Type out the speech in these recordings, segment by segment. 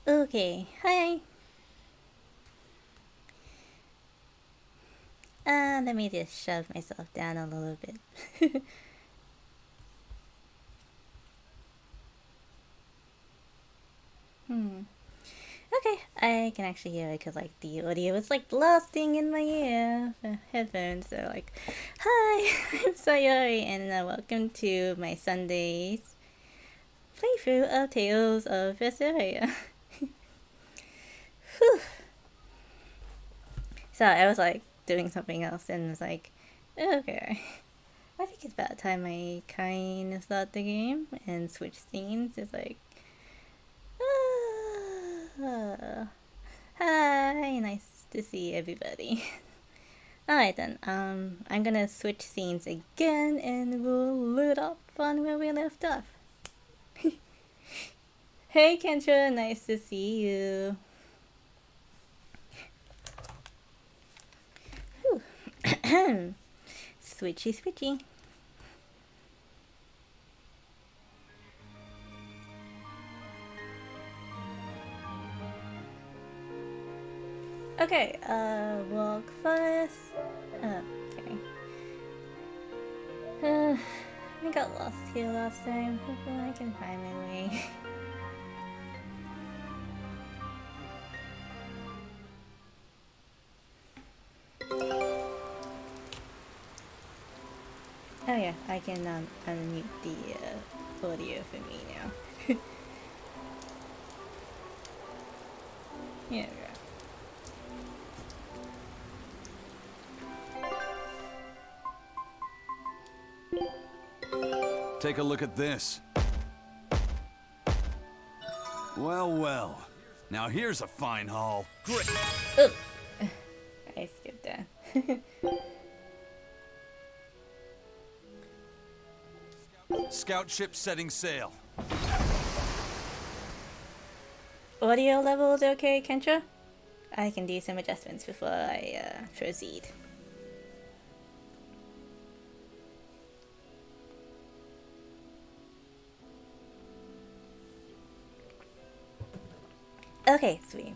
Okay, hi. Let me just shove myself down a little bit. hmm. Okay, I can actually hear it because like the audio was like blasting in my ear, headphones. So like, hi, I'm Sayori, and welcome to my Sunday's playthrough of Tales of Berseria. So I was like doing something else and was like, okay, I think it's about time I kind of start the game and switch scenes. It's like, ah, hi, nice to see everybody. Alright then, I'm gonna switch scenes again and we'll load up on where we left off. Hey Kendra, nice to see you. Switchy switchy. Okay, walk first. Okay. I got lost here last time. Hopefully I can find my way. Oh yeah, I can unmute the audio for me now. Yeah. Take a look at this. Well, well. Now here's a fine haul. Great. Oh, I skipped that. Scout ship setting sail. Audio levels okay, Kentra? I can do some adjustments before I proceed. Okay, sweet.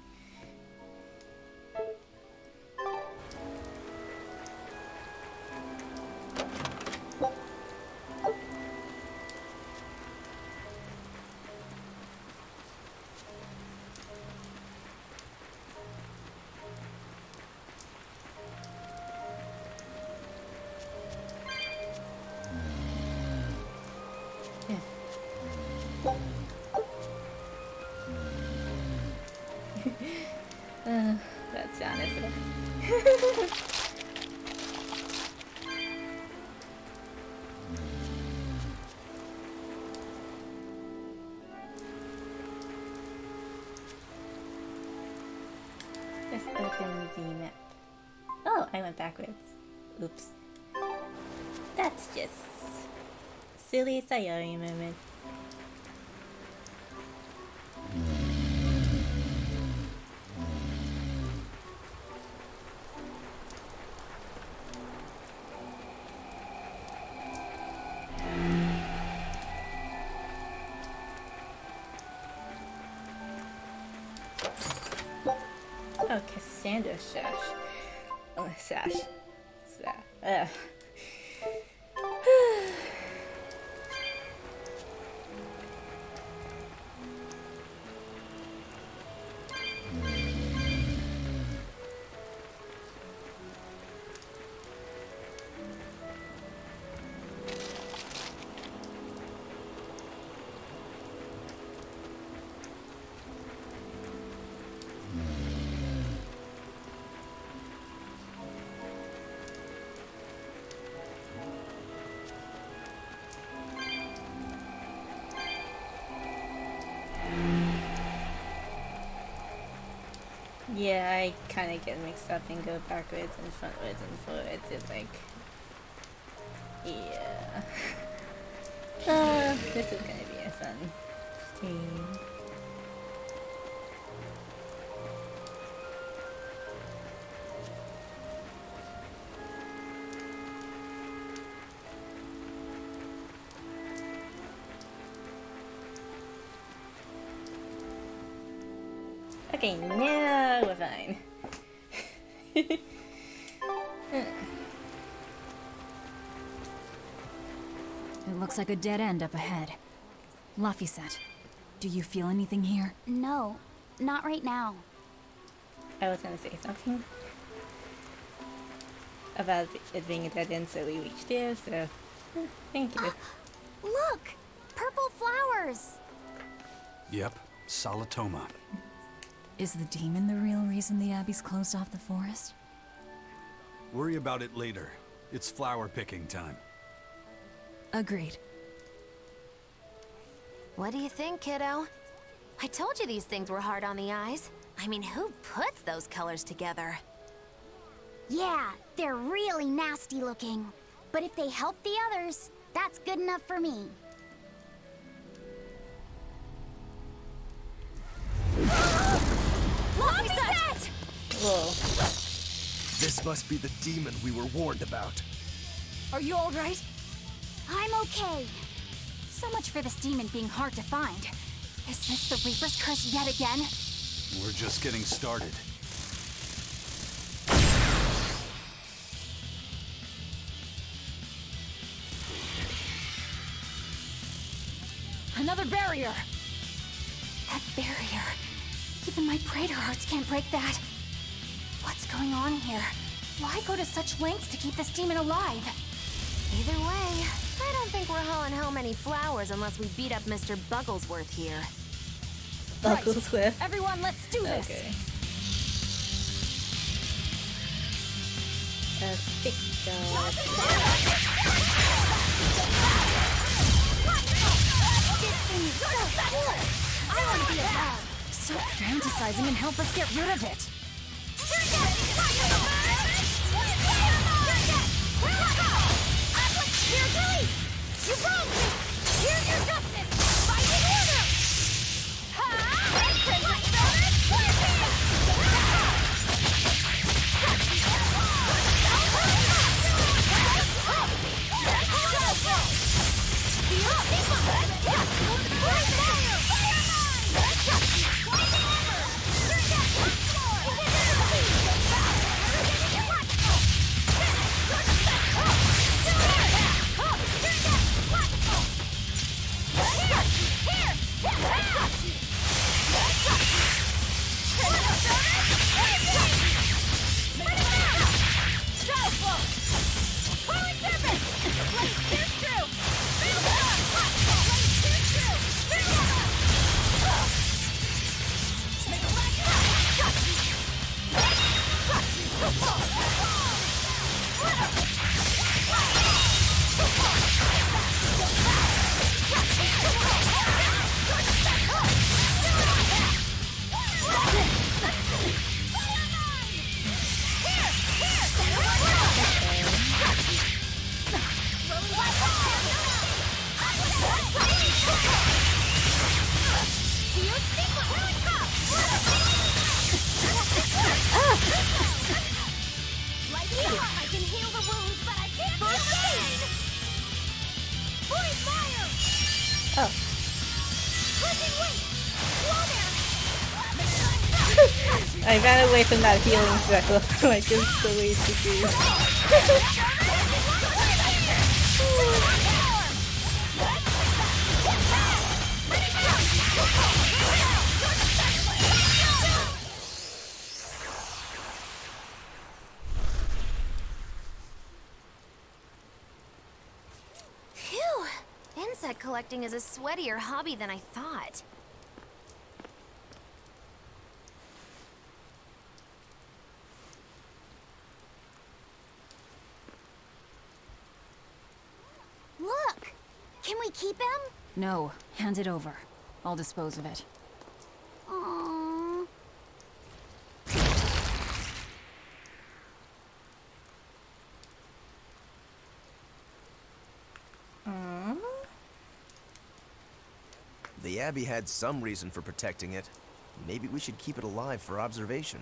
That sounded funny. Let's open the map. Oh, I went backwards. Oops. That's just silly Sayori moment. Oh, Cassandra Sash. Oh, Sash. Ugh. Yeah, I kind of get mixed up and go backwards and frontwards and forwards. It's like, yeah. This is gonna be a fun stream. Okay, now we're fine. It looks like a dead end up ahead. Laphicet, do you feel anything here? No, not right now. I was gonna say something about it being a dead end, so we reached there, so thank you. Look! Purple flowers! Yep, Solitoma. Is the demon the real reason the Abbey's closed off the forest? Worry about it later. It's flower picking time. Agreed. What do you think, kiddo? I told you these things were hard on the eyes. I mean, who puts those colors together? Yeah, they're really nasty looking. But if they help the others, that's good enough for me. Laphicet! Whoa. This must be the demon we were warned about. Are you alright? I'm okay. So much for this demon being hard to find. Is this the Reaper's curse yet again? We're just getting started. Another barrier! That barrier. Even my praetor hearts can't break that. What's going on here? Why go to such lengths to keep this demon alive? Either way, I don't think we're hauling home any flowers unless we beat up Mr. Bugglesworth here. Bugglesworth. Everyone, let's do this! Okay. A thick dog. This thing is so cool! I want to be a dog. Stop fantasizing and help us get rid of it! You wronged me! Here's your justice! Fighting order! I ran away from that healing circle. Like, it's the way to do. Phew! Insect collecting is a sweatier hobby than I thought. Look! Can we keep him? No, hand it over. I'll dispose of it. Aww. The Abbey had some reason for protecting it. Maybe we should keep it alive for observation.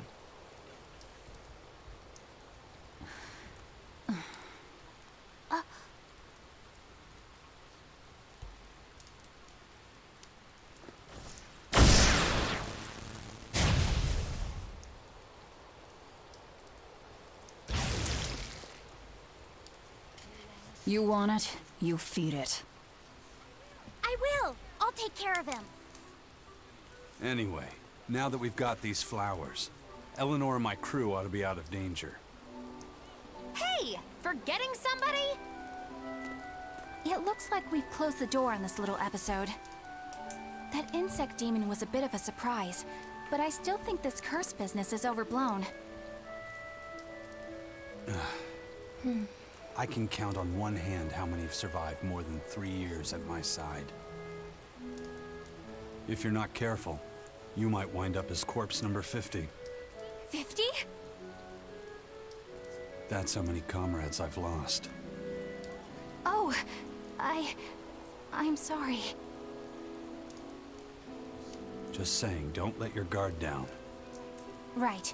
You want it, you feed it. I will! I'll take care of him. Anyway, now that we've got these flowers, Eleanor and my crew ought to be out of danger. Hey! Forgetting somebody? It looks like we've closed the door on this little episode. That insect demon was a bit of a surprise, but I still think this curse business is overblown. I can count on one hand how many have survived more than 3 years at my side. If you're not careful, you might wind up as corpse number 50. 50? That's how many comrades I've lost. Oh, I'm sorry. Just saying, don't let your guard down. Right.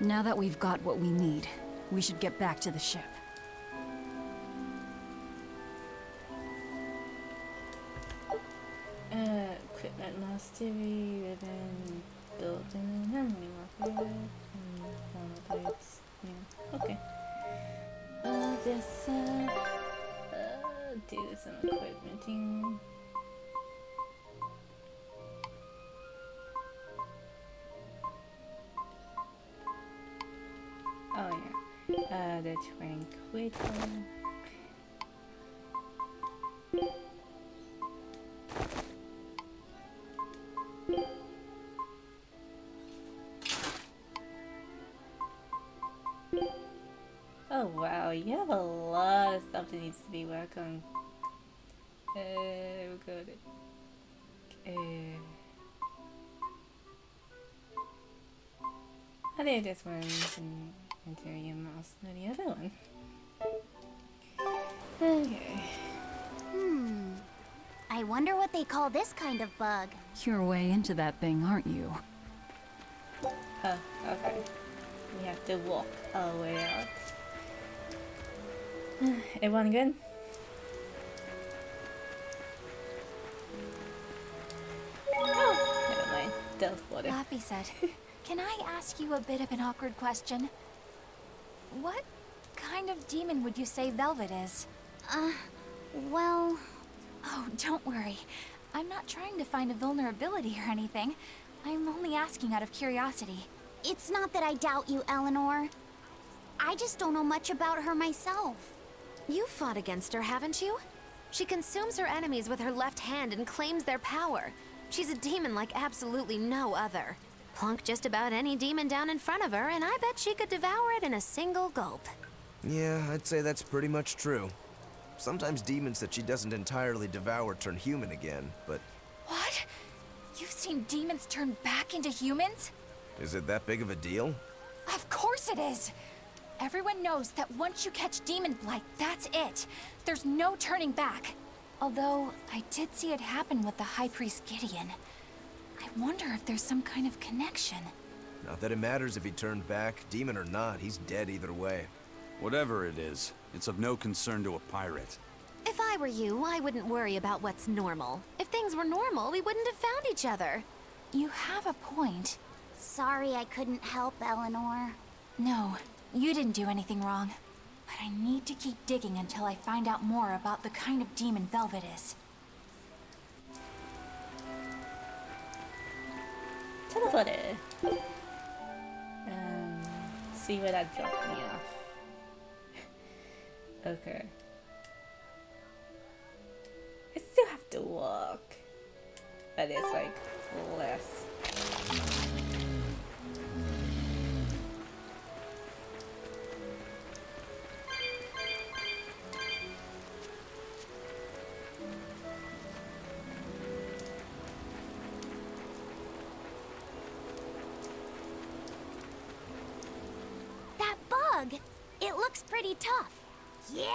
Now that we've got what we need, we should get back to the ship. Equipment mastery, ribbon, built-in, how many more types? Yeah, okay. Just, do some equipmenting. Oh yeah, the tranquilizer. Oh wow, you have a lot of stuff that needs to be worked on. We're good. How did this one and enter your mouse to the other one? Okay. I wonder what they call this kind of bug. You're way into that thing, aren't you? Oh, okay. We have to walk our way out. Everyone good? Oh, never mind. Teleported. Lappy said, "Can I ask you a bit of an awkward question? What kind of demon would you say Velvet is?" Well... Oh, don't worry. I'm not trying to find a vulnerability or anything. I'm only asking out of curiosity. It's not that I doubt you, Eleanor. I just don't know much about her myself. You've fought against her, haven't you? She consumes her enemies with her left hand and claims their power. She's a demon like absolutely no other. Plunk just about any demon down in front of her, and I bet she could devour it in a single gulp. Yeah, I'd say that's pretty much true. Sometimes demons that she doesn't entirely devour turn human again, but What? You've seen demons turn back into humans? is it that big of a deal? Of course it is! Everyone knows that once you catch demon blight, that's it. There's no turning back. Although, I did see it happen with the High Priest Gideon. I wonder if there's some kind of connection. Not that it matters if he turned back, demon or not, he's dead either way. Whatever it is, it's of no concern to a pirate. If I were you, I wouldn't worry about what's normal. If things were normal, we wouldn't have found each other. You have a point. Sorry I couldn't help, Eleanor. No, you didn't do anything wrong. But I need to keep digging until I find out more about the kind of demon Velvet is. Teleported. See where that dropped me off. Okay. I still have to walk. But it's like less. That bug, it looks pretty tough. Yeah,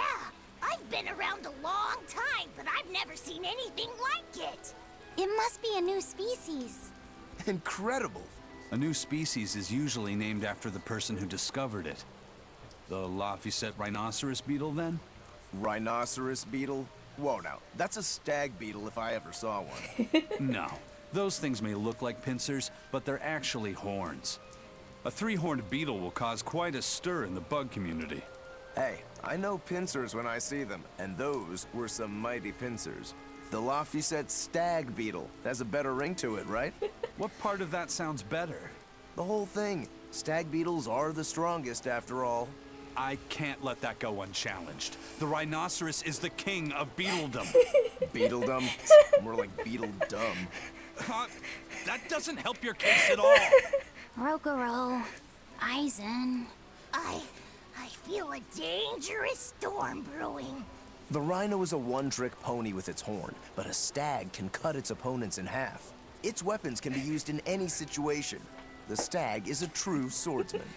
I've been around a long time, but I've never seen anything like it. It must be a new species. Incredible! A new species is usually named after the person who discovered it. The Laphicet rhinoceros beetle, then? Rhinoceros beetle? Whoa now, that's a stag beetle if I ever saw one. No. Those things may look like pincers, but they're actually horns. A three-horned beetle will cause quite a stir in the bug community. Hey, I know pincers when I see them, and those were some mighty pincers. The Laphicet stag beetle has a better ring to it, right? What part of that sounds better? The whole thing. Stag beetles are the strongest after all. I can't let that go unchallenged. The rhinoceros is the king of beetledom. Beetledom? More like beetle dumb. That doesn't help your case at all. Rokuro, Aizen. I feel a dangerous storm brewing. The rhino is a one-trick pony with its horn, but a stag can cut its opponents in half. Its weapons can be used in any situation. The stag is a true swordsman.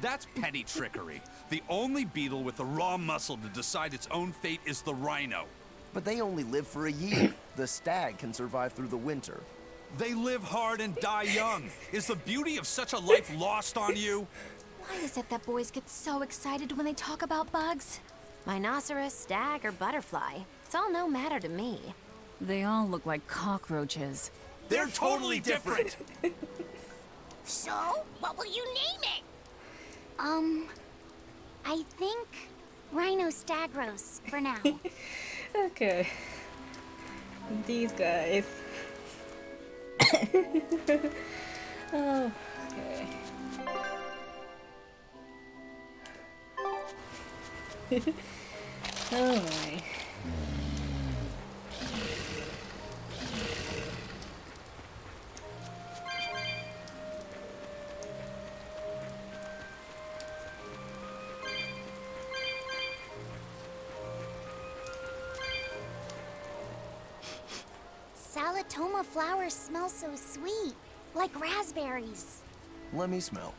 That's petty trickery. The only beetle with the raw muscle to decide its own fate is the rhino. But they only live for a year. The stag can survive through the winter. They live hard and die young. Is the beauty of such a life lost on you? Why is it that boys get so excited when they talk about bugs? Rhinoceros, stag, or butterfly. It's all no matter to me. They all look like cockroaches. They're totally different. So, what will you name it? I think Rhinostagros for now. Okay. These guys. Oh, okay. Oh my. Salatoma flowers smell so sweet, like raspberries. Let me smell.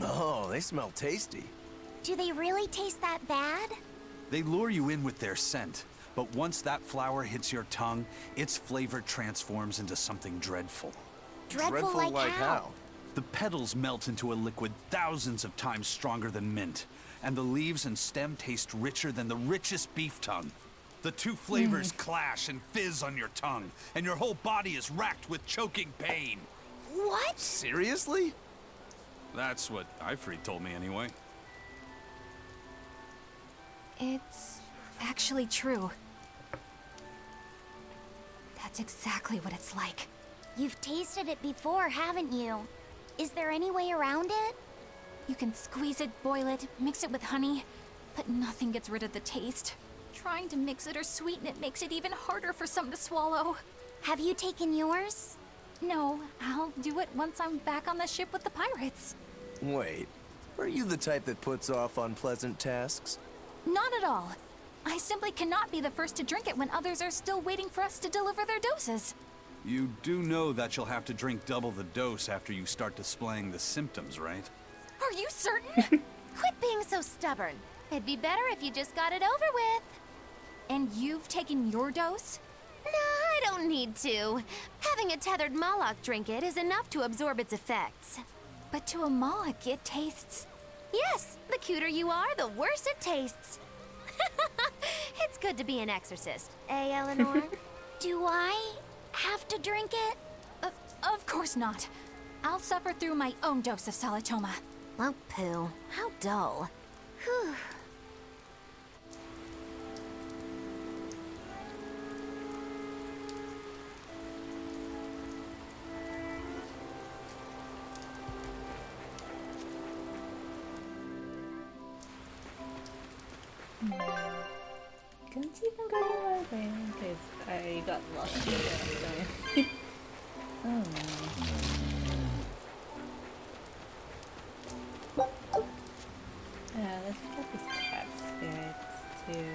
Oh, they smell tasty. Do they really taste that bad? They lure you in with their scent, but once that flower hits your tongue, its flavor transforms into something dreadful. Dreadful like how? The petals melt into a liquid thousands of times stronger than mint, and the leaves and stem taste richer than the richest beef tongue. The two flavors clash and fizz on your tongue, and your whole body is racked with choking pain. What? Seriously? That's what Ifrit told me anyway. It's actually true. That's exactly what it's like. You've tasted it before, haven't you? Is there any way around it? You can squeeze it, boil it, mix it with honey, but nothing gets rid of the taste. Trying to mix it or sweeten it makes it even harder for some to swallow. Have you taken yours? No, I'll do it once I'm back on the ship with the pirates. Wait, are you the type that puts off unpleasant tasks? Not at all. I simply cannot be the first to drink it when others are still waiting for us to deliver their doses. You do know that you'll have to drink double the dose after you start displaying the symptoms, right? Are you certain? Quit being so stubborn. It'd be better if you just got it over with. And you've taken your dose? No, I don't need to. Having a tethered Moloch drink it is enough to absorb its effects. But to a Moloch, it tastes... Yes, the cuter you are, the worse it tastes. It's good to be an exorcist, eh, Eleanor? Do I have to drink it? Of course not. I'll suffer through my own dose of Salatoma. Oh, poo. How dull. Whew. Couldn't even go my way because I got lost in there. Oh no. Yeah, let's get this cat spirits too.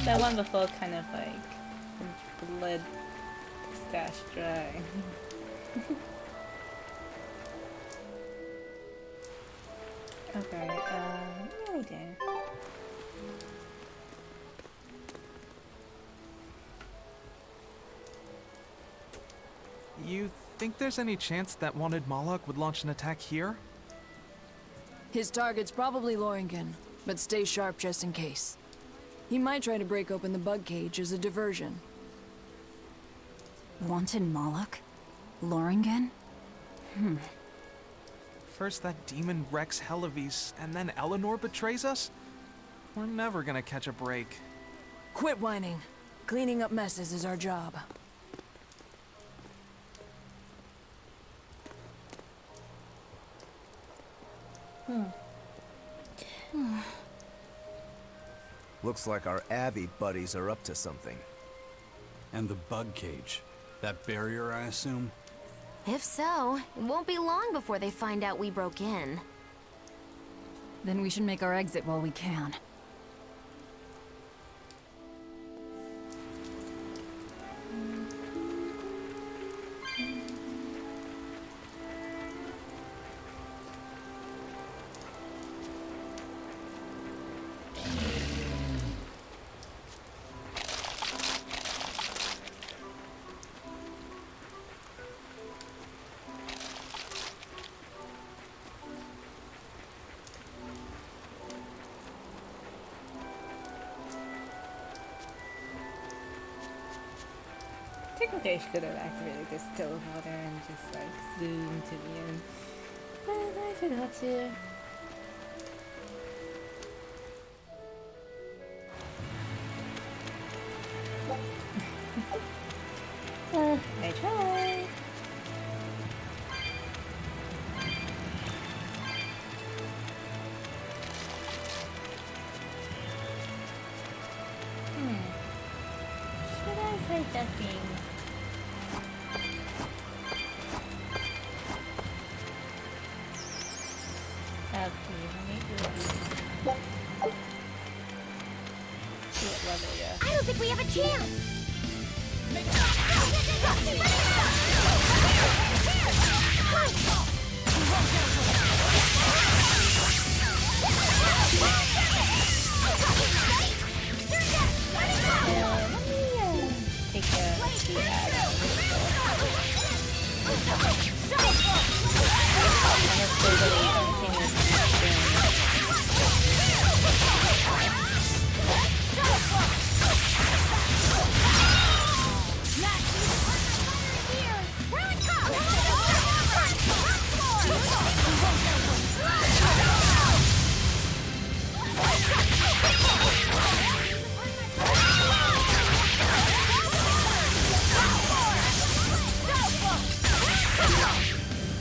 That one before kind of like blood stash dry. Okay, really do. You think there's any chance that wanted Moloch would launch an attack here? His target's probably Loringen, but stay sharp just in case. He might try to break open the bug cage as a diversion. Wanted Moloch? Loringen? First that demon Rex Helavis, and then Eleanor betrays us? We're never gonna catch a break. Quit whining. Cleaning up messes is our job. Looks like our Abby buddies are up to something. And the bug cage. That barrier, I assume? If so, it won't be long before they find out we broke in. Then we should make our exit while we can. Technically, I should have activated this teleporter and just like zoomed to the end. But I forgot to. I tried. Should I fight that thing? Okay, let me do this. See what level we are. I don't think we have a chance. Take the ad out of this. And it's totally continuous.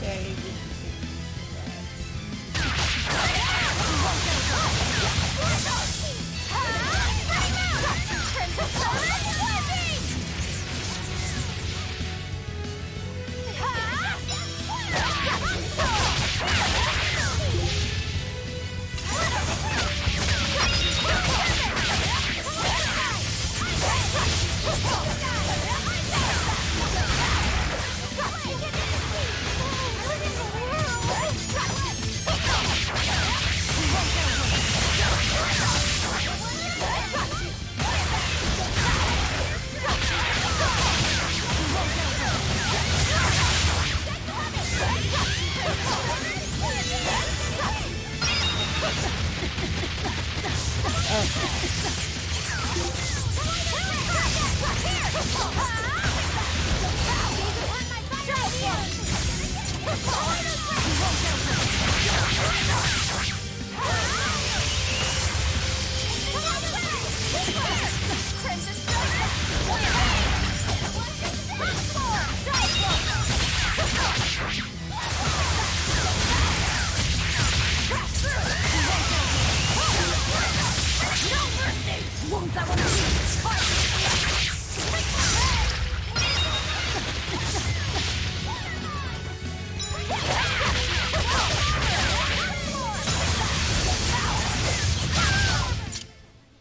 Very good.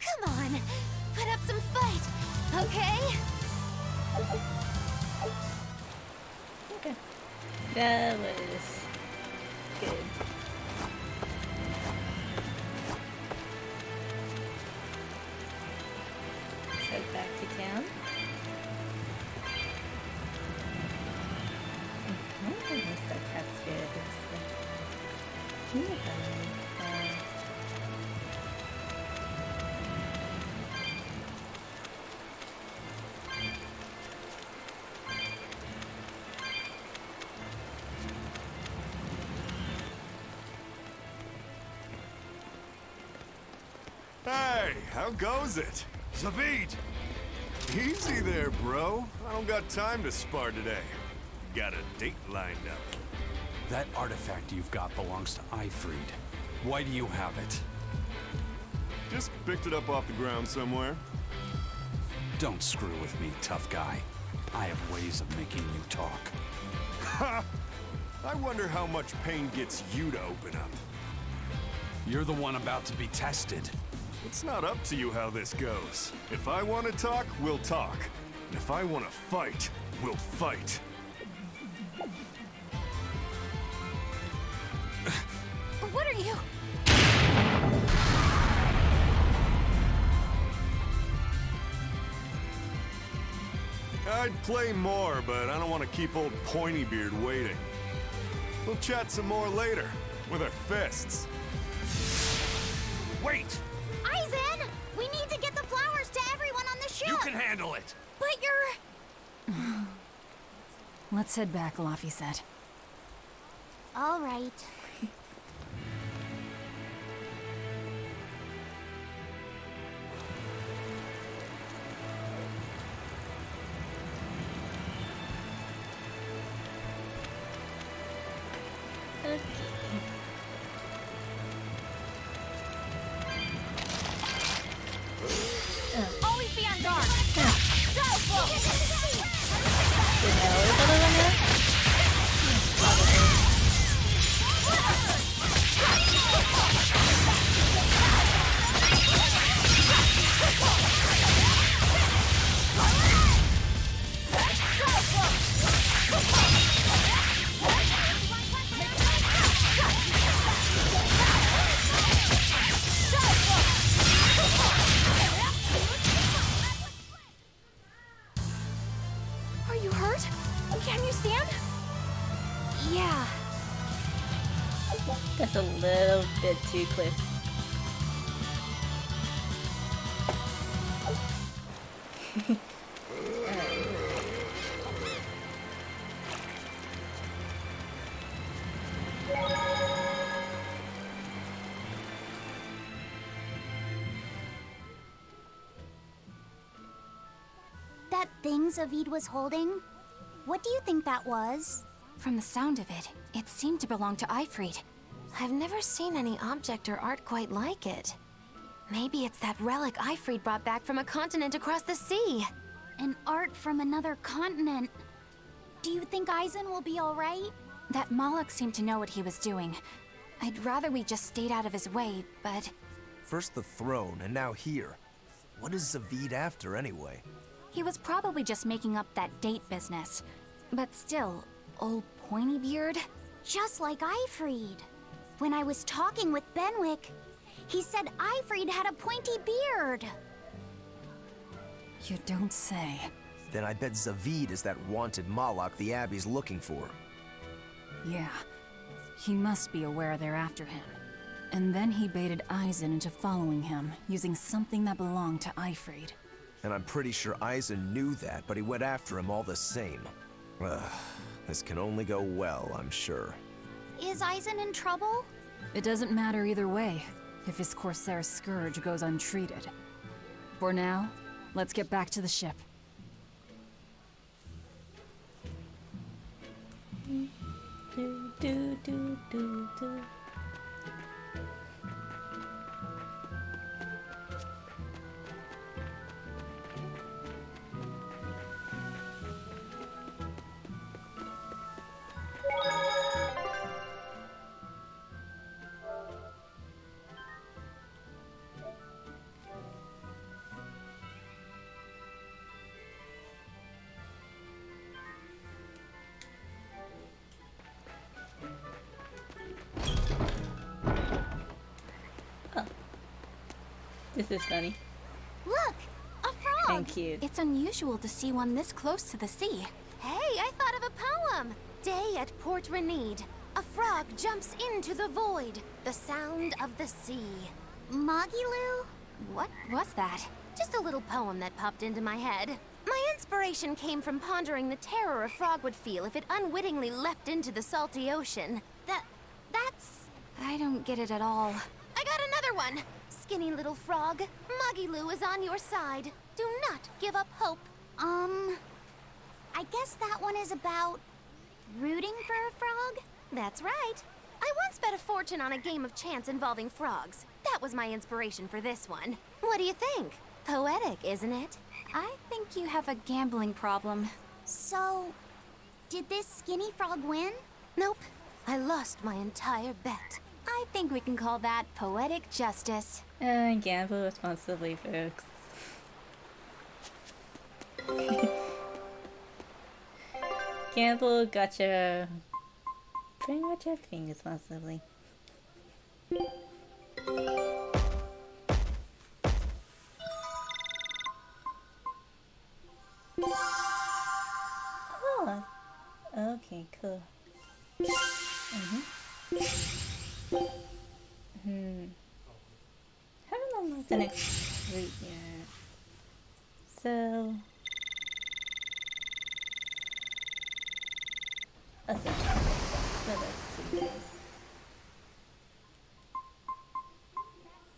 Come on, put up some fight, okay? Okay. That was good. Head back to town. I missed that cat spirit. Hey, how goes it? Zavid! Easy there, bro. I don't got time to spar today. Got a date lined up. That artifact you've got belongs to Ifried. Why do you have it? Just picked it up off the ground somewhere. Don't screw with me, tough guy. I have ways of making you talk. Ha! I wonder how much pain gets you to open up. You're the one about to be tested. It's not up to you how this goes. If I want to talk, we'll talk. And if I want to fight, we'll fight. What are you? I'd play more, but I don't want to keep old Pointybeard waiting. We'll chat some more later, with our fists. Wait! Aizen! We need to get the flowers to everyone on the ship! You can handle it! But you're... Let's head back, Laffy said. All right. Always be on guard. Go, Are you hurt? Can you stand? Yeah. That's a little bit too quick. That thing Zavid was holding? What do you think that was? From the sound of it, it seemed to belong to Ifried. I've never seen any object or art quite like it. Maybe it's that relic Ifried brought back from a continent across the sea. An art from another continent. Do you think Aizen will be all right? That Moloch seemed to know what he was doing. I'd rather we just stayed out of his way, but... First the throne, and now here. What is Zavid after, anyway? He was probably just making up that date business. But still, old Pointybeard? Just like Ifried. When I was talking with Benwick, he said Ifried had a pointy beard. You don't say. Then I bet Zavid is that wanted Moloch the Abbey's looking for. Yeah. He must be aware they're after him. And then he baited Aizen into following him, using something that belonged to Ifried. And I'm pretty sure Aizen knew that, but he went after him all the same. Ugh, this can only go well, I'm sure. Is Aizen in trouble? It doesn't matter either way, if his Corsair scourge goes untreated. For now, let's get back to the ship. Do, do, do, do, do. This is funny Look! A frog! and cute. It's unusual to see one this close to the sea. Hey, I thought of a poem! Day at Port Renede. A frog jumps into the void. The sound of the sea. Magilu? What was that? Just a little poem that popped into my head. My inspiration came from pondering the terror a frog would feel if it unwittingly leapt into the salty ocean. That's... I don't get it at all. I got another one! skinny little frog. Muggy Lou is on your side. Do not give up hope. I guess that one is about rooting for a frog? That's right. I once bet a fortune on a game of chance involving frogs. That was my inspiration for this one. What do you think? Poetic, isn't it? I think you have a gambling problem. So, did this skinny frog win? Nope. I lost my entire bet. I think we can call that poetic justice. Gamble responsibly, folks. Gamble gotcha. Pretty much everything responsibly. Oh, okay, cool. Haven't unlocked the next route yet. So, so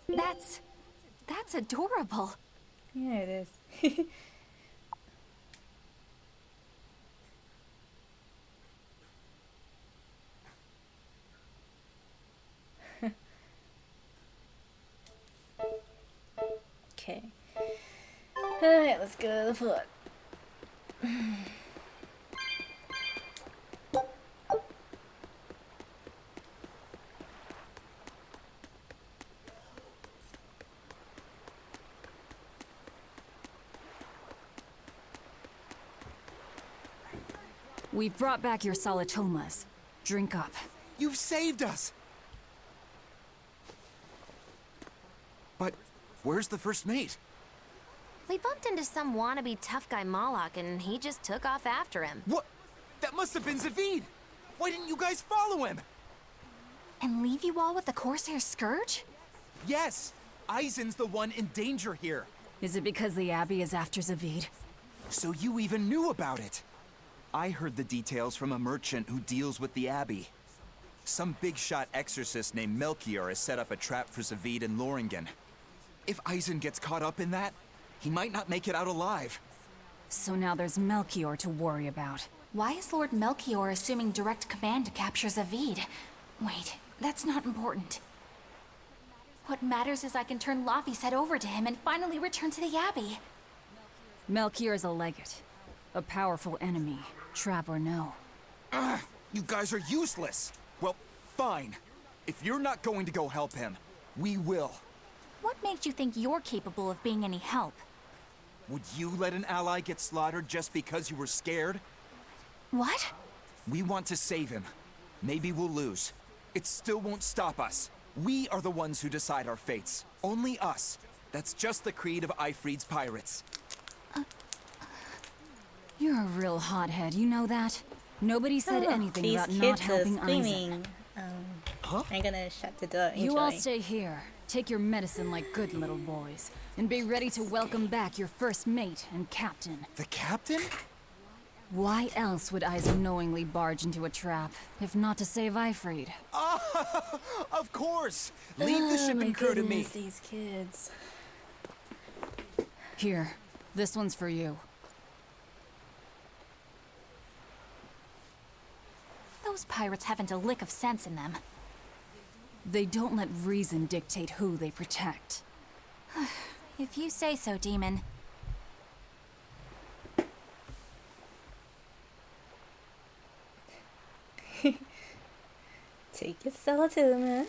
let's see. That's adorable. Yeah, it is. Okay. Alright, let's go to the foot. We've brought back your solitomas. Drink up. You've saved us! But where's the first mate? We bumped into some wannabe tough guy Moloch and he just took off after him. What? That must have been Zavid! Why didn't you guys follow him? And leave you all with the Corsair Scourge? Yes! Eisen's the one in danger here. Is it because the Abbey is after Zavid? So you even knew about it? I heard the details from a merchant who deals with the Abbey. Some big-shot exorcist named Melchior has set up a trap for Zavid and Loringen. If Eisen gets caught up in that, he might not make it out alive. So now there's Melchior to worry about. Why is Lord Melchior assuming direct command to capture Zavid? Wait, that's not important. What matters is I can turn Laffy's head over to him and finally return to the Abbey. Melchior is a legate. A powerful enemy, trap or no. Ugh, you guys are useless! Well, fine. If you're not going to go help him, we will. What makes you think you're capable of being any help? Would you let an ally get slaughtered just because you were scared? What? We want to save him. Maybe we'll lose. It still won't stop us. We are the ones who decide our fates. Only us. That's just the creed of Eifried's pirates. You're a real hothead, you know that? Nobody said anything These about kids not are helping Eisen. screaming. I'm gonna shut the door. You all Enjoy. stay here. Take your medicine like good little boys. And be ready to welcome back your first mate and captain. The captain? Why else would Eisen knowingly barge into a trap, if not to save Eifried? Of course! Leave the ship and crew to me. These kids. Here, this one's for you. Those pirates haven't a lick of sense in them. They don't let reason dictate who they protect. If you say so, Demon. Take your solitoma.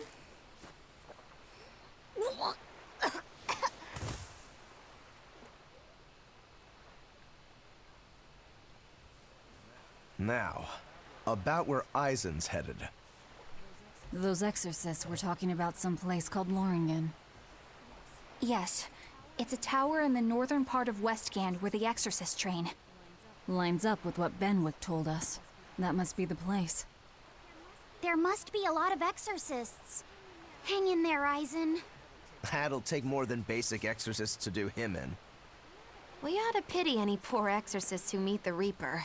Now, about where Eisen's headed. Those exorcists were talking about some place called Loringen. Yes. It's a tower in the northern part of Westgand where the exorcists train. Lines up with what Benwick told us. That must be the place. There must be a lot of exorcists. Hang in there, Eisen. That'll take more than basic exorcists to do him in. We ought to pity any poor exorcists who meet the Reaper.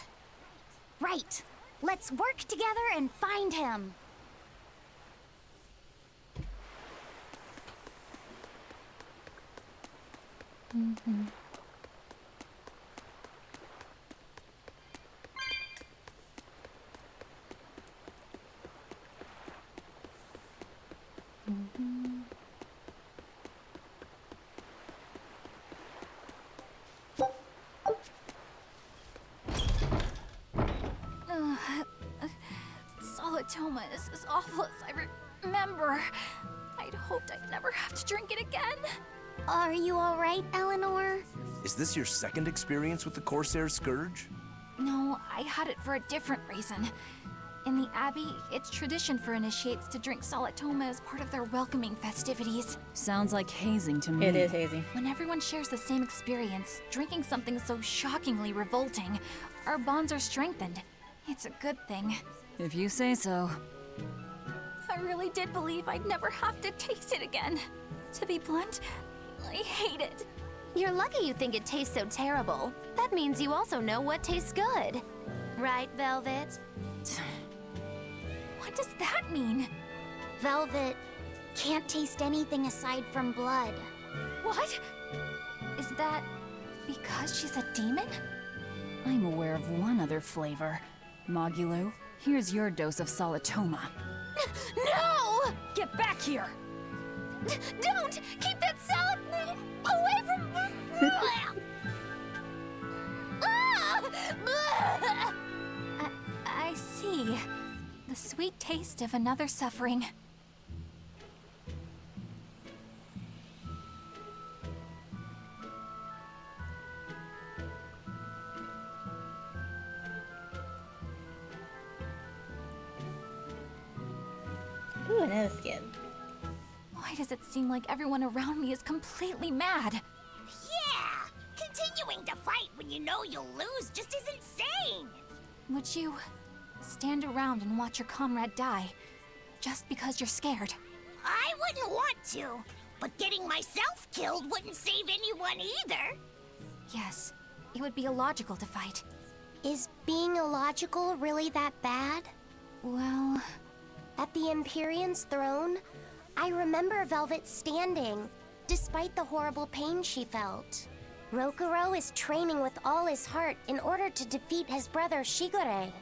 Right. Let's work together and find him. Solitoma is as awful as I remember. I'd hoped I'd never have to drink it again. Are you alright, Eleanor? Is this your second experience with the Corsair Scourge? No, I had it for a different reason. In the Abbey, it's tradition for initiates to drink Solitoma as part of their welcoming festivities. Sounds like hazing to me. It is hazy. When everyone shares the same experience, drinking something so shockingly revolting, our bonds are strengthened. It's a good thing. If you say so. I really did believe I'd never have to taste it again. To be blunt, I hate it. You're lucky you think it tastes so terrible. That means you also know what tastes good. Right, Velvet? What does that mean? Velvet can't taste anything aside from blood. What? Is that because she's a demon? I'm aware of one other flavor. Mogulu, here's your dose of Solitoma. No! Get back here! Don't! Keep that salad away from me! I see. The sweet taste of another suffering. Ooh, another skin. Why does it seem like everyone around me is completely mad? Yeah! Continuing to fight when you know you'll lose just is insane! Would you stand around and watch your comrade die just because you're scared? I wouldn't want to, but getting myself killed wouldn't save anyone either. Yes, it would be illogical to fight. Is being illogical really that bad? Well, at the Empyrean's throne, I remember Velvet standing, despite the horrible pain she felt. Rokuro is training with all his heart in order to defeat his brother Shigure.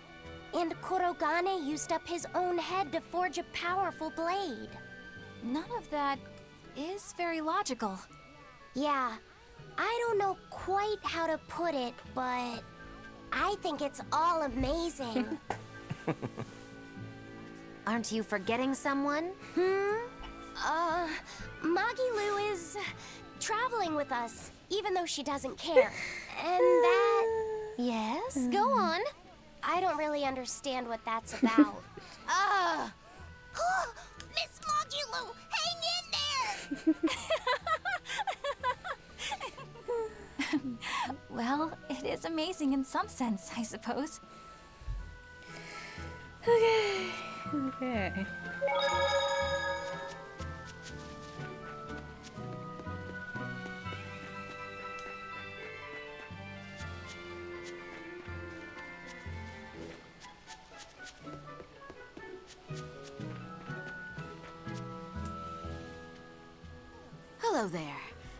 And Kurogane used up his own head to forge a powerful blade. none of that is very logical. Yeah, I don't know quite how to put it, but I think it's all amazing. Aren't you forgetting someone? Magilu is traveling with us, even though she doesn't care. And that... Yes, go on. I don't really understand what that's about. Miss Magilu, hang in there! Well, it is amazing in some sense, I suppose. Okay. Hello there.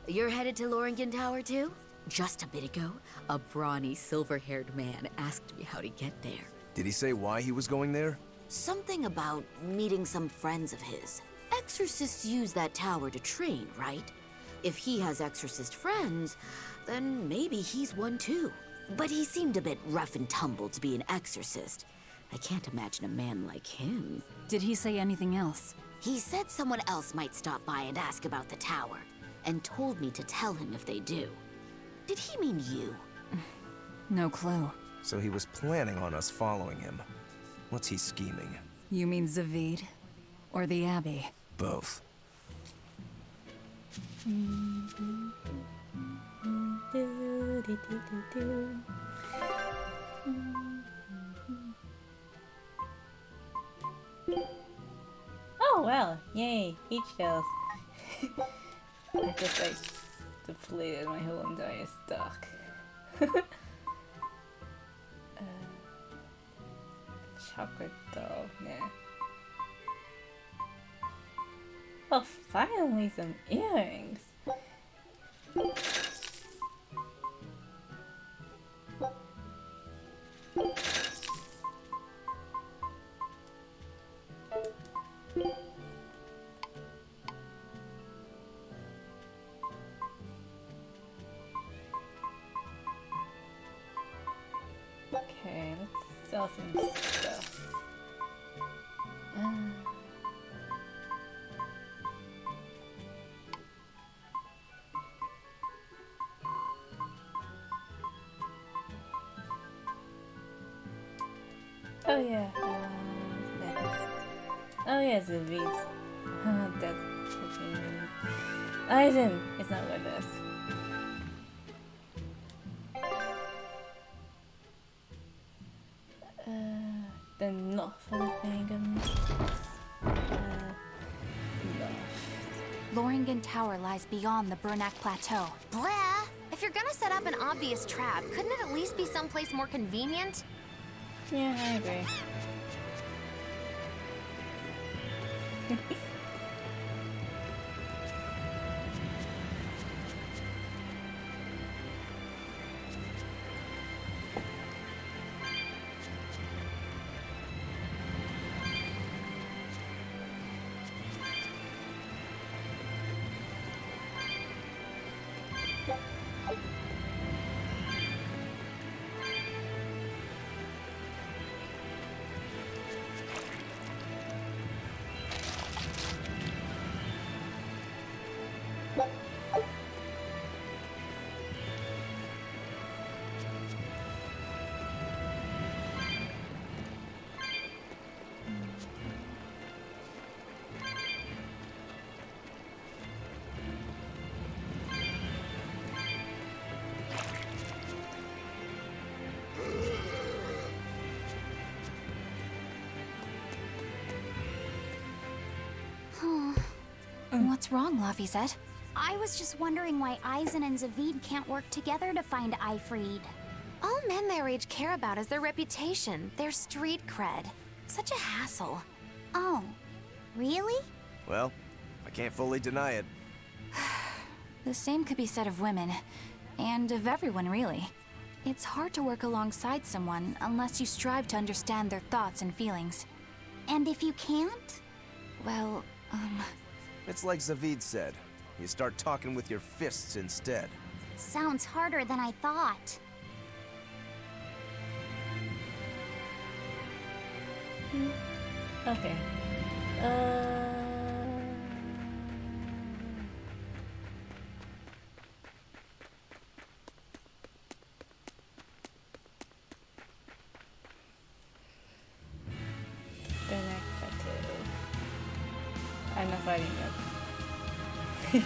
You're headed to Loringen Tower too? Just a bit ago, a brawny, silver-haired man asked me how to get there. Did he say why he was going there? Something about meeting some friends of his. Exorcists use that tower to train, right? If he has exorcist friends, then maybe he's one too. But he seemed a bit rough and tumble to be an exorcist. I can't imagine a man like him. Did he say anything else? He said someone else might stop by and ask about the tower, and told me to tell him if they do. Did he mean you? No clue. So he was planning on us following him. What's he scheming? You mean Zavid? Or the Abbey? Both. Oh well, yay, peach shells. I just like depleted my whole entire stock. Chocolate doll, nah. Oh, finally some earrings. saw some stuff. Oh yeah, oh yeah, it's the beats. That's fucking Eisen. It's not with us. The north of the thing. Loringen Tower lies beyond the Bernac Plateau. Blah! If you're gonna set up an obvious trap, couldn't it at least be someplace more convenient? Yeah, I agree. What's wrong, Laphicet? I was just wondering why Eisen and Zavid can't work together to find Eifried. All men their age care about is their reputation, their street cred. Such a hassle. Oh, really? Well, I can't fully deny it. The same could be said of women, and of everyone, really. It's hard to work alongside someone unless you strive to understand their thoughts and feelings. And if you can't? Well, It's like Zavid said. You start talking with your fists instead. Sounds harder than I thought. Okay. Bernac Plateau. I'm not fighting that.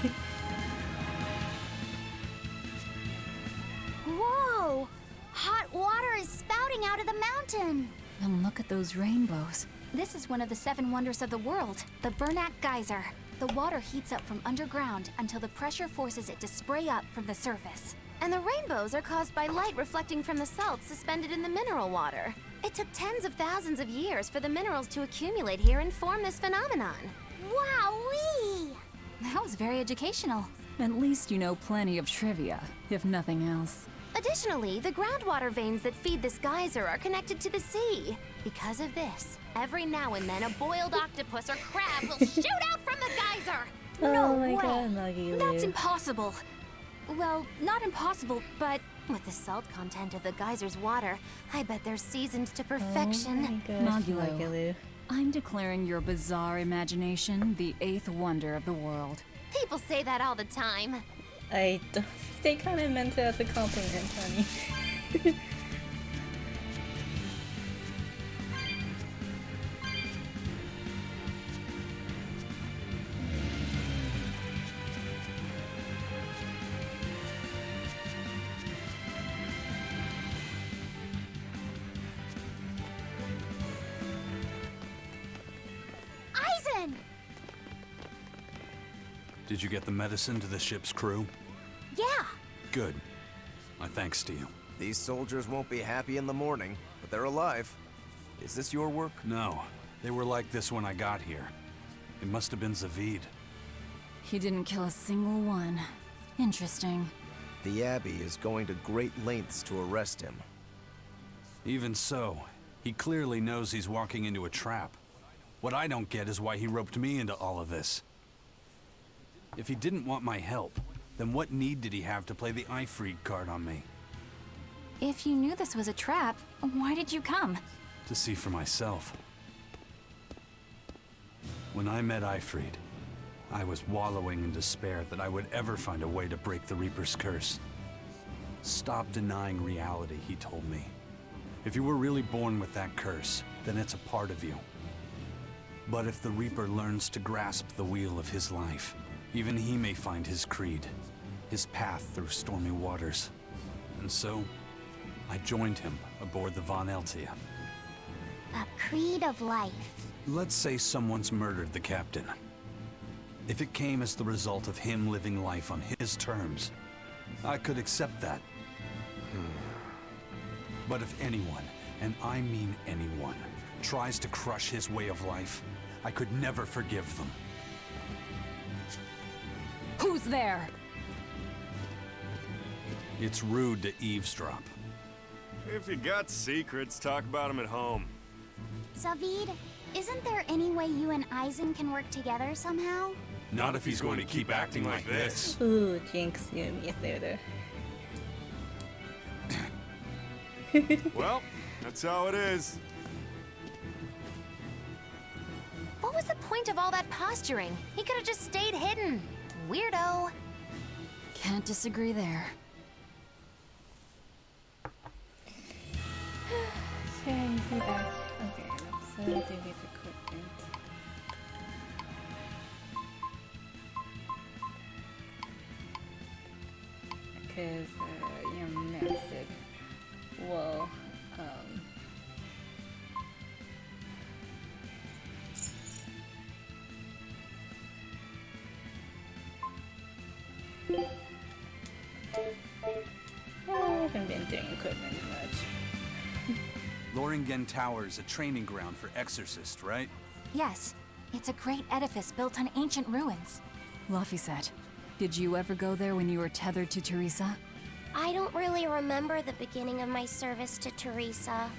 Whoa! Hot water is spouting out of the mountain! And look at those rainbows. this is one of the 7 wonders of the world, the Bernac Geyser. The water heats up from underground until the pressure forces it to spray up from the surface. And the rainbows are caused by light reflecting from the salts suspended in the mineral water. It took tens of thousands of years for the minerals to accumulate here and form this phenomenon. Wowee! That was very educational. At least you know plenty of trivia, if nothing else. Additionally, the groundwater veins that feed this geyser are connected to the sea. Because of this, every now and then a boiled octopus or crab will shoot out from the geyser! Oh my way. god, Maggie That's Lou. impossible. Well, not impossible, but With the salt content of the geyser's water, I bet they're seasoned to Oh my perfection. gosh, Maggie Maggie Lou. I'm declaring your bizarre imagination the 8th wonder of the world. People say that all the time. I don't think they kind of meant it as a compliment, honey. Eisen! Did you get the medicine to the ship's crew? Yeah, Good. My thanks to you. These soldiers won't be happy in the morning, but they're alive. Is this your work? No, they were like this when I got here. It must have been Zavid. He didn't kill a single one. Interesting. The Abbey is going to great lengths to arrest him. Even so, he clearly knows he's walking into a trap. What I don't get is why he roped me into all of this. If he didn't want my help, then what need did he have to play the Eifried card on me? if you knew this was a trap, why did you come? to see for myself. When I met Ifrid, I was wallowing in despair that I would ever find a way to break the Reaper's curse. Stop denying reality, he told me. If you were really born with that curse, then it's a part of you. But if the Reaper learns to grasp the wheel of his life, even he may find his creed, his path through stormy waters. And so, I joined him aboard the Von Eltia. A creed of life. Let's say someone's murdered the captain. If it came as the result of him living life on his terms, I could accept that. But if anyone, and I mean anyone, tries to crush his way of life, I could never forgive them. Who's there? It's rude to eavesdrop. If you got secrets, talk about them at home. Zavid, isn't there any way you and Eisen can work together somehow? Not if he's going to keep acting like this. Ooh, Jinx, you me there. Well, that's how it is. What was the point of all that posturing? He could have just stayed hidden. Weirdo. Can't disagree there. Okay, so back. Okay, so do his equipment. Because you're massive. Well, I haven't been doing equipment much. Loringen Tower is a training ground for exorcists, right? Yes, it's a great edifice built on ancient ruins. Laphicet, did you ever go there when you were tethered to Teresa? I don't really remember the beginning of my service to Teresa.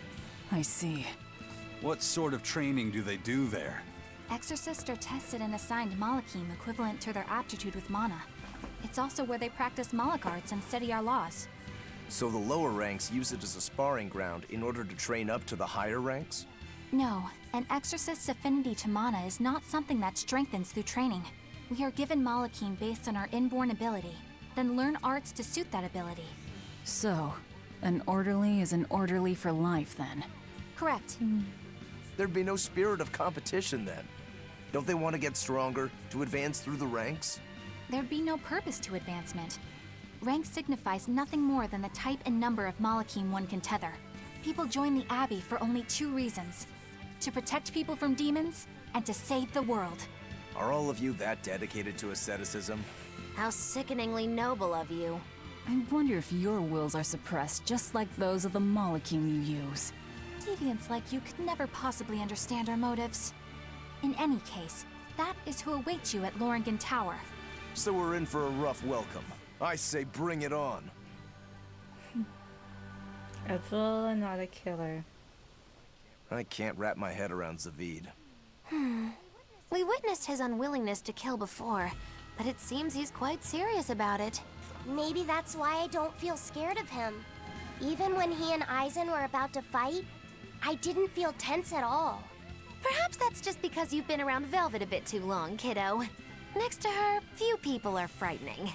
I see. What sort of training do they do there? Exorcists are tested and assigned Malachim equivalent to their aptitude with mana. It's also where they practice Malach arts and study our laws. So the lower ranks use it as a sparring ground in order to train up to the higher ranks? No, an exorcist's affinity to mana is not something that strengthens through training. We are given Malachim based on our inborn ability, then learn arts to suit that ability. So, an orderly is an orderly for life, then? Correct. There'd be no spirit of competition then. Don't they want to get stronger, to advance through the ranks? There'd be no purpose to advancement. Rank signifies nothing more than the type and number of Malachim one can tether. People join the Abbey for only two reasons: to protect people from demons, and to save the world. Are all of you that dedicated to asceticism? How sickeningly noble of you. I wonder if your wills are suppressed just like those of the Malachim you use. Deviants like you could never possibly understand our motives. In any case, that is who awaits you at Loringen Tower. So we're in for a rough welcome. I say bring it on. A bull, not a killer. I can't wrap my head around Zavid. We witnessed his unwillingness to kill before, but it seems he's quite serious about it. Maybe that's why I don't feel scared of him. Even when he and Eisen were about to fight, I didn't feel tense at all. Perhaps that's just because you've been around Velvet a bit too long, kiddo. Next to her, few people are frightening.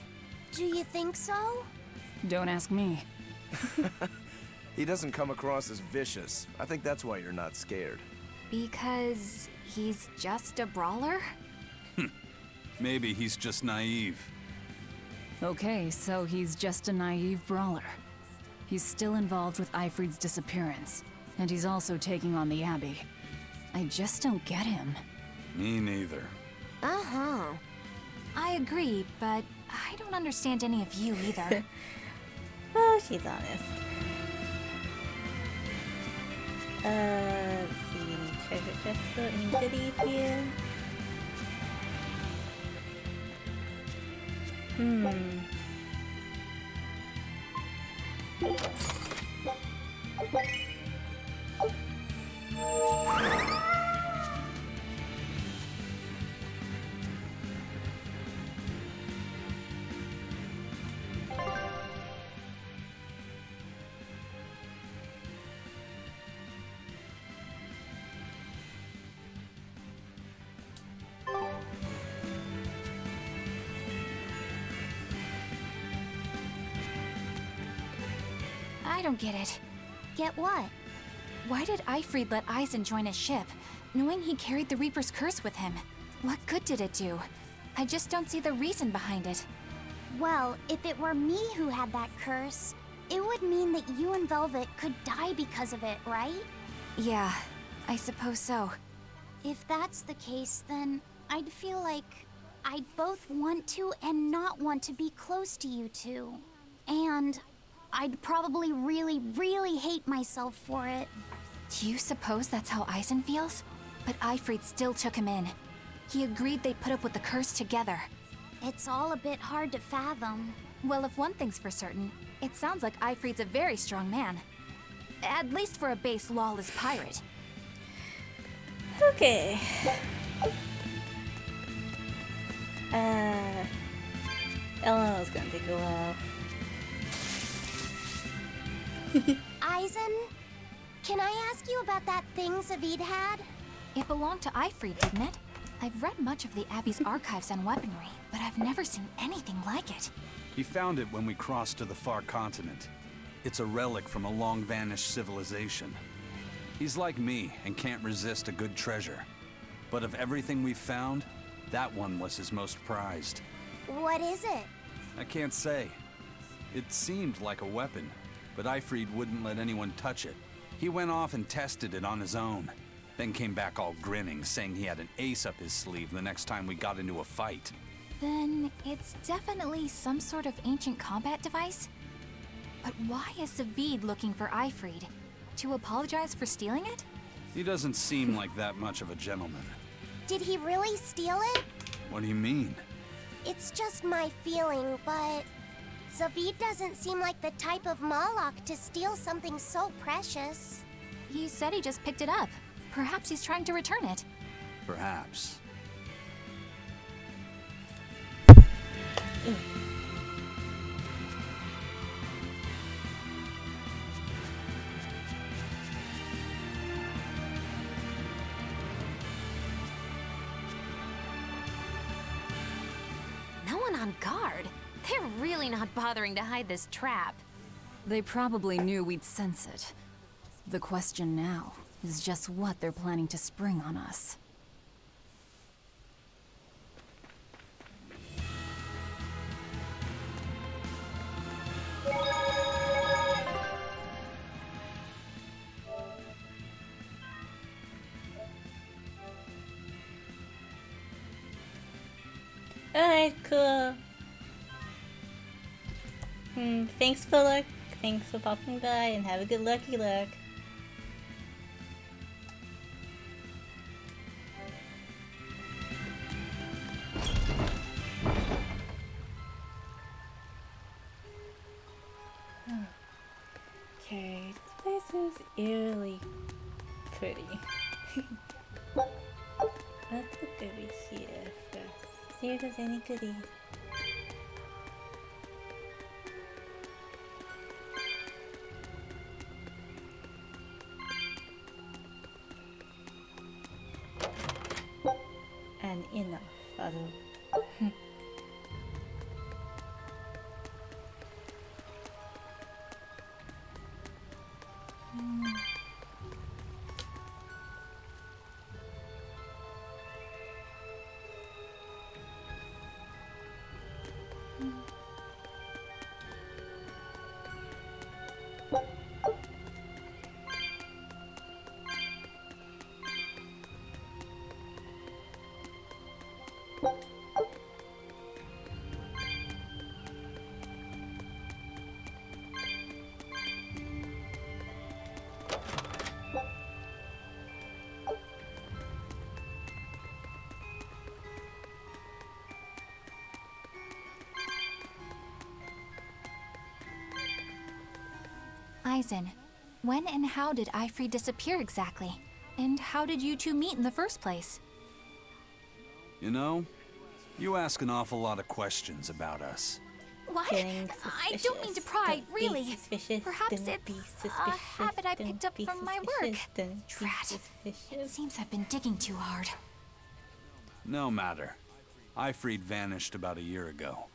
Do you think so? Don't ask me. He doesn't come across as vicious. I think that's why you're not scared. Because he's just a brawler? Maybe he's just naive. Okay, so he's just a naive brawler. He's still involved with Ifrid's disappearance, and he's also taking on the Abbey. I just don't get him. Me neither. Uh-huh. I agree, but I don't understand any of you either. Oh, she's honest. Let's see, any treasure chests or any goodies here? I don't get it. Get what? Why did Eifried let Eisen join his ship, knowing he carried the Reaper's curse with him? What good did it do? I just don't see the reason behind it. Well, if it were me who had that curse, it would mean that you and Velvet could die because of it, right? Yeah, I suppose so. If that's the case, then I'd feel like I'd both want to and not want to be close to you two. And I'd probably really, really hate myself for it. Do you suppose that's how Eisen feels? But Eifried still took him in. He agreed they'd put up with the curse together. It's all a bit hard to fathom. Well, if one thing's for certain, it sounds like Eifried's a very strong man. At least for a base lawless pirate. Okay. Eleanor's gonna take a while. Eisen, can I ask you about that thing Zavid had? It belonged to Eifried, didn't it? I've read much of the Abbey's archives on weaponry, but I've never seen anything like it. He found it when we crossed to the far continent. It's a relic from a long-vanished civilization. He's like me and can't resist a good treasure. But of everything we've found, that one was his most prized. What is it? I can't say. It seemed like a weapon, but Eifried wouldn't let anyone touch it. He went off and tested it on his own, then came back all grinning, saying he had an ace up his sleeve the next time we got into a fight. Then it's definitely some sort of ancient combat device? But why is Zavid looking for Eifried? To apologize for stealing it? He doesn't seem like that much of a gentleman. Did he really steal it? What do you mean? It's just my feeling, but Zavid doesn't seem like the type of Malak to steal something so precious. He said he just picked it up. Perhaps he's trying to return it. Perhaps. No one on guard. They're really not bothering to hide this trap. They probably knew we'd sense it. The question now is just what they're planning to spring on us. Alright, cool. Thanks for luck. Thanks for popping by and have a good lucky luck. Okay, this place is eerily pretty. Let's look over here first. See if there's any goodies. And enough, Ado. Eisen, when and how did Eifried disappear exactly? And how did you two meet in the first place? You know, you ask an awful lot of questions about us. What? I don't mean to pry, really. Perhaps it's a habit I picked up from my work. Drat. It seems I've been digging too hard. No matter. Eifried vanished about a year ago.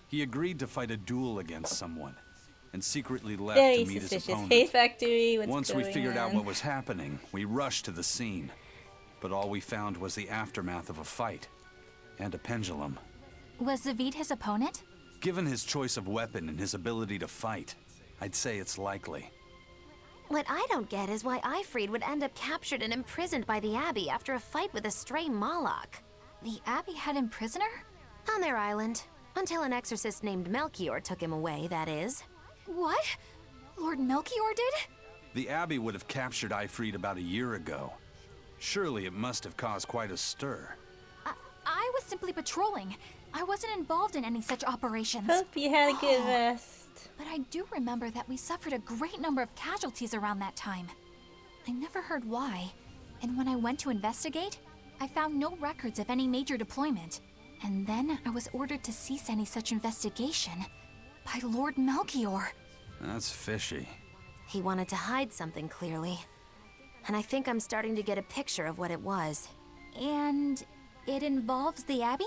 He agreed to fight a duel against someone, and secretly left Very to meet his suspicious. opponent. Hate factory. What's Once we going figured out on? what was happening, we rushed to the scene. But all we found was the aftermath of a fight. And a pendulum. Was Zavid his opponent? Given his choice of weapon and his ability to fight, I'd say it's likely. What I don't get is why Ifrid would end up captured and imprisoned by the Abbey after a fight with a stray Moloch. The Abbey had him prisoner? On their island. Until an exorcist named Melchior took him away, that is. What? Lord Melchior did? The Abbey would have captured Ifrid about a year ago. Surely it must have caused quite a stir. I was simply patrolling. I wasn't involved in any such operations. Hope you had a good rest. But I do remember that we suffered a great number of casualties around that time. I never heard why. And when I went to investigate, I found no records of any major deployment. And then I was ordered to cease any such investigation by Lord Melchior. That's fishy. He wanted to hide something, clearly. And I think I'm starting to get a picture of what it was. And it involves the Abbey?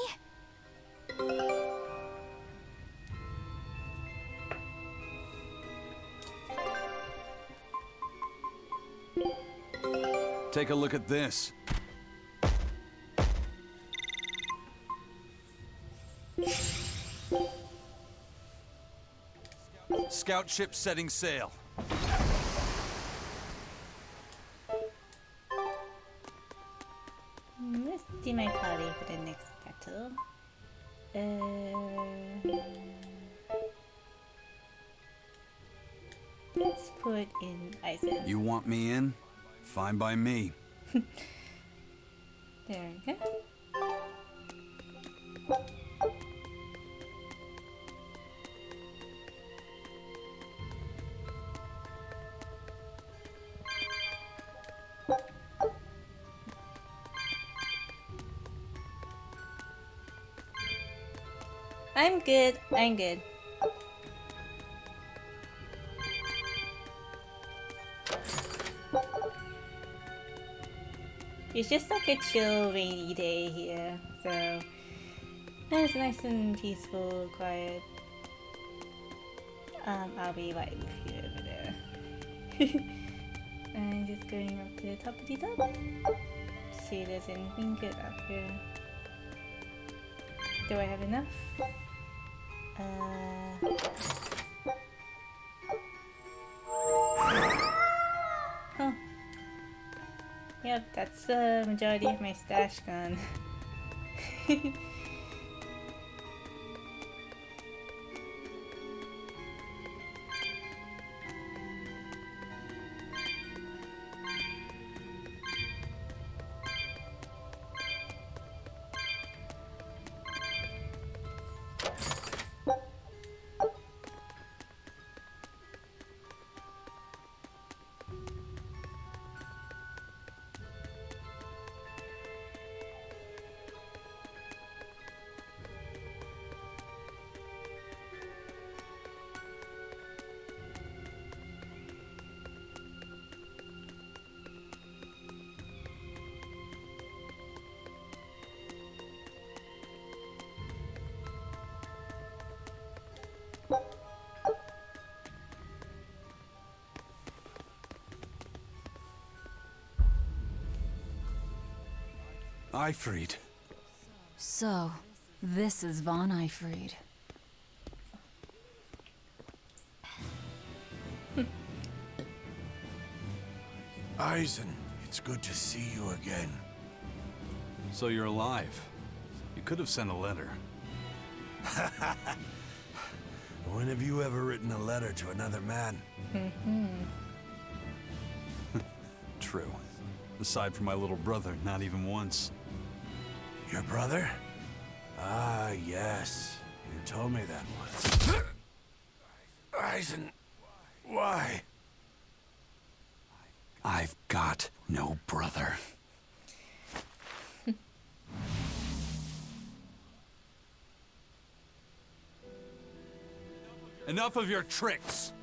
Take a look at this. Scout ship setting sail. Let's do my party for the next battle. Let's put in Eisen. You want me in? Fine by me. There we go. I'm good. I'm good. It's just like a chill rainy day here, so it's nice and peaceful, quiet. I'll be right with you over there. I'm just going up to the top of the top. See if there's anything good up here. Do I have enough? Huh. Yep, that's the majority of my stash gone. Ifrid. So, this is Von Ifrid. Eisen, it's good to see you again. So you're alive. You could have sent a letter. When have you ever written a letter to another man? True. Aside from my little brother, not even once. Your brother? Ah, yes. You told me that once. Eisen, why? I've got no brother. Enough of your tricks!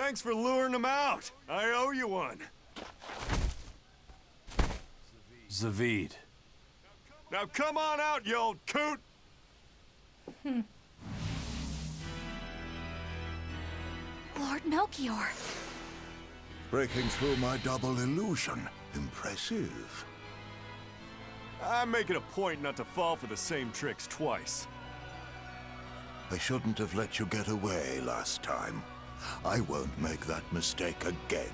Thanks for luring him out. I owe you one. Zavid. Now come on out, you old coot! Lord Melchior. Breaking through my double illusion. Impressive. I make it a point not to fall for the same tricks twice. I shouldn't have let you get away last time. I won't make that mistake again.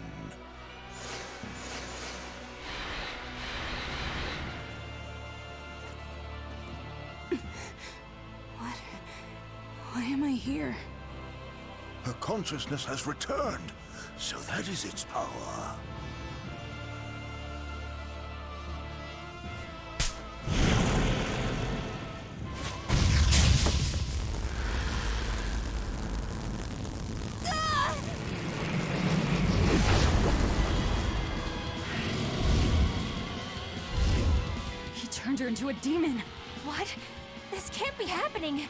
Why am I here? Her consciousness has returned, so that is its power. He turned her into a demon. What? This can't be happening.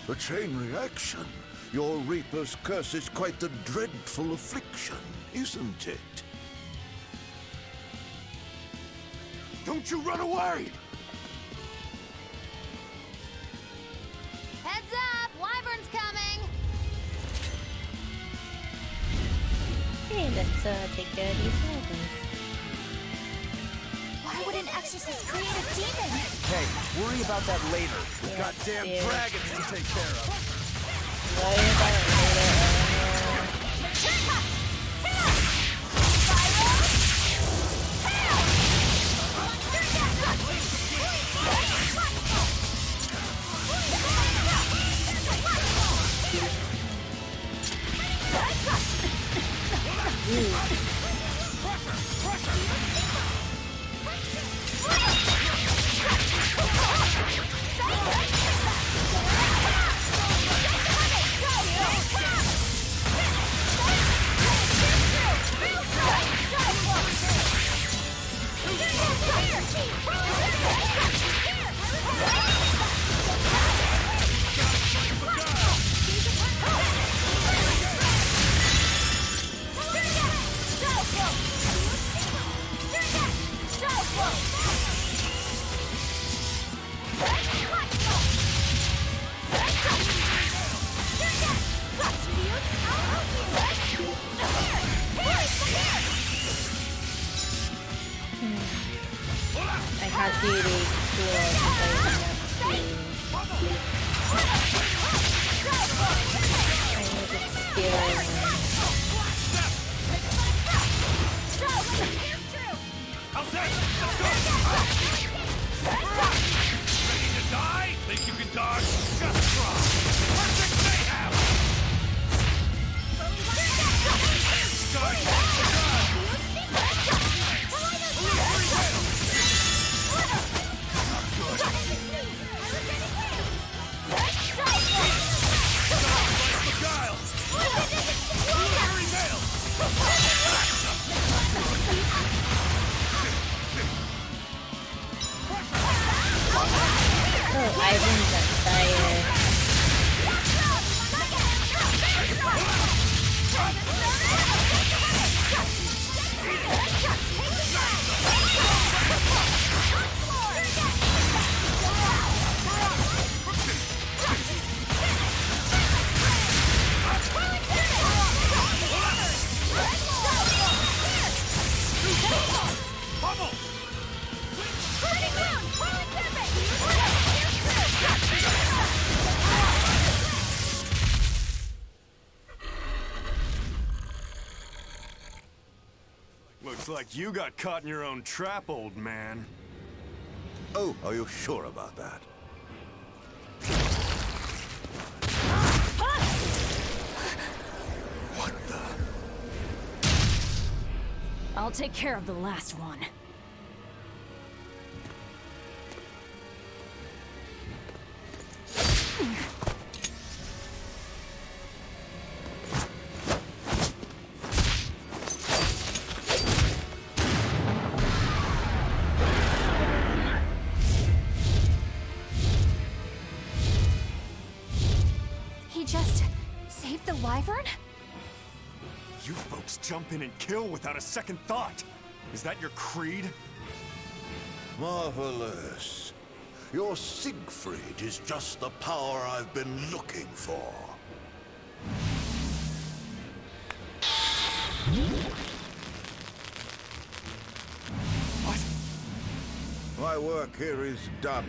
A chain reaction. Your Reaper's curse is quite a dreadful affliction, isn't it? Don't you run away! Heads up! Wyvern's coming! Hey, let's take care of these dragons. Why would an exorcist create a demon? Hey, worry about that later. Yeah, Goddamn dude. dragons to take care of. Worry about it later. I have to really cool I need to steal it. How's that? Let's go! Ready to die? Think you can dodge? Just try! Perfect mayhem! Guys, Oh, Ivan's on fire. Looks like you got caught in your own trap, old man. Oh, are you sure about that? What the? I'll take care of the last one. just saved the wyvern? You folks jump in and kill without a second thought. Is that your creed? Marvelous. Your Siegfried is just the power I've been looking for. What? My work here is done.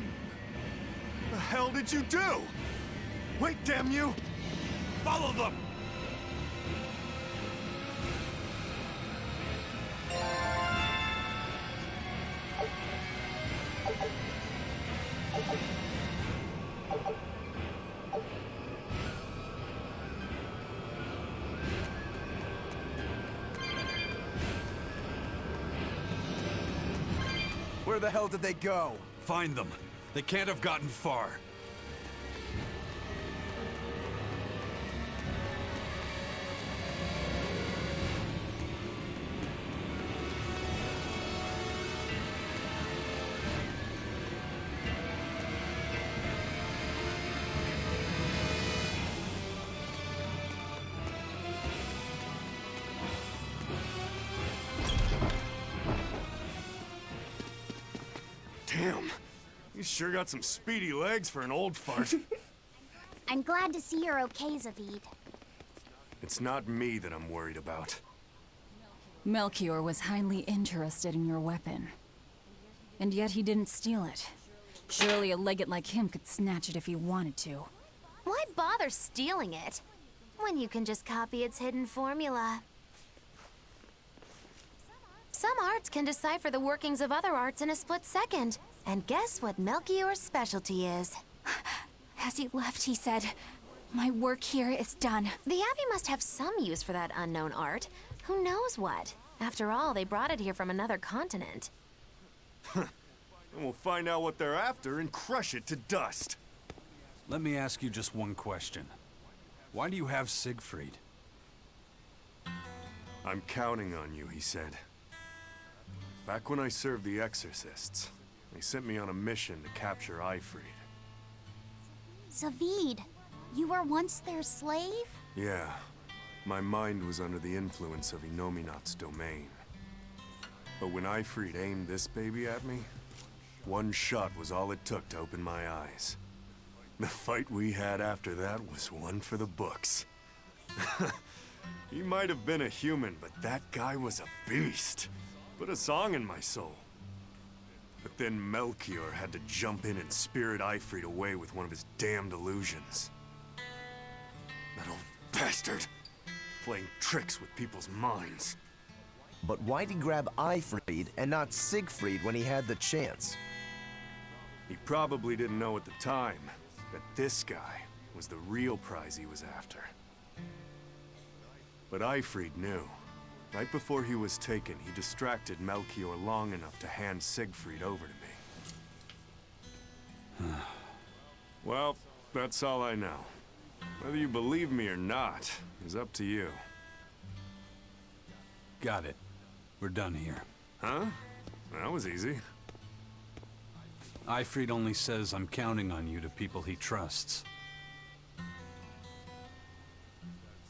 The hell did you do? Wait, damn you! Follow them! Where the hell did they go? Find them. They can't have gotten far. Damn. You sure got some speedy legs for an old fart. I'm glad to see you're okay, Zavid. It's not me that I'm worried about. Melchior was highly interested in your weapon. And yet he didn't steal it. Surely a legate like him could snatch it if he wanted to. Why bother stealing it when you can just copy its hidden formula? Some arts can decipher the workings of other arts in a split second. And guess what Melchior's specialty is? As he left, he said, "My work here is done." The Abbey must have some use for that unknown art. Who knows what? After all, they brought it here from another continent. And we'll find out what they're after and crush it to dust. Let me ask you just one question. Why do you have Siegfried? I'm counting on you, he said. Back when I served the Exorcists, they sent me on a mission to capture Aifread. Zavid, you were once their slave? Yeah, my mind was under the influence of Inominat's domain. But when Aifread aimed this baby at me, one shot was all it took to open my eyes. The fight we had after that was one for the books. He might have been a human, but that guy was a beast. Put a song in my soul. But then Melchior had to jump in and spirit Aifread away with one of his damned illusions. That old bastard! Playing tricks with people's minds. But why'd he grab Aifread and not Siegfried when he had the chance? He probably didn't know at the time that this guy was the real prize he was after. But Aifread knew. Right before he was taken, he distracted Melchior long enough to hand Siegfried over to me. Well, that's all I know. Whether you believe me or not is up to you. Got it. We're done here. Huh? That was easy. Aifread only says I'm counting on you to people he trusts.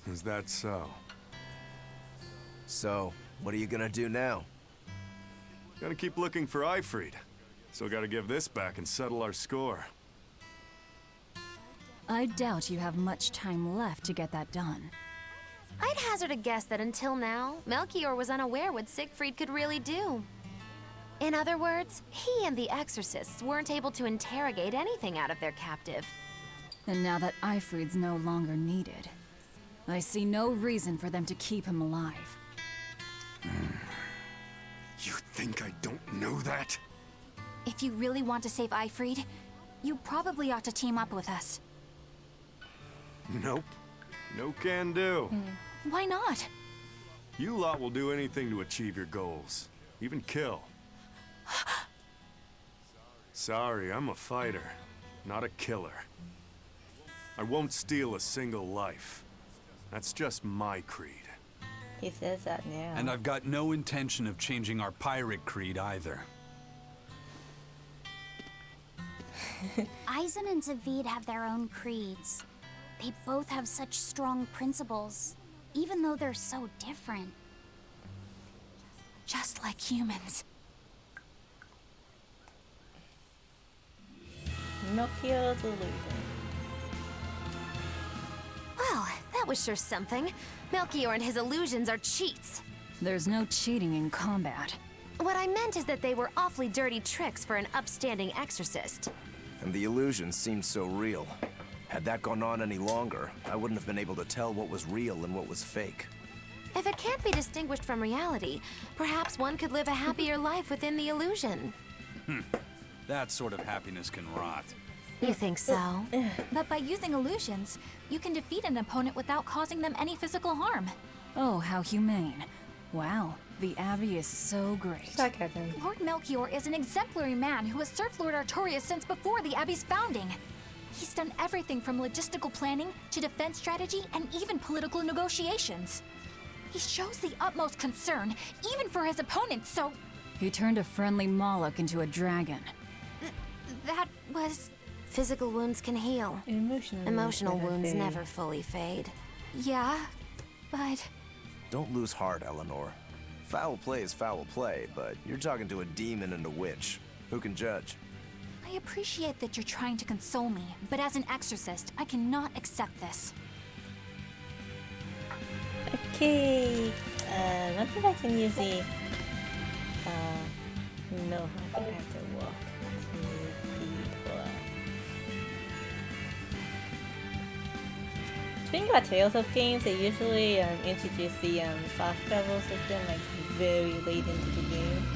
Is that so? So, what are you gonna do now? Gotta keep looking for Aifread. Still gotta give this back and settle our score. I doubt you have much time left to get that done. I'd hazard a guess that until now, Melchior was unaware what Siegfried could really do. In other words, he and the Exorcists weren't able to interrogate anything out of their captive. And now that Aifread's no longer needed, I see no reason for them to keep him alive. You think I don't know that? If you really want to save Aifread, you probably ought to team up with us. Nope. No can do. Why not? You lot will do anything to achieve your goals. Even kill. Sorry, I'm a fighter, not a killer. I won't steal a single life. That's just my creed. He says that now. And I've got no intention of changing our pirate creed either. Eisen and Zavid have their own creeds. They both have such strong principles, even though they're so different. Just like humans. Melchior's illusion. Well, that was sure something. Melchior and his illusions are cheats. There's no cheating in combat. What I meant is that they were awfully dirty tricks for an upstanding exorcist. And the illusions seemed so real. Had that gone on any longer, I wouldn't have been able to tell what was real and what was fake. If it can't be distinguished from reality, perhaps one could live a happier life within the illusion. That sort of happiness can rot. You think so? But by using illusions, you can defeat an opponent without causing them any physical harm. Oh, how humane. Wow, the Abbey is so great. Sarcasm. Lord Melchior is an exemplary man who has served Lord Artorias since before the Abbey's founding. He's done everything from logistical planning to defense strategy and even political negotiations. He shows the utmost concern, even for his opponents, so... He turned a friendly Moloch into a dragon. That was... Physical wounds can heal. Emotional wounds never fully fade. Yeah, but... Don't lose heart, Eleanor. Foul play is foul play, but you're talking to a demon and a witch. Who can judge? I appreciate that you're trying to console me, but as an exorcist, I cannot accept this. Okay. I don't think I can use the. No, I think I have to walk to the door. Speaking about Tales of games, they usually introduce the fast travel system like very late into the game.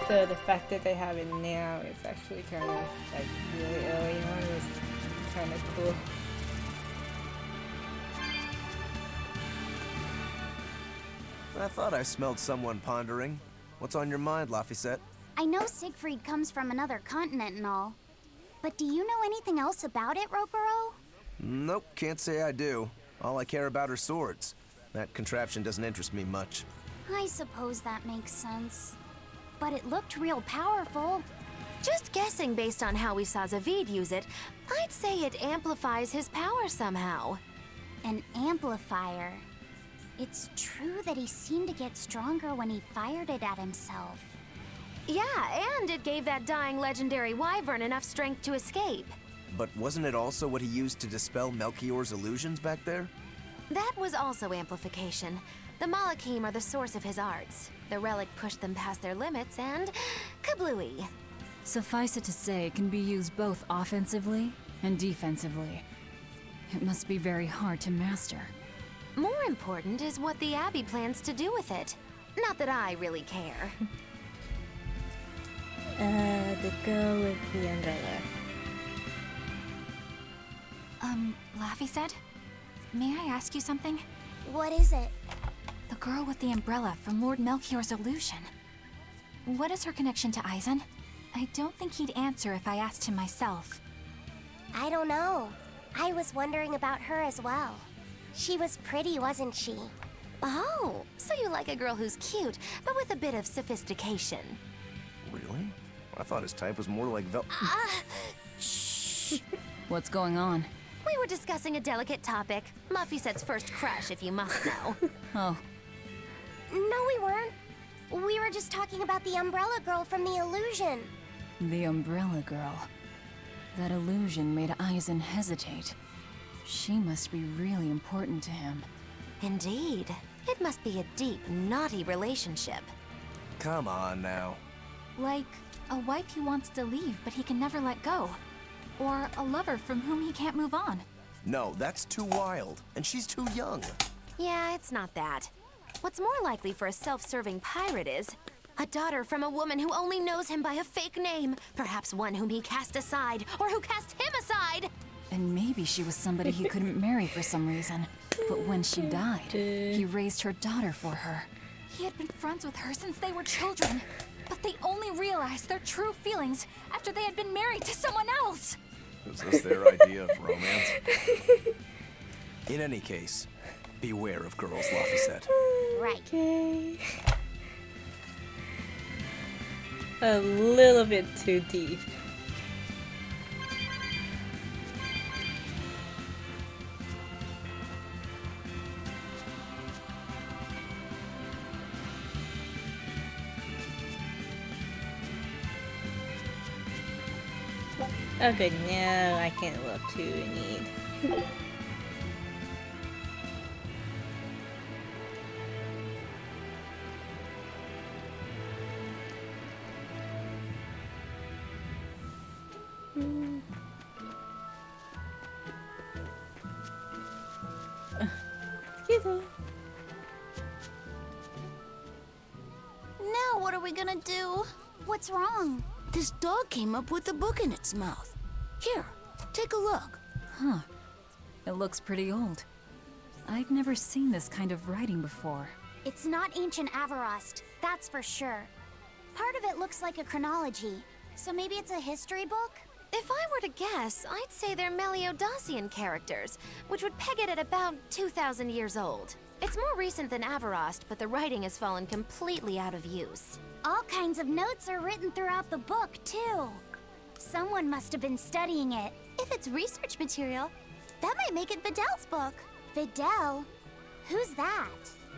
So the fact that they have it now is actually kind of like really early on is kind of cool. I thought I smelled someone pondering. What's on your mind, Laphicet? I know Siegfried comes from another continent and all, but do you know anything else about it, Ropero? Nope, can't say I do. All I care about are swords. That contraption doesn't interest me much. I suppose that makes sense. But it looked real powerful. Just guessing based on how we saw Zavid use it, I'd say it amplifies his power somehow. An amplifier. It's true that he seemed to get stronger when he fired it at himself. Yeah, and it gave that dying legendary wyvern enough strength to escape. But wasn't it also what he used to dispel Melchior's illusions back there? That was also amplification. The Malachim are the source of his arts. The relic pushed them past their limits and... kablooey. Suffice it to say, it can be used both offensively and defensively. It must be very hard to master. More important is what the Abbey plans to do with it. Not that I really care. The girl with the umbrella. Laphicet? May I ask you something? What is it? The girl with the umbrella from Lord Melchior's illusion. What is her connection to Eisen? I don't think he'd answer if I asked him myself. I don't know. I was wondering about her as well. She was pretty, wasn't she? Oh, so you like a girl who's cute, but with a bit of sophistication. Really? I thought his type was more like Shh. What's going on? We were discussing a delicate topic. Laphicet's first crush, if you must know. Oh. No, we weren't. We were just talking about the umbrella girl from the illusion. The umbrella girl. That illusion made Eisen hesitate. She must be really important to him. Indeed. It must be a deep, naughty relationship. Come on now. Like a wife he wants to leave, but he can never let go. Or a lover from whom he can't move on. No, that's too wild. And she's too young. Yeah, it's not that. What's more likely for a self-serving pirate is a daughter from a woman who only knows him by a fake name. Perhaps one whom he cast aside, or who cast him aside. And maybe she was somebody he couldn't marry for some reason. But when she died, he raised her daughter for her. He had been friends with her since they were children. But they only realized their true feelings after they had been married to someone else. Is this their idea of romance? In any case, beware of girls, Laphicet. Right. Okay. A little bit too deep. Oh good, no, I can't look to need. Excuse me. Now what are we gonna do? What's wrong? This dog came up with a book in its mouth. Here, take a look. Huh. It looks pretty old. I've never seen this kind of writing before. It's not ancient Avarost, that's for sure. Part of it looks like a chronology, so maybe it's a history book? If I were to guess, I'd say they're Meliodosian characters, which would peg it at about 2,000 years old. It's more recent than Avarost, but the writing has fallen completely out of use. All kinds of notes are written throughout the book, too. Someone must have been studying it. If it's research material, that might make it Videl's book. Videl? Who's that?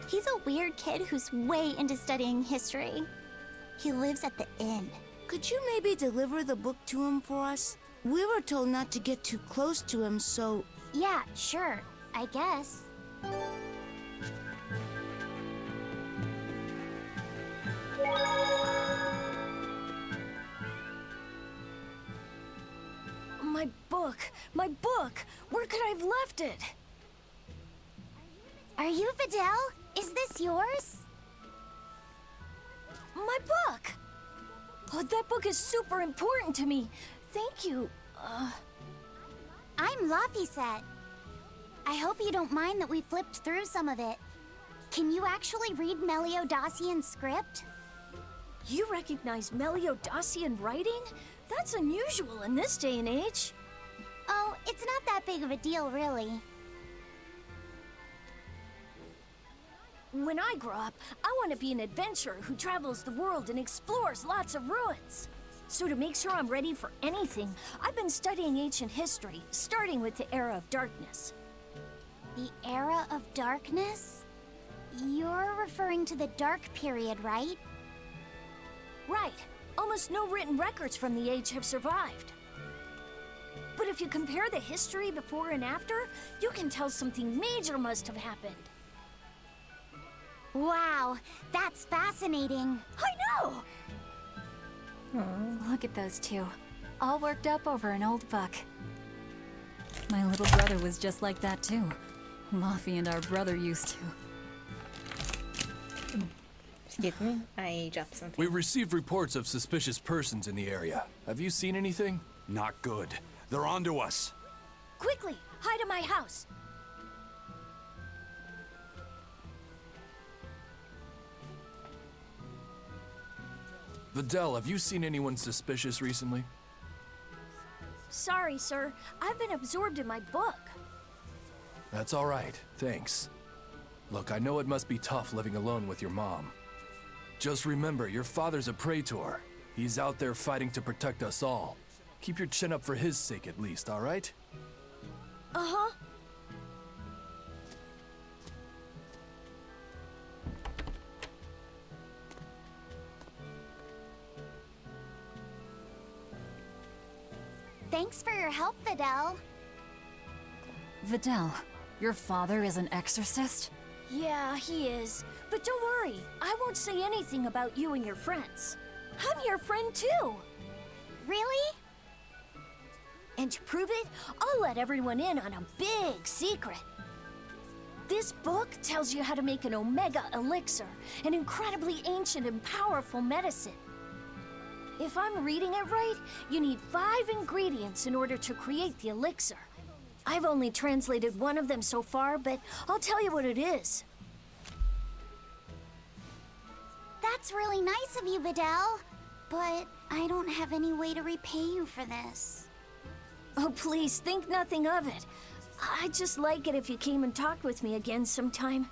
He's a weird kid who's way into studying history. He lives at the inn. Could you maybe deliver the book to him for us? We were told not to get too close to him, so... Yeah, sure. I guess. My book! My book! Where could I have left it? Are you Videl? Is this yours? My book! Oh, that book is super important to me. Thank you. I'm Laphicet. I hope you don't mind that we flipped through some of it. Can you actually read Meliodosian script? You recognize Meliodosian writing? That's unusual in this day and age. Oh, it's not that big of a deal, really. When I grow up, I want to be an adventurer who travels the world and explores lots of ruins. So to make sure I'm ready for anything, I've been studying ancient history, starting with the Era of Darkness. The Era of Darkness? You're referring to the Dark Period, right? Right. Almost no written records from the age have survived. But if you compare the history before and after, you can tell something major must have happened. Wow, that's fascinating. I know! Look at those two, all worked up over an old book. My little brother was just like that too. Laffy and our brother used to. Excuse me, I dropped something. We received reports of suspicious persons in the area. Have you seen anything? Not good. They're onto us. Quickly, hide in my house. Videl, have you seen anyone suspicious recently? Sorry, sir. I've been absorbed in my book. That's all right, thanks. Look, I know it must be tough living alone with your mom. Just remember, your father's a praetor. He's out there fighting to protect us all. Keep your chin up for his sake at least, all right? Uh-huh. Thanks for your help, Videl. Videl, your father is an exorcist? Yeah, he is. But don't worry, I won't say anything about you and your friends. I'm your friend too. Really? And to prove it, I'll let everyone in on a big secret. This book tells you how to make an Omega Elixir, an incredibly ancient and powerful medicine. If I'm reading it right, you need 5 ingredients in order to create the elixir. I've only translated one of them so far, but I'll tell you what it is. That's really nice of you, Videl. But I don't have any way to repay you for this. Oh, please, think nothing of it. I'd just like it if you came and talked with me again sometime.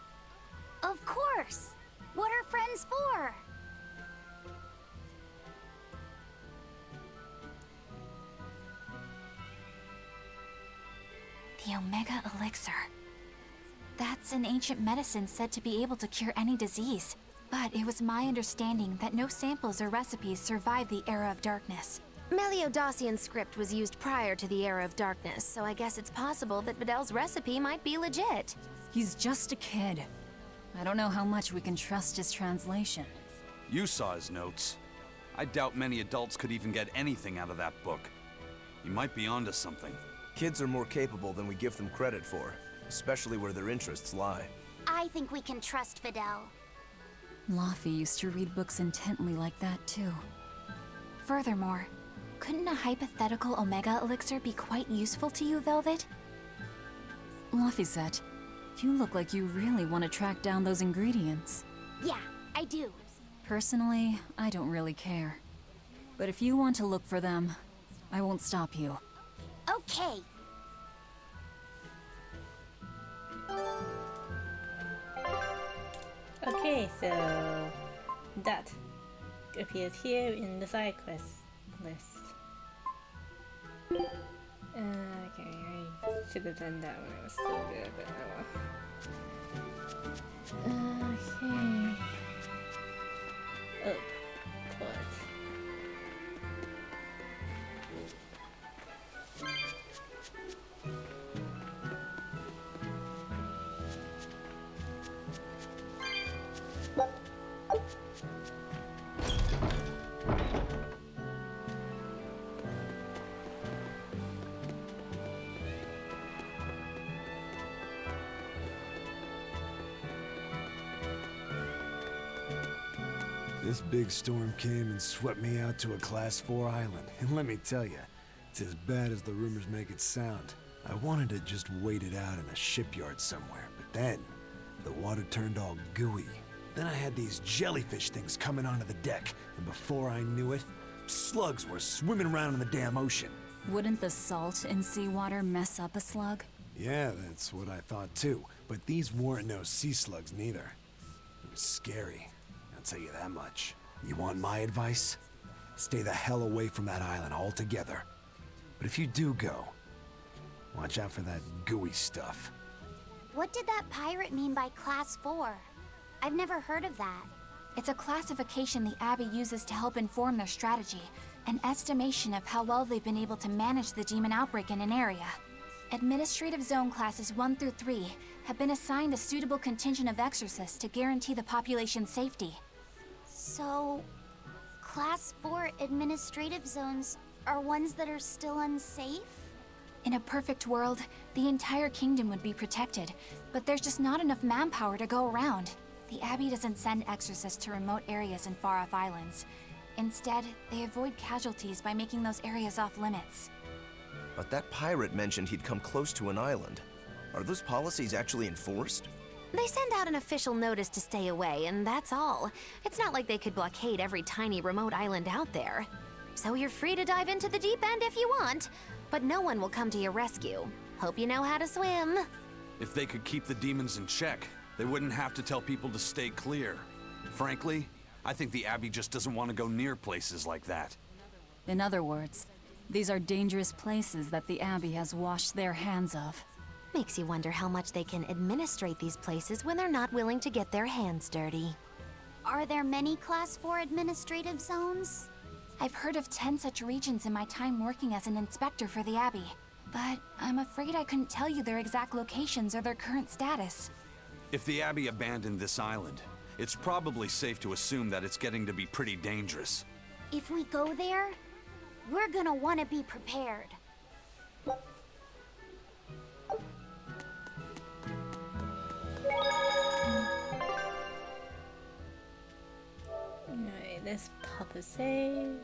Of course. What are friends for? The Omega Elixir. That's an ancient medicine said to be able to cure any disease. But it was my understanding that no samples or recipes survived the Era of Darkness. Meliodosian script was used prior to the Era of Darkness, so I guess it's possible that Videl's recipe might be legit. He's just a kid. I don't know how much we can trust his translation. You saw his notes. I doubt many adults could even get anything out of that book. He might be onto something. Kids are more capable than we give them credit for, especially where their interests lie. I think we can trust Fidel. Laffy used to read books intently like that, too. Furthermore, couldn't a hypothetical Omega Elixir be quite useful to you, Velvet? Laffy-set, you look like you really want to track down those ingredients. Yeah, I do. Personally, I don't really care. But if you want to look for them, I won't stop you. Okay. Okay, so that appears here in the side quest list. Okay, I should have done that when I was still good, but oh well. Okay. Oh, what? This big storm came and swept me out to a Class 4 island, and let me tell you, it's as bad as the rumors make it sound. I wanted to just wait it out in a shipyard somewhere, but then the water turned all gooey. Then I had these jellyfish things coming onto the deck, and before I knew it, slugs were swimming around in the damn ocean. Wouldn't the salt in seawater mess up a slug? Yeah, that's what I thought too, but these weren't no sea slugs neither. It was scary. I'll tell you that much. You want my advice? Stay the hell away from that island altogether. But if you do go, watch out for that gooey stuff. What did that pirate mean by Class 4? I've never heard of that. It's a classification the Abbey uses to help inform their strategy, an estimation of how well they've been able to manage the demon outbreak in an area. Administrative Zone Classes 1 through 3 have been assigned a suitable contingent of exorcists to guarantee the population's safety. So, Class 4 administrative zones are ones that are still unsafe? In a perfect world, the entire kingdom would be protected, but there's just not enough manpower to go around. The Abbey doesn't send exorcists to remote areas and far-off islands. Instead, they avoid casualties by making those areas off-limits. But that pirate mentioned he'd come close to an island. Are those policies actually enforced? They send out an official notice to stay away, and that's all. It's not like they could blockade every tiny remote island out there. So you're free to dive into the deep end if you want, but no one will come to your rescue. Hope you know how to swim. If they could keep the demons in check, they wouldn't have to tell people to stay clear. Frankly, I think the Abbey just doesn't want to go near places like that. In other words, these are dangerous places that the Abbey has washed their hands of. Makes you wonder how much they can administrate these places when they're not willing to get their hands dirty. Are there many Class 4 administrative zones? I've heard of 10 such regions in my time working as an inspector for the Abbey, but I'm afraid I couldn't tell you their exact locations or their current status. If the Abbey abandoned this island, it's probably safe to assume that it's getting to be pretty dangerous. If we go there, we're gonna want to be prepared. Alright, let's pop a save.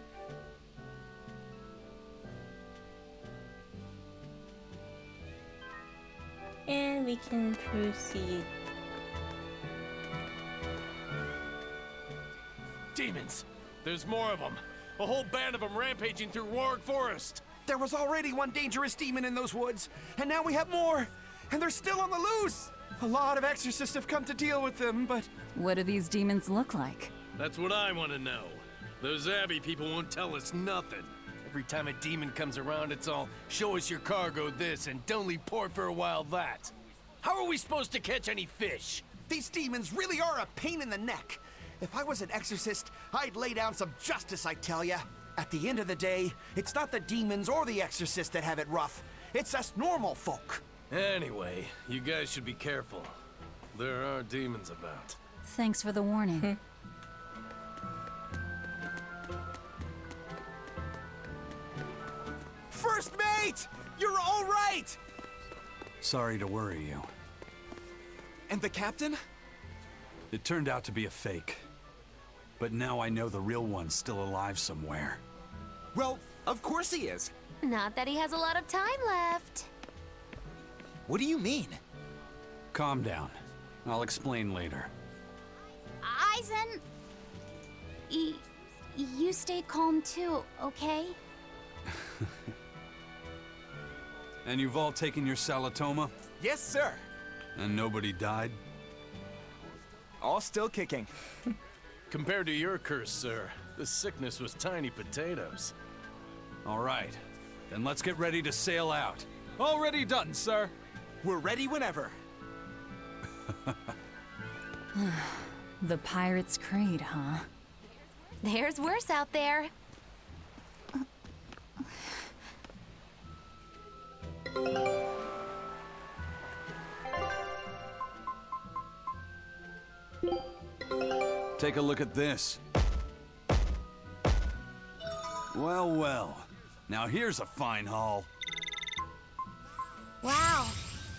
And we can proceed. Demons! There's more of them. A whole band of them rampaging through Roaring Forest. There was already one dangerous demon in those woods, and now we have more! And they're still on the loose! A lot of exorcists have come to deal with them, but... What do these demons look like? That's what I want to know. Those Abbey people won't tell us nothing. Every time a demon comes around, it's all, show us your cargo this, and don't leave port for a while that. How are we supposed to catch any fish? These demons really are a pain in the neck. If I was an exorcist, I'd lay down some justice, I tell ya. At the end of the day, it's not the demons or the exorcist that have it rough. It's us normal folk. Anyway, you guys should be careful. There are demons about. Thanks for the warning. First mate! You're all right! Sorry to worry you. And the captain? It turned out to be a fake. But now I know the real one's still alive somewhere. Well, of course he is. Not that he has a lot of time left. What do you mean? Calm down. I'll explain later. Eisen... You stay calm too, okay? And you've all taken your Salatoma? Yes, sir. And nobody died? All still kicking. Compared to your curse, sir, this sickness was tiny potatoes. All right. Then let's get ready to sail out. Already done, sir. We're ready whenever. The Pirate's Creed, huh? There's worse out there. Take a look at this. Well, well. Now here's a fine haul. Wow,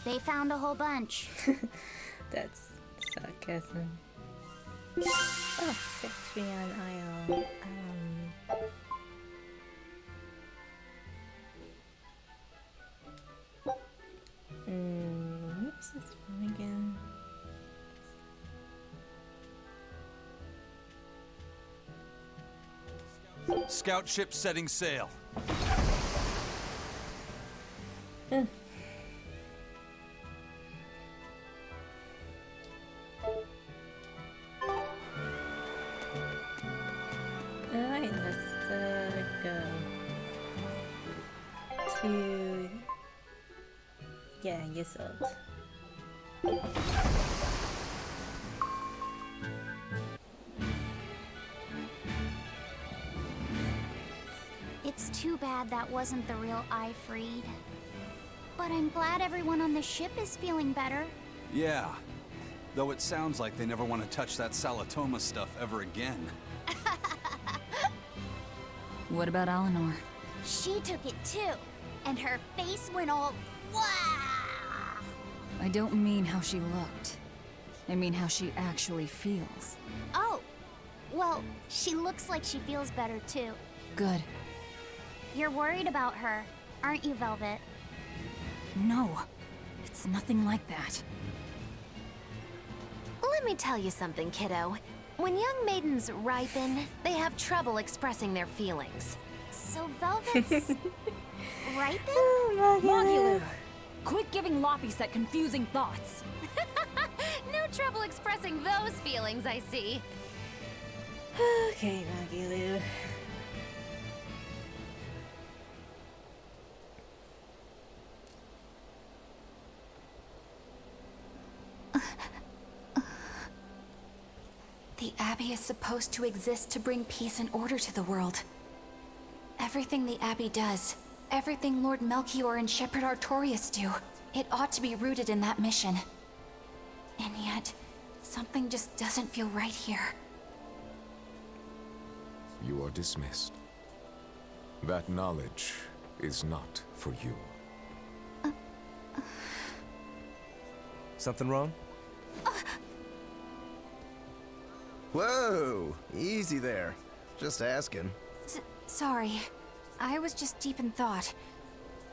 they found a whole bunch. That's sarcasm. Oh, victory on Isle. What's this one again? Scout ship setting sail. Alright, let's go to... Yeah, Yesod. It's too bad that wasn't the real Ifreed. But I'm glad everyone on the ship is feeling better. Yeah. Though it sounds like they never want to touch that Salatoma stuff ever again. What about Eleanor? She took it too, and her face went all wow. I don't mean how she looked. I mean how she actually feels. Oh, well, she looks like she feels better too. Good. You're worried about her, aren't you, Velvet? No, it's nothing like that. Let me tell you something, kiddo. When young maidens ripen, they have trouble expressing their feelings. So Velvet's ripen? Mogulu, quit giving Laphicet confusing thoughts. No trouble expressing those feelings, I see. Okay, Magilu. The Abbey is supposed to exist to bring peace and order to the world. Everything the Abbey does, everything Lord Melchior and Shepherd Artorias do, it ought to be rooted in that mission. And yet, something just doesn't feel right here. You are dismissed. That knowledge is not for you. Something wrong? Whoa! Easy there. Just asking. Sorry. I was just deep in thought.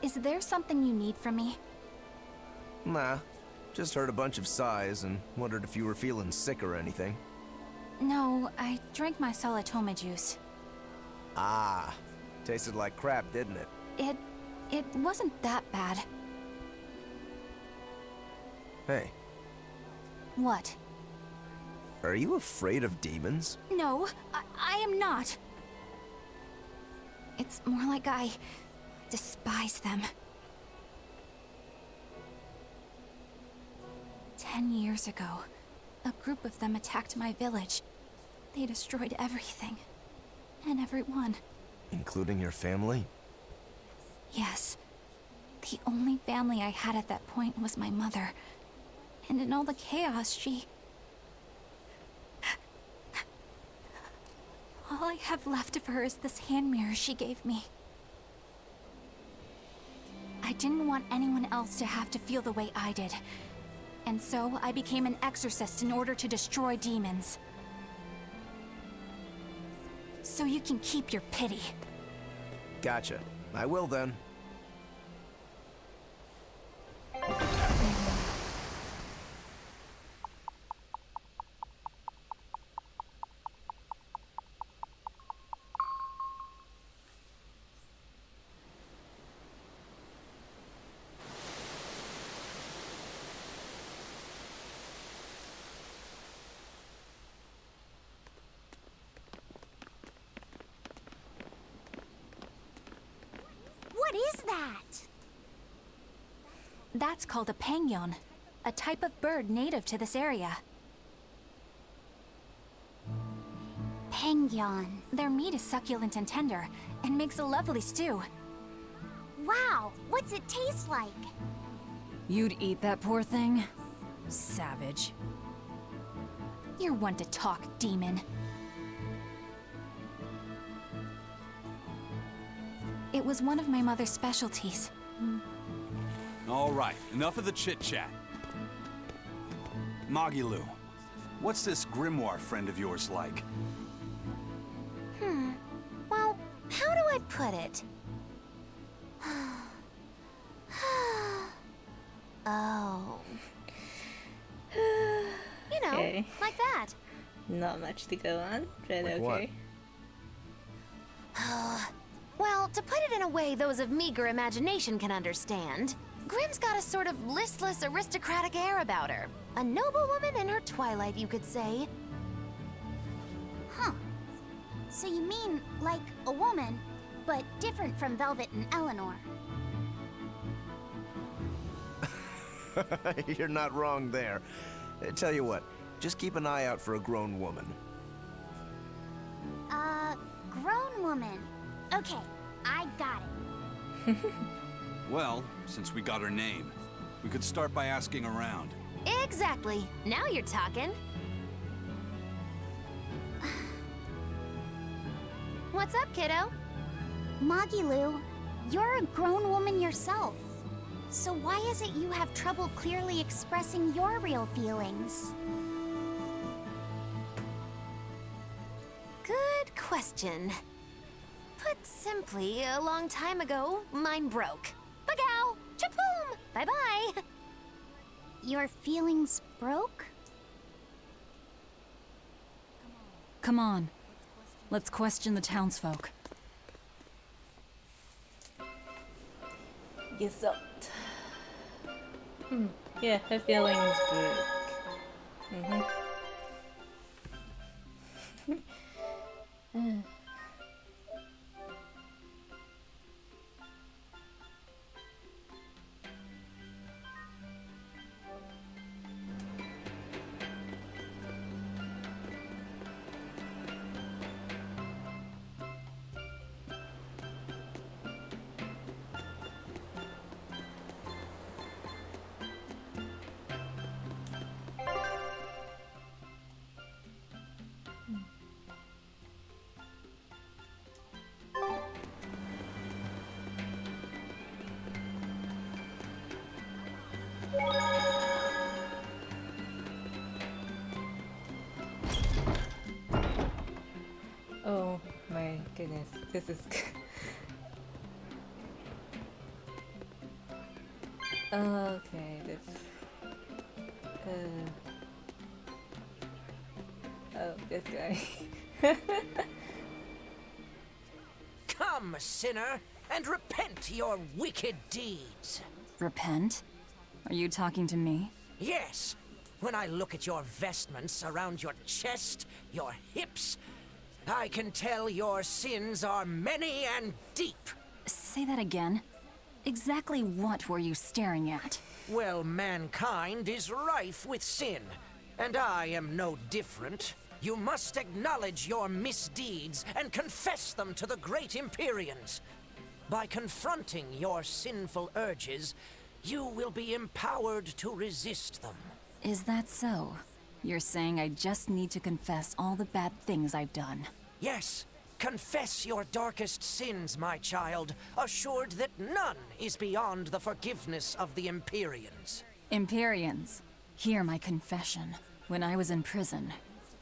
Is there something you need from me? Nah. Just heard a bunch of sighs and wondered if you were feeling sick or anything. No, I drank my Salatoma juice. Ah. Tasted like crap, didn't it? It wasn't that bad. Hey, What? are you afraid of demons? No, I am not. It's more like I despise them. 10 years ago, a group of them attacked my village. They destroyed everything. And everyone. Including your family? Yes. The only family I had at that point was my mother. And in all the chaos, she... All I have left of her is this hand mirror she gave me. I didn't want anyone else to have to feel the way I did. And so I became an exorcist in order to destroy demons. So you can keep your pity. Gotcha. I will then. What is that? That's called a penguin, a type of bird native to this area. Penguin. Their meat is succulent and tender, and makes a lovely stew. Wow, what's it taste like? You'd eat that poor thing? Savage. You're one to talk, demon. It was one of my mother's specialties. All right, enough of the chit-chat. Magilu, what's this grimoire friend of yours like? Well, how do I put it? Oh. You know, Okay. like that. Not much to go on, but Like okay. Well, to put it in a way those of meager imagination can understand, Grimm's got a sort of listless, aristocratic air about her. A noble woman in her twilight, you could say. Huh. So you mean like a woman, but different from Velvet and Eleanor. You're not wrong there. Tell you what, just keep an eye out for a grown woman. Grown woman. Okay, I got it. Well, since we got her name, we could start by asking around. Exactly. Now you're talking. What's up, kiddo? Magilu, you're a grown woman yourself. So why is it you have trouble clearly expressing your real feelings? Good question. Put simply, a long time ago, mine broke. Bagow! Chapoom! Bye-bye! Your feelings broke? Come on. Let's question the townsfolk. Gesund. Yeah, her feelings broke. Oh my goodness, this is... Okay, this... Oh, this guy. Come, sinner, and repent your wicked deeds. Repent? Are you talking to me? Yes, when I look at your vestments around your chest, your hips, I can tell your sins are many and deep. Say that again. Exactly what were you staring at? Well, mankind is rife with sin, and I am no different. You must acknowledge your misdeeds and confess them to the great Empyreans. By confronting your sinful urges, you will be empowered to resist them. Is that so? You're saying I just need to confess all the bad things I've done? Yes, confess your darkest sins, my child, assured that none is beyond the forgiveness of the Empyreans. Empyreans, hear my confession. When I was in prison,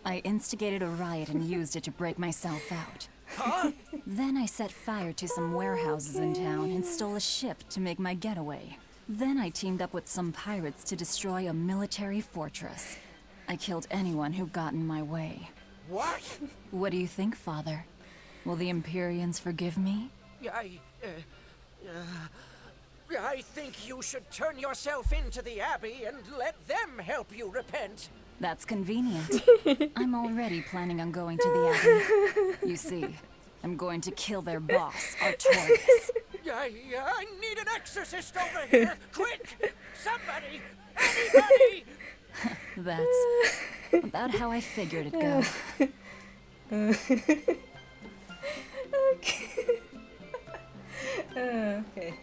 I instigated a riot and used it to break myself out. Huh? Then I set fire to some warehouses in town and stole a ship to make my getaway. Then I teamed up with some pirates to destroy a military fortress. I killed anyone who got in my way. What? What do you think, Father? Will the Empyreans forgive me? I think you should turn yourself into the Abbey and let them help you repent. That's convenient. I'm already planning on going to the Abbey. You see, I'm going to kill their boss, Artorias. I need an exorcist over here! Quick! Somebody! Anybody! That's about how I figured it'd go. Okay.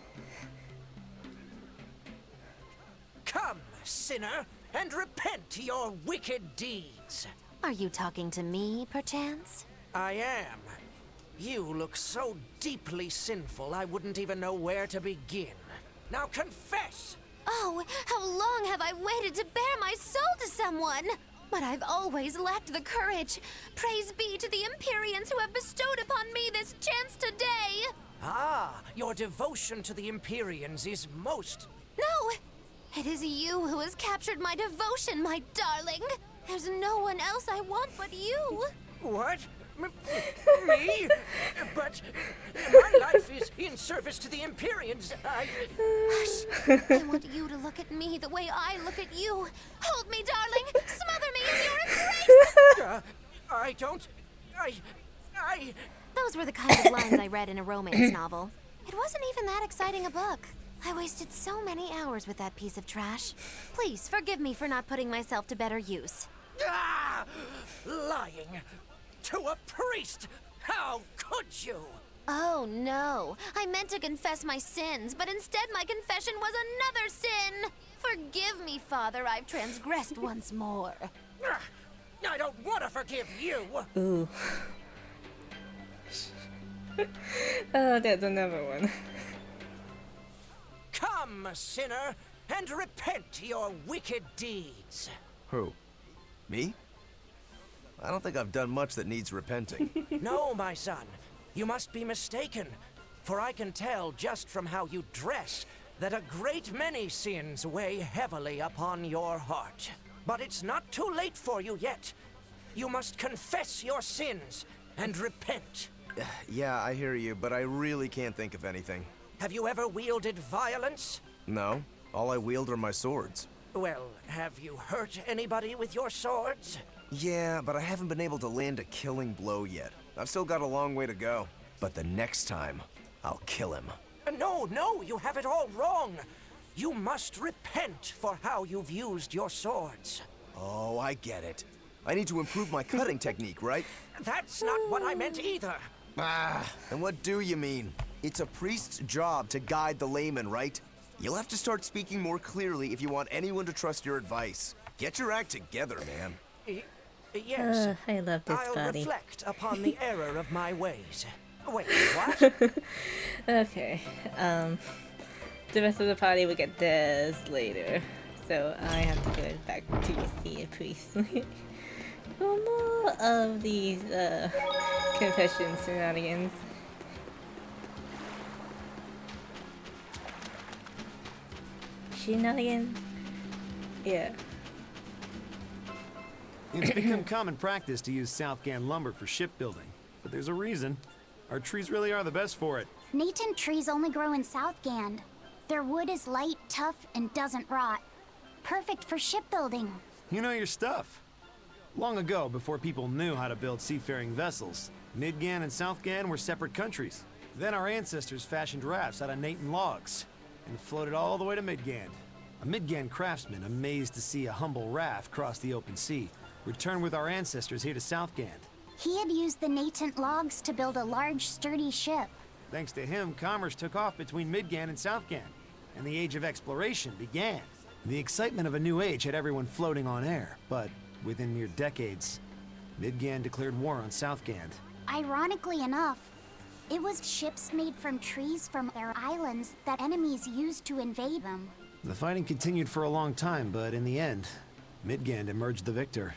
Come, sinner, and repent your wicked deeds. Are you talking to me, perchance? I am. You look so deeply sinful, I wouldn't even know where to begin. Now confess! Oh, how long have I waited to bare my soul to someone? But I've always lacked the courage. Praise be to the Empyreans who have bestowed upon me this chance today. Ah, your devotion to the Empyreans is most... No! It is you who has captured my devotion, my darling. There's no one else I want but you. What? Me? But my life is in service to the Empyreans. Hush. I want you to look at me the way I look at you. Hold me, darling. Smother me in your embrace. I don't... Those were the kind of lines I read in a romance novel. It wasn't even that exciting a book. I wasted so many hours with that piece of trash. Please, forgive me for not putting myself to better use. Ah! Lying. To a priest! How could you? Oh, no. I meant to confess my sins, but instead my confession was another sin. Forgive me, Father. I've transgressed once more. I don't want to forgive you. Ooh. Oh, that's another one. Come, sinner, and repent your wicked deeds. Who? Me? I don't think I've done much that needs repenting. No, my son. You must be mistaken. For I can tell just from how you dress that a great many sins weigh heavily upon your heart. But it's not too late for you yet. You must confess your sins and repent. Yeah, I hear you, but I really can't think of anything. Have you ever wielded violence? No. All I wield are my swords. Well, have you hurt anybody with your swords? Yeah, but I haven't been able to land a killing blow yet. I've still got a long way to go. But the next time, I'll kill him. No, you have it all wrong. You must repent for how you've used your swords. Oh, I get it. I need to improve my cutting technique, right? That's not what I meant either. Ah, and what do you mean? It's a priest's job to guide the layman, right? You'll have to start speaking more clearly if you want anyone to trust your advice. Get your act together, man. Yes. I love this I'll body. reflect upon the error of my ways. Wait, what? Okay. The rest of the party will get this later. So I have to go back to see a priest. For more of these confession shenanigans. Shenanigans? Yeah. It's become common practice to use Southgan lumber for shipbuilding, but there's a reason. Our trees really are the best for it. Natant trees only grow in Southgand. Their wood is light, tough, and doesn't rot. Perfect for shipbuilding. You know your stuff. Long ago, before people knew how to build seafaring vessels, Midgan and Southgan were separate countries. Then our ancestors fashioned rafts out of Natant logs and floated all the way to Midgan. A Midgan craftsman amazed to see a humble raft cross the open sea. returned with our ancestors here to Southgand. He had used the natant logs to build a large, sturdy ship. Thanks to him, commerce took off between Midgand and Southgand, and the Age of Exploration began. The excitement of a new age had everyone floating on air, but within mere decades, Midgand declared war on Southgand. Ironically enough, it was ships made from trees from their islands that enemies used to invade them. The fighting continued for a long time, but in the end, Midgand emerged the victor.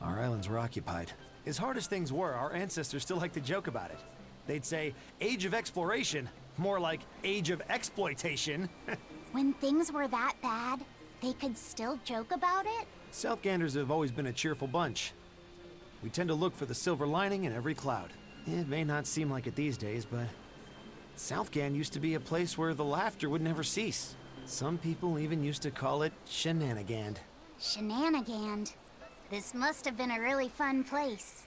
Our islands were occupied. As hard as things were, our ancestors still liked to joke about it. They'd say, Age of Exploration, more like Age of Exploitation. When things were that bad, they could still joke about it? Southganders have always been a cheerful bunch. We tend to look for the silver lining in every cloud. It may not seem like it these days, but Southgand used to be a place where the laughter would never cease. Some people even used to call it Shenanigand. Shenanigand. This must have been a really fun place.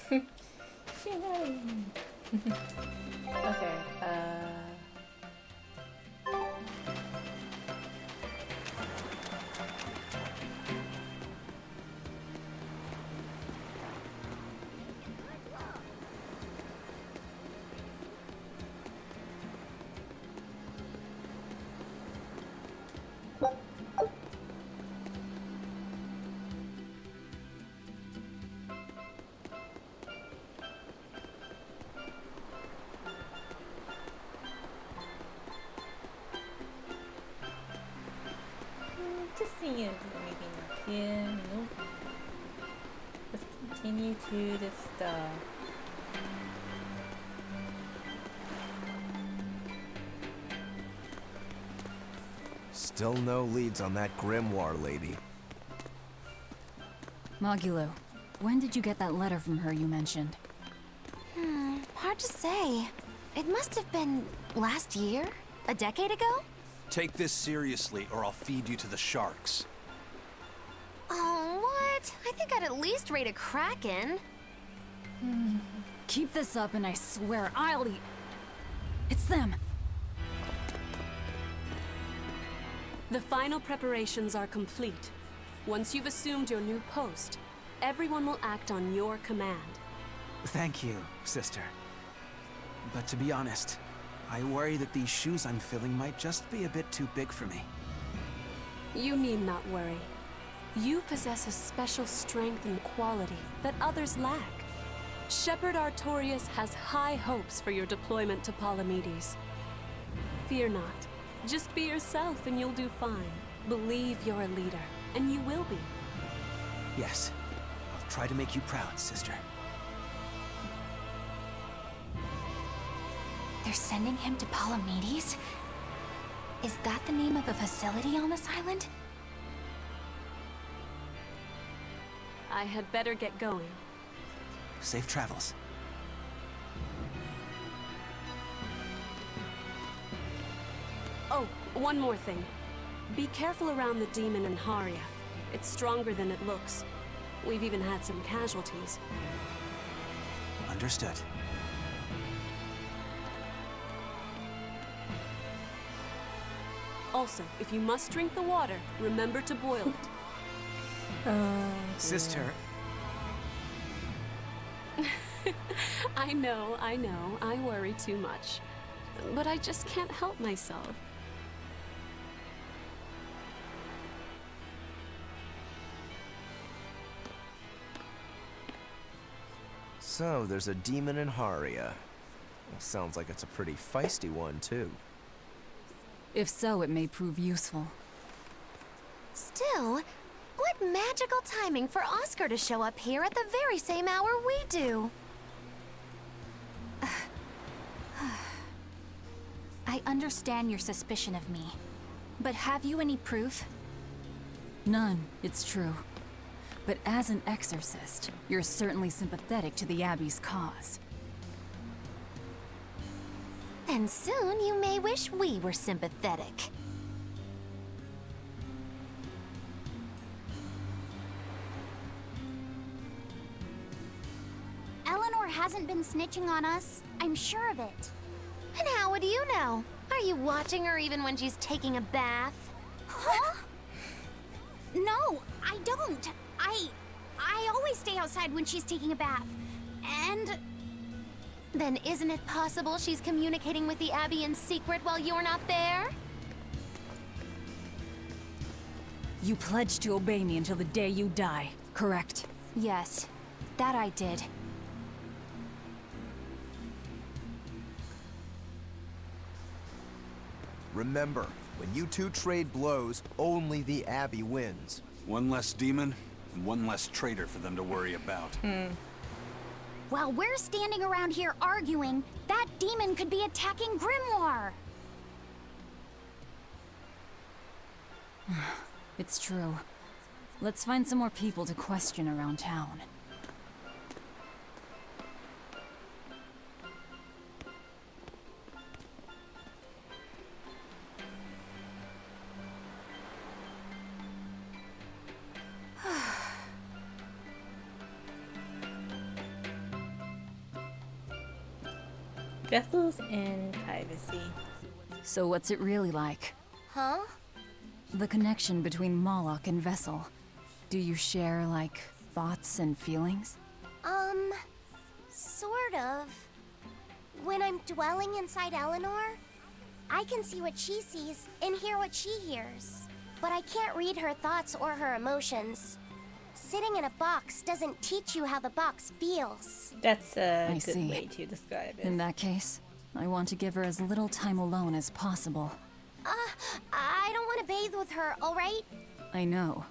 Shenanigans. Okay, just seeing if there's anything up here. Nope. Let's continue to the stuff. Still no leads on that grimoire lady. Magulu, when did you get that letter from her you mentioned? Hard to say. It must have been last year? A decade ago? Take this seriously, or I'll feed you to the sharks. Oh, what? I think I'd at least rate a kraken. Keep this up and I swear I'll eat... It's them! The final preparations are complete. Once you've assumed your new post, everyone will act on your command. Thank you, sister. But to be honest, I worry that these shoes I'm filling might just be a bit too big for me. You need not worry. You possess a special strength and quality that others lack. Shepherd Artorius has high hopes for your deployment to Palamedes. Fear not. Just be yourself and you'll do fine. Believe you're a leader, and you will be. Yes, I'll try to make you proud, sister. They're sending him to Palamedes? Is that the name of a facility on this island? I had better get going. Safe travels. Oh, one more thing. Be careful around the demon in Haria. It's stronger than it looks. We've even had some casualties. Understood. Also, if you must drink the water, remember to boil it. Sister. I know, I worry too much. But I just can't help myself. So, there's a demon in Haria. Sounds like it's a pretty feisty one, too. If so, it may prove useful. Still, what magical timing for Oscar to show up here at the very same hour we do. I understand your suspicion of me, but have you any proof? None, it's true. But as an exorcist, you're certainly sympathetic to the Abbey's cause. And soon you may wish we were sympathetic. Eleanor hasn't been snitching on us. I'm sure of it. And how would you know? Are you watching her even when she's taking a bath? Huh? No, I don't. I always stay outside when she's taking a bath. And... Then isn't it possible she's communicating with the Abbey in secret while you're not there? You pledged to obey me until the day you die, correct? Yes, that I did. Remember, when you two trade blows, only the Abbey wins. One less demon, and one less traitor for them to worry about. While we're standing around here arguing, that demon could be attacking Grimoire. It's true. Let's find some more people to question around town. Vessels and privacy. So what's it really like? Huh? The connection between Moloch and Vessel. Do you share, like, thoughts and feelings? Sort of. When I'm dwelling inside Eleanor, I can see what she sees and hear what she hears. But I can't read her thoughts or her emotions. Sitting in a box doesn't teach you how the box feels. That's a I good see. way to describe it. In that case, I want to give her as little time alone as possible. I don't want to bathe with her, alright? I know.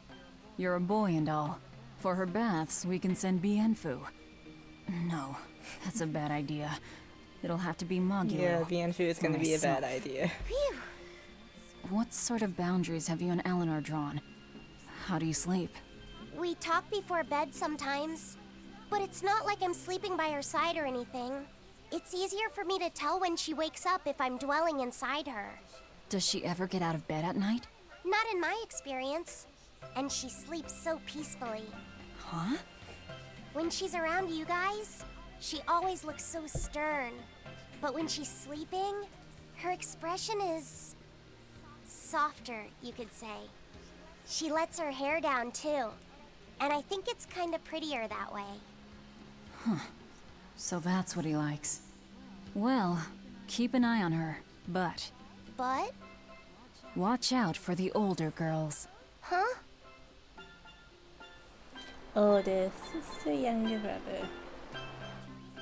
You're a boy and all. For her baths, we can send Bienfu. No, that's a bad idea. It'll have to be Maguro. Yeah, Bienfu is going to be a bad idea. Phew. What sort of boundaries have you and Eleanor drawn? How do you sleep? We talk before bed sometimes, but it's not like I'm sleeping by her side or anything. It's easier for me to tell when she wakes up if I'm dwelling inside her. Does she ever get out of bed at night? Not in my experience. And she sleeps so peacefully. Huh? When she's around you guys, she always looks so stern. But when she's sleeping, her expression is softer, you could say. She lets her hair down too. And I think it's kind of prettier that way. Huh. So that's what he likes. Well, keep an eye on her, but... But? Watch out for the older girls. Huh? Older sister, younger brother.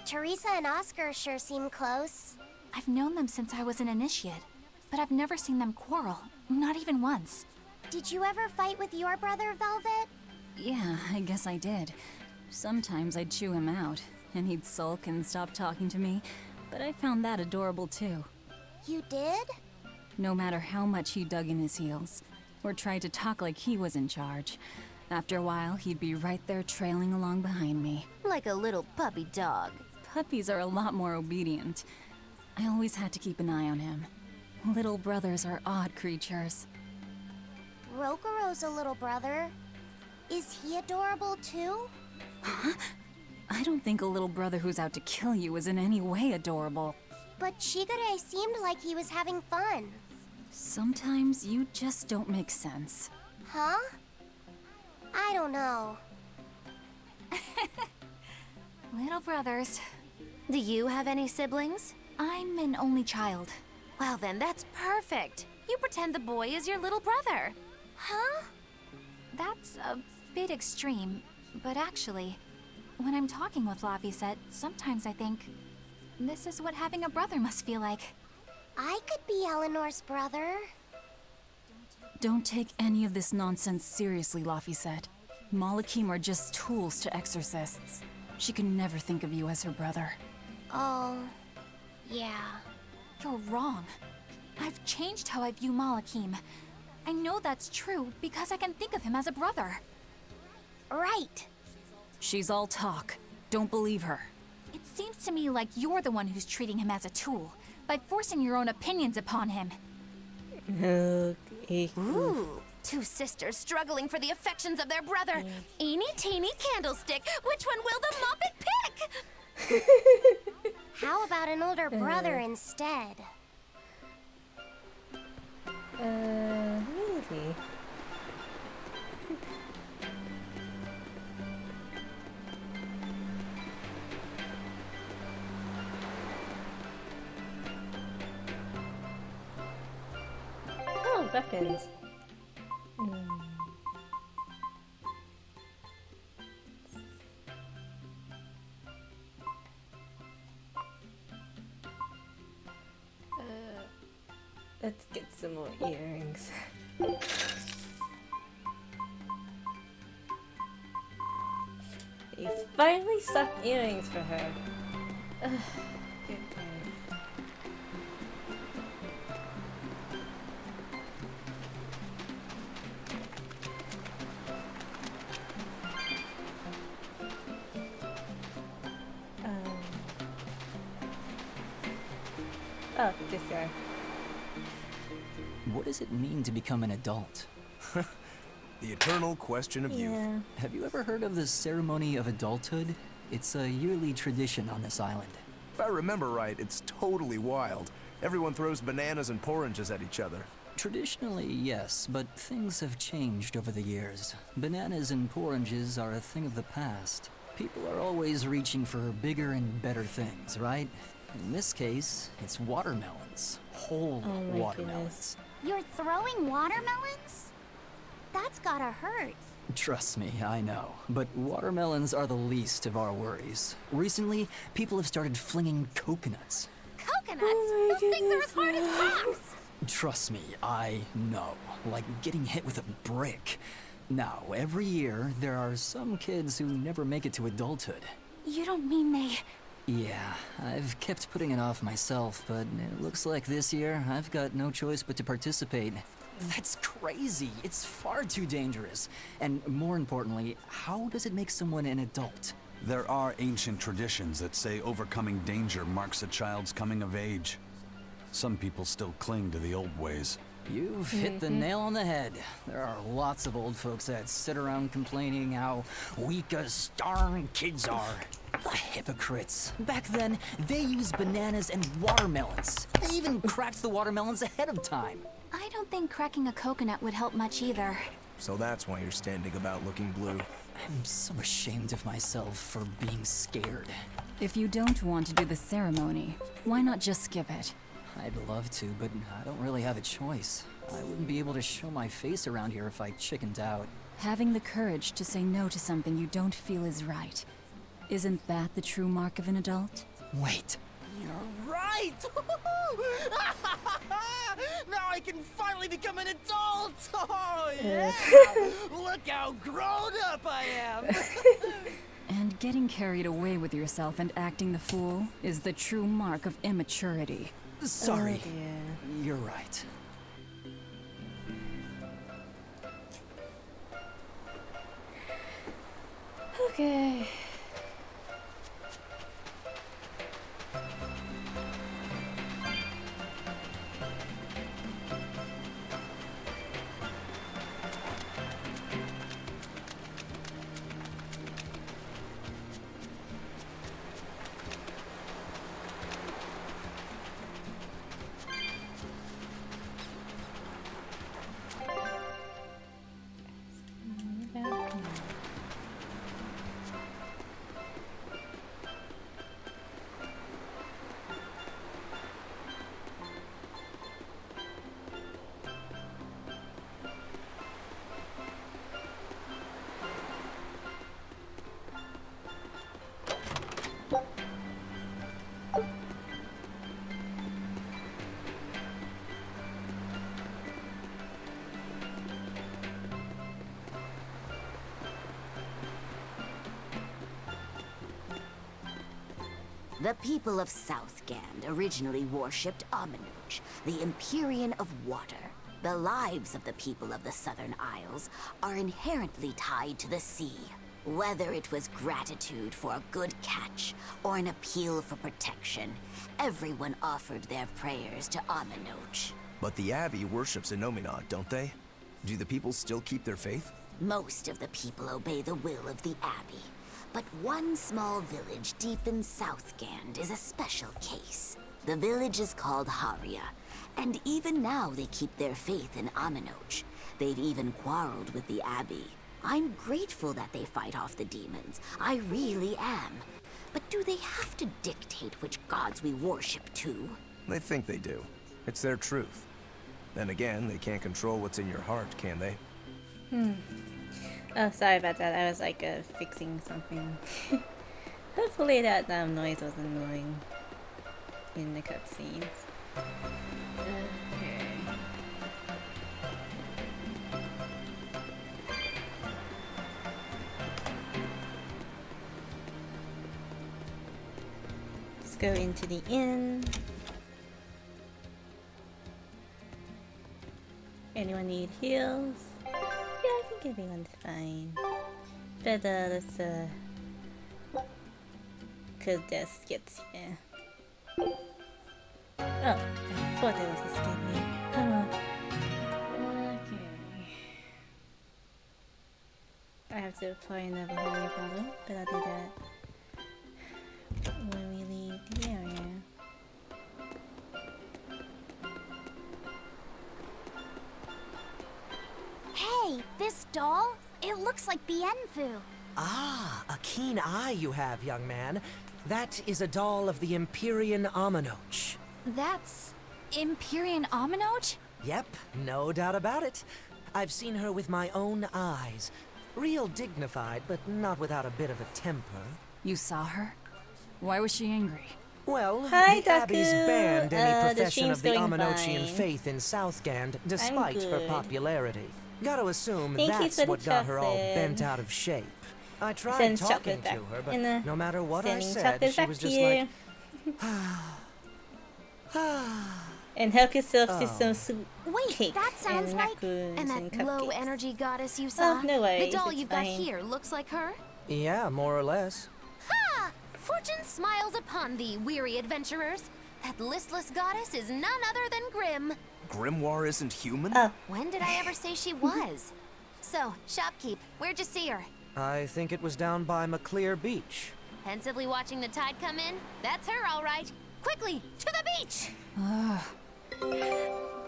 Teresa and Oscar sure seem close. I've known them since I was an initiate, but I've never seen them quarrel, not even once. Did you ever fight with your brother, Velvet? Yeah, I guess I did. Sometimes I'd chew him out, and he'd sulk and stop talking to me, but I found that adorable too. You did? No matter how much he dug in his heels, or tried to talk like he was in charge, after a while he'd be right there trailing along behind me. Like a little puppy dog. Puppies are a lot more obedient. I always had to keep an eye on him. Little brothers are odd creatures. Rokuro's a little brother. Is he adorable too? Huh? I don't think a little brother who's out to kill you is in any way adorable. But Shigure seemed like he was having fun. Sometimes you just don't make sense. Huh? I don't know. Little brothers. Do you have any siblings? I'm an only child. Well then, that's perfect. You pretend the boy is your little brother. Huh? That's a bit extreme, but actually, when I'm talking with Lavisette, sometimes I think, this is what having a brother must feel like. I could be Eleanor's brother. Don't take any of this nonsense seriously, Lavisette. Malakim are just tools to exorcists. She can never think of you as her brother. Oh, yeah. You're wrong. I've changed how I view Malakim. I know that's true because I can think of him as a brother. Right. She's all talk. Don't believe her. It seems to me like you're the one who's treating him as a tool, by forcing your own opinions upon him. Okay. Ooh, two sisters struggling for the affections of their brother. Eeny teeny candlestick, which one will the Muppet pick? How about an older brother instead? Really? of weapons. Let's get some more earrings. You finally stuck earrings for her. Ugh, good God. Oh, this guy. What does it mean to become an adult? The eternal question of youth. Have you ever heard of the ceremony of adulthood? It's a yearly tradition on this island. If I remember right, it's totally wild. Everyone throws bananas and oranges at each other. Traditionally, yes, but things have changed over the years. Bananas and oranges are a thing of the past. People are always reaching for bigger and better things, right? In this case, it's watermelons. Whole watermelons. You're throwing watermelons? That's gotta hurt. Trust me, I know. But watermelons are the least of our worries. Recently, people have started flinging coconuts. Coconuts? Those things are as hard as rocks. Trust me, I know. Like getting hit with a brick. Now, every year, there are some kids who never make it to adulthood. You don't mean they... Yeah, I've kept putting it off myself, but it looks like this year I've got no choice but to participate. That's crazy. It's far too dangerous. And more importantly, how does it make someone an adult? There are ancient traditions that say overcoming danger marks a child's coming of age. Some people still cling to the old ways. You've hit the nail on the head. There are lots of old folks that sit around complaining how weak us darn kids are. The hypocrites. Back then, they used bananas and watermelons. They even cracked the watermelons ahead of time. I don't think cracking a coconut would help much either. So that's why you're standing about looking blue. I'm so ashamed of myself for being scared. If you don't want to do the ceremony, why not just skip it? I'd love to, but I don't really have a choice. I wouldn't be able to show my face around here if I chickened out. Having the courage to say no to something you don't feel is right. Isn't that the true mark of an adult? Wait. You're right! Now I can finally become an adult! Oh, yeah! Look how grown up I am! And getting carried away with yourself and acting the fool is the true mark of immaturity. Sorry. You're right. Okay. The people of Southgand originally worshipped Aminuj, the Empyrean of Water. The lives of the people of the Southern Isles are inherently tied to the sea. Whether it was gratitude for a good catch or an appeal for protection, everyone offered their prayers to Aminuj. But the Abbey worships Innominat, don't they? Do the people still keep their faith? Most of the people obey the will of the Abbey. But one small village deep in Southgand is a special case. The village is called Haria, and even now they keep their faith in Aminuj. They've even quarreled with the Abbey. I'm grateful that they fight off the demons. I really am. But do they have to dictate which gods we worship too? They think they do. It's their truth. Then again, they can't control what's in your heart, can they? Oh, sorry about that. I was like fixing something. Hopefully that noise wasn't annoying in the cutscenes. Okay. Let's go into the inn. Anyone need heals? Yeah, I think everyone's fine. But let's cause death gets here. Oh, I thought there was a skin here. Okay. I have to apply another holy bottle, but I'll do that when we leave the area. Hey, this doll? It looks like Bienfu. Ah, a keen eye you have, young man. That is a doll of the Empyrean Aminoch. That's Empyrean Aminoch? Yep, no doubt about it. I've seen her with my own eyes. Real dignified, but not without a bit of a temper. You saw her? Why was she angry? Well, Hi, the Abbey's Daku. banned any The profession of the stream's going Aminochian fine. faith in Southgand, despite her good. popularity. Gotta assume Thank you that's for the what got her all chocolate. bent out of shape. I tried Send talking chocolate back to her, but in the- no matter what I sending said, chocolate she back was to just you. And help yourself to some soup. Wait, cake that sounds and like... macaroons And that cupcakes. low-energy goddess you saw? Oh, no worries, The doll it's you've got fine. here looks like her? Yeah, more or less. Ha! Fortune smiles upon thee, weary adventurers. That listless goddess is none other than Grim. Grimoire isn't human? When did I ever say she was? So, shopkeep, where'd you see her? I think it was down by McClear Beach. Pensively watching the tide come in? That's her, all right. Quickly, to the beach!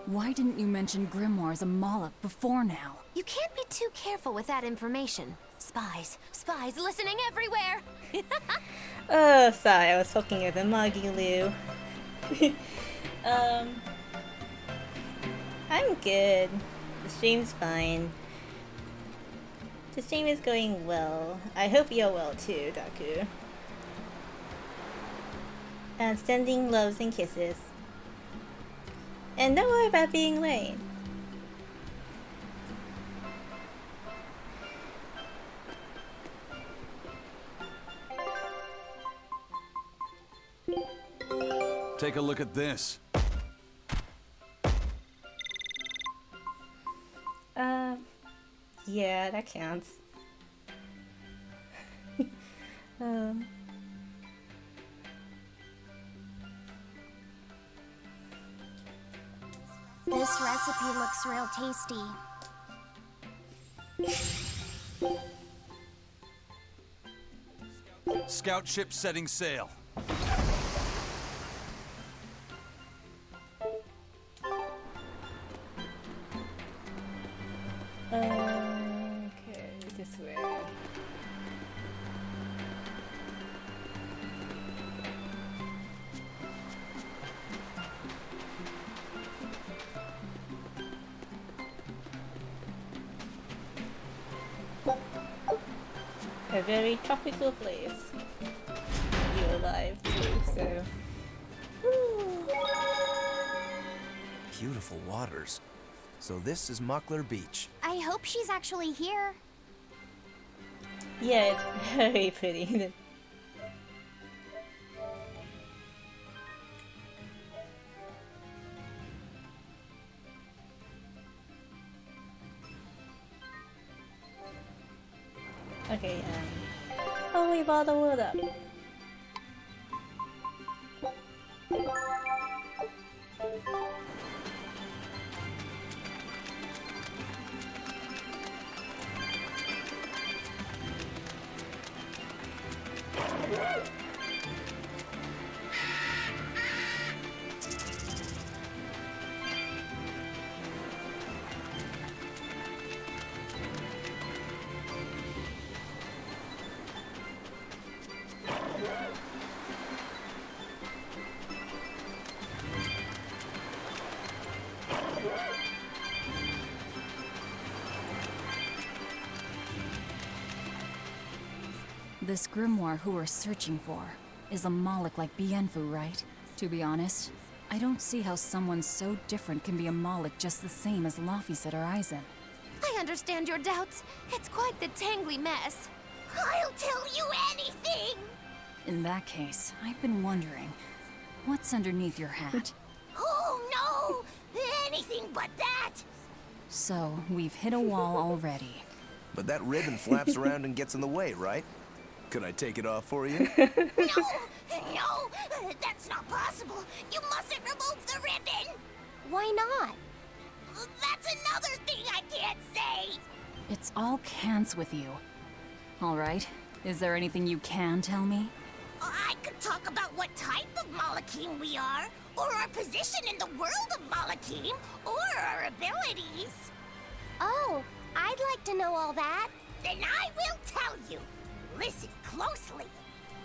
Why didn't you mention grimoires a Moloch before now? You can't be too careful with that information. Spies, spies listening everywhere! Oh, sorry, I was talking over Maggie I'm good. The stream's fine. The stream is going well. I hope you're well too, Daku. And sending loves and kisses. And don't worry about being late. Take a look at this. Yeah, that counts. This recipe looks real tasty. Scout ship setting sail. Okay, this way. A very tropical place. You're alive too, so. Beautiful waters. So this is Muckler Beach. I hope she's actually here. Yeah, it's very pretty. Okay, oh, we bought the wood up. This grimoire who we're searching for is a Moloch like Bienfu, right? To be honest, I don't see how someone so different can be a Moloch just the same as Laphicet or Aizen. I understand your doubts. It's quite the tangly mess. I'll tell you anything! In that case, I've been wondering, what's underneath your hat? Oh no! Anything but that! So, we've hit a wall already. But that ribbon flaps around and gets in the way, right? Could I take it off for you? No, that's not possible. You mustn't remove the ribbon. Why not? That's another thing I can't say. It's all cants with you. Alright, is there anything you can tell me? I could talk about what type of Malachim we are, or our position in the world of Malachim, or our abilities. Oh, I'd like to know all that. Then I will tell you. Listen closely.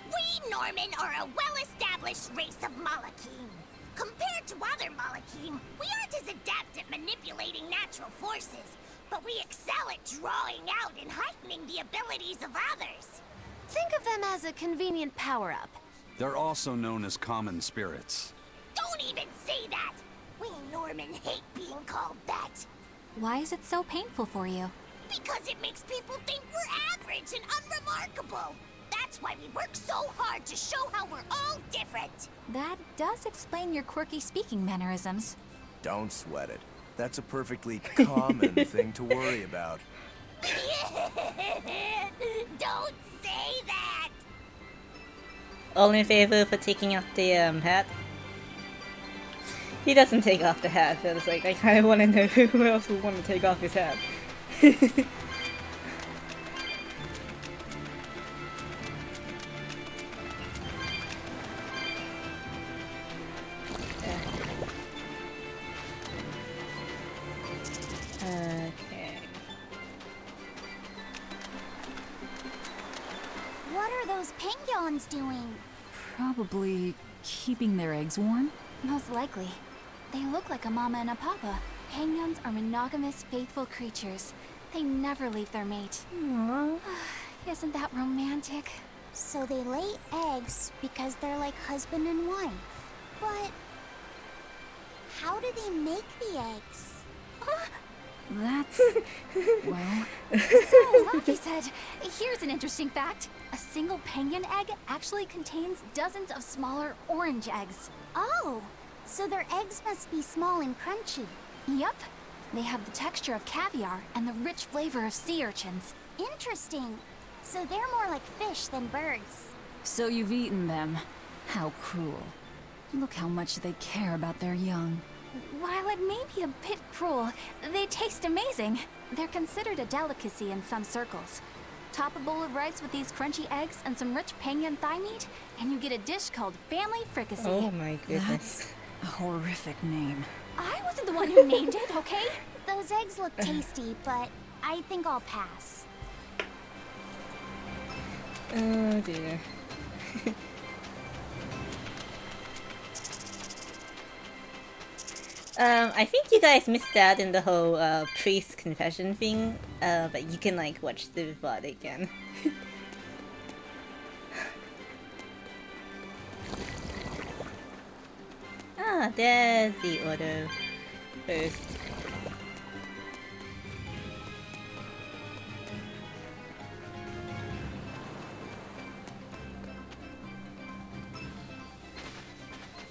We Norman are a well-established race of Malachim. Compared to other Malachim, we aren't as adept at manipulating natural forces, but we excel at drawing out and heightening the abilities of others. Think of them as a convenient power-up. They're also known as common spirits. Don't even say that! We Norman hate being called that. Why is it so painful for you? Because it makes people think we're average and unremarkable. That's why we work so hard to show how we're all different. That does explain your quirky speaking mannerisms. Don't sweat it. That's a perfectly common thing to worry about. Don't say that! All in favor for taking off the hat? He doesn't take off the hat, so it's like, I kind of want to know who else would want to take off his hat. Okay. What are those penguins doing? Probably keeping their eggs warm? Most likely. They look like a mama and a papa. Penguins are monogamous, faithful creatures. They never leave their mate. Aww. Isn't that romantic? So they lay eggs because they're like husband and wife. But how do they make the eggs? That's... well... So, Lucky said, here's an interesting fact. A single penguin egg actually contains dozens of smaller orange eggs. Oh, so their eggs must be small and crunchy. Yep. They have the texture of caviar and the rich flavor of sea urchins. Interesting. So they're more like fish than birds. So you've eaten them. How cruel. Look how much they care about their young. While it may be a bit cruel, they taste amazing. They're considered a delicacy in some circles. Top a bowl of rice with these crunchy eggs and some rich penguin thigh meat, and you get a dish called family fricassee. Oh my goodness. That's a horrific name. I wasn't the one who named it, okay? Those eggs look tasty, but I think I'll pass. Oh dear. I think you guys missed out in the whole priest confession thing, but you can like watch the VOD again. Ah, there's the auto first.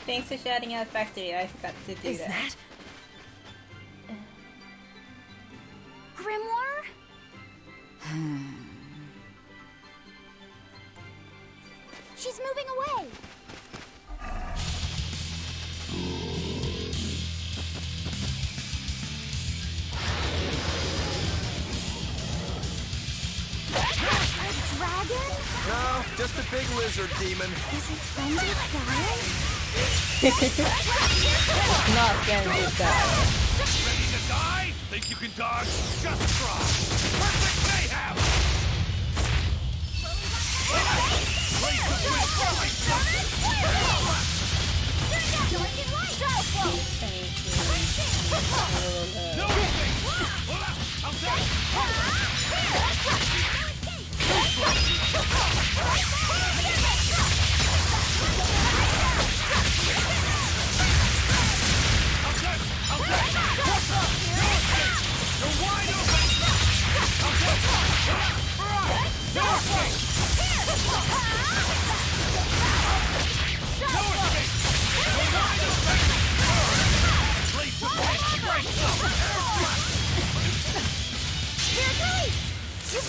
Thanks for shouting out Factory, I forgot to do that. Grimoire? She's moving away. A dragon? No, just a big lizard demon. Is it friends with guys? Not gonna do that. Ready to die? Think you can dodge? Just try. Perfect mayhem!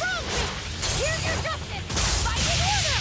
wronged me! Here's your justice! Fight in order!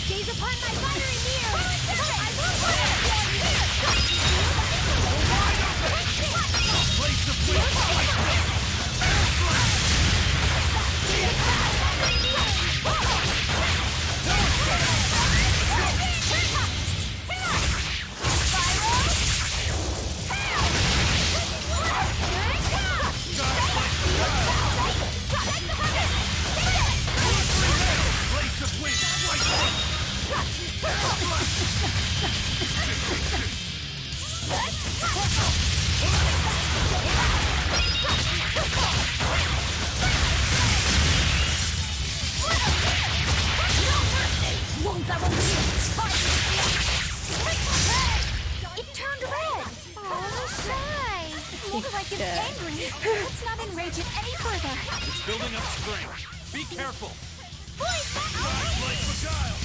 Gaze upon my fiery mirror! I won't It turned red! Oh, shy! Looks like it's angry. Let's not enrage it any further. It's building up strength. Be careful. Drive like Beguile.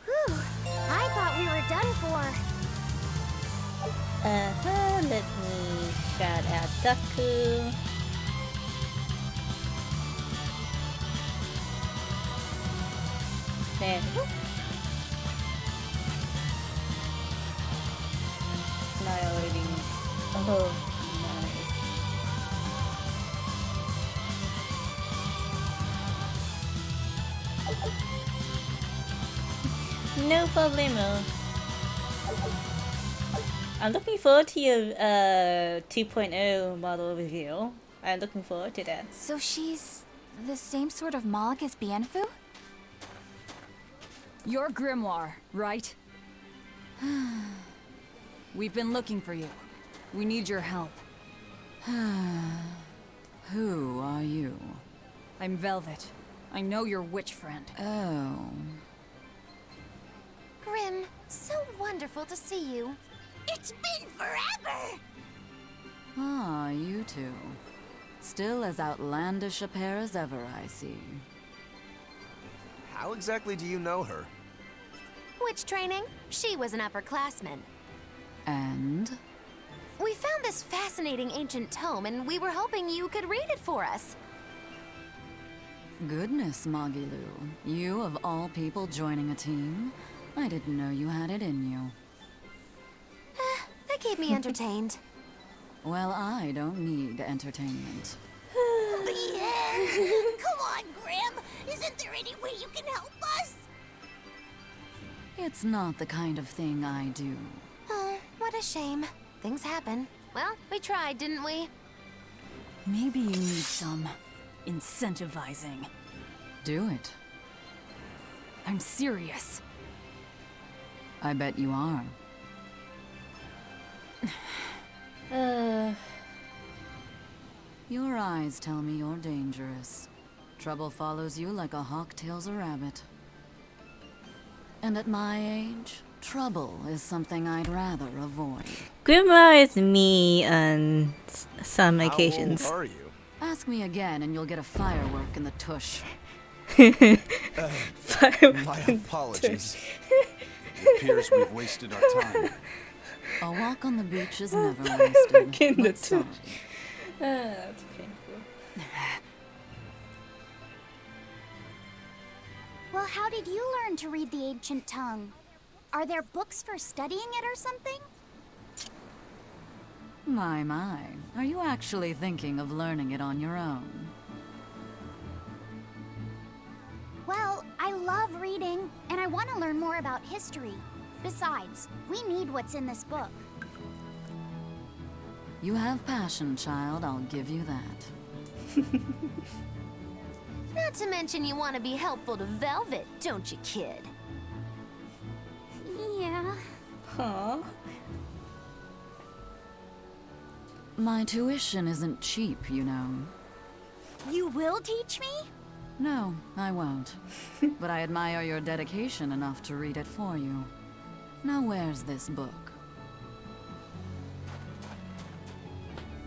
Whew. I thought we were done for. Let me shout out Daku. There we go. Annihilating. Oh, nice. No problemo. I'm looking forward to your 2.0 model reveal. I'm looking forward to that. So she's the same sort of Moloch as Bienfu? You're Grimoire, right? We've been looking for you. We need your help. Who are you? I'm Velvet. I know your witch friend. Oh. Grim, so wonderful to see you. It's been forever! Ah, you two. Still as outlandish a pair as ever, I see. How exactly do you know her? Witch training? She was an upperclassman. And? We found this fascinating ancient tome, and we were hoping you could read it for us. Goodness, Magilu. You of all people joining a team? I didn't know you had it in you. That keep me entertained. Well, I don't need entertainment. Yeah. Come on, Grim. Isn't there any way you can help us? It's not the kind of thing I do. Oh, what a shame. Things happen. Well, we tried, didn't we? Maybe you need some incentivizing. Do it. I'm serious. I bet you are. Your eyes tell me you're dangerous. Trouble follows you like a hawk tails a rabbit. And at my age, trouble is something I'd rather avoid. Grimoire is me on some occasions. How old are you? Ask me again and you'll get a firework in the tush. My apologies. It appears we've wasted our time. A walk on the beach is never wasted. In the Let's tush. sigh. That's painful. Well, how did you learn to read the ancient tongue? Are there books for studying it or something? My. Are you actually thinking of learning it on your own? Well, I love reading reading, and I want to learn more about history. Besides, we need what's in this book. You have passion, child, I'll give you that. Not to mention you want to be helpful to Velvet, don't you, kid? Yeah. Huh. My tuition isn't cheap, you know. You will teach me? No, I won't. But I admire your dedication enough to read it for you. Now where's this book?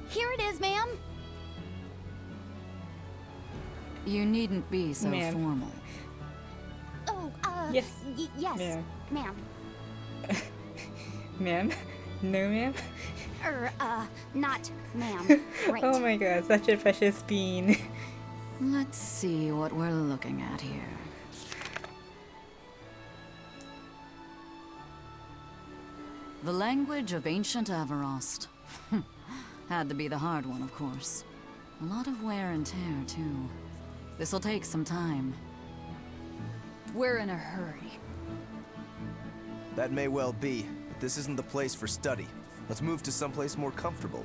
Here it is, ma'am. You needn't be so Ma'am. formal. Oh, Yes. yes, Ma'am. ma'am. Ma'am? No, ma'am? Not ma'am. Right. Oh my god, such a precious bean. Let's see what we're looking at here. The language of ancient Averost. Had to be the hard one, of course. A lot of wear and tear, too. This'll take some time. We're in a hurry. That may well be, but this isn't the place for study. Let's move to someplace more comfortable.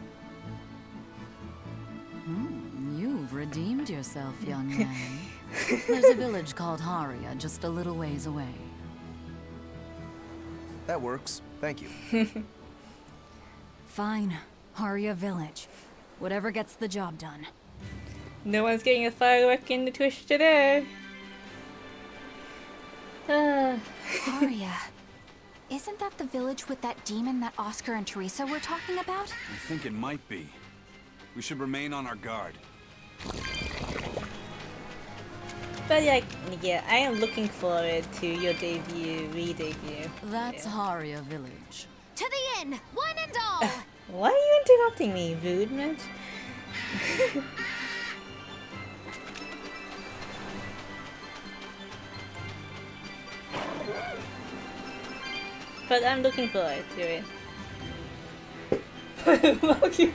You've redeemed yourself, young man. There's a village called Haria, just a little ways away. That works. Thank you. Fine. Haria Village. Whatever gets the job done. No one's getting a firework in the Twitch today. Aria. Isn't that the village with that demon that Oscar and Teresa were talking about? I think it might be. We should remain on our guard. But yeah, I am looking forward to your debut, re-debut. That's Haria Village. To the inn, one and all! Why are you interrupting me, rude man? But I'm looking forward to it. Okay.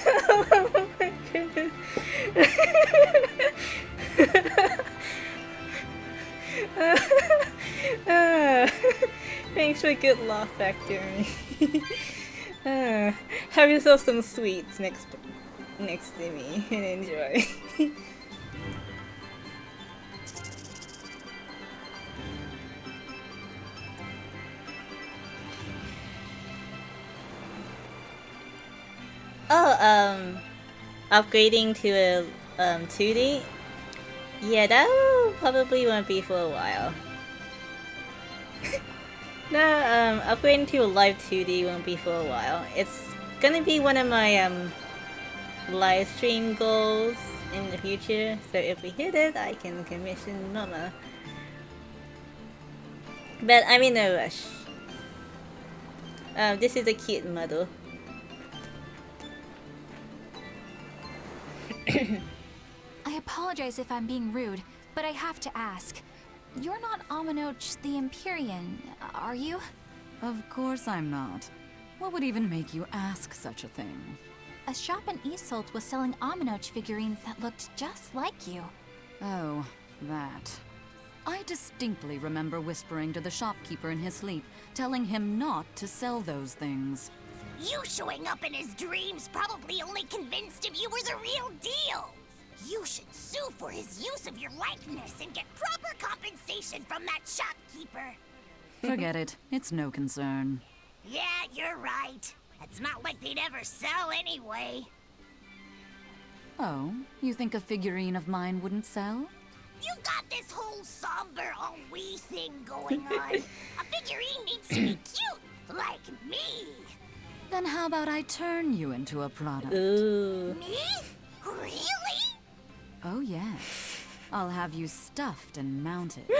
Oh my goodness. Thanks for good laugh factory. Have yourself some sweets next to me and enjoy. Oh, upgrading to a 2D? Yeah, that probably won't be for a while. No, upgrading to a live 2D won't be for a while. It's gonna be one of my live stream goals in the future, so if we hit it, I can commission Mama. But I'm in no rush. This is a cute model. I apologize if I'm being rude, but I have to ask. You're not Aminoch the Empyrean, are you? Of course I'm not. What would even make you ask such a thing? A shop in Isolt was selling Aminoch figurines that looked just like you. Oh, that. I distinctly remember whispering to the shopkeeper in his sleep, telling him not to sell those things. You showing up in his dreams probably only convinced him you were the real deal. You should sue for his use of your likeness and get proper compensation from that shopkeeper. Forget it. It's no concern. Yeah, you're right. It's not like they'd ever sell anyway. Oh, you think a figurine of mine wouldn't sell? You got this whole somber ennui thing going on. A figurine needs to be cute, like me. Then how about I turn you into a product? Ooh. Me? Really? Oh yes. I'll have you stuffed and mounted.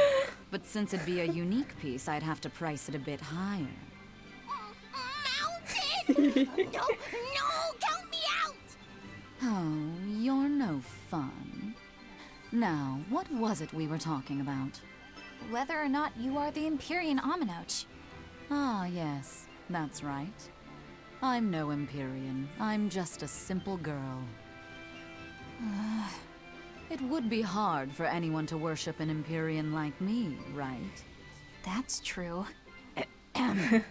But since it'd be a unique piece, I'd have to price it a bit higher. Mounted? No, count me out! Oh, you're no fun. Now, what was it we were talking about? Whether or not you are the Empyrean Aminoch. Ah, yes, that's right. I'm no Empyrean. I'm just a simple girl. It would be hard for anyone to worship an Empyrean like me, right? That's true. I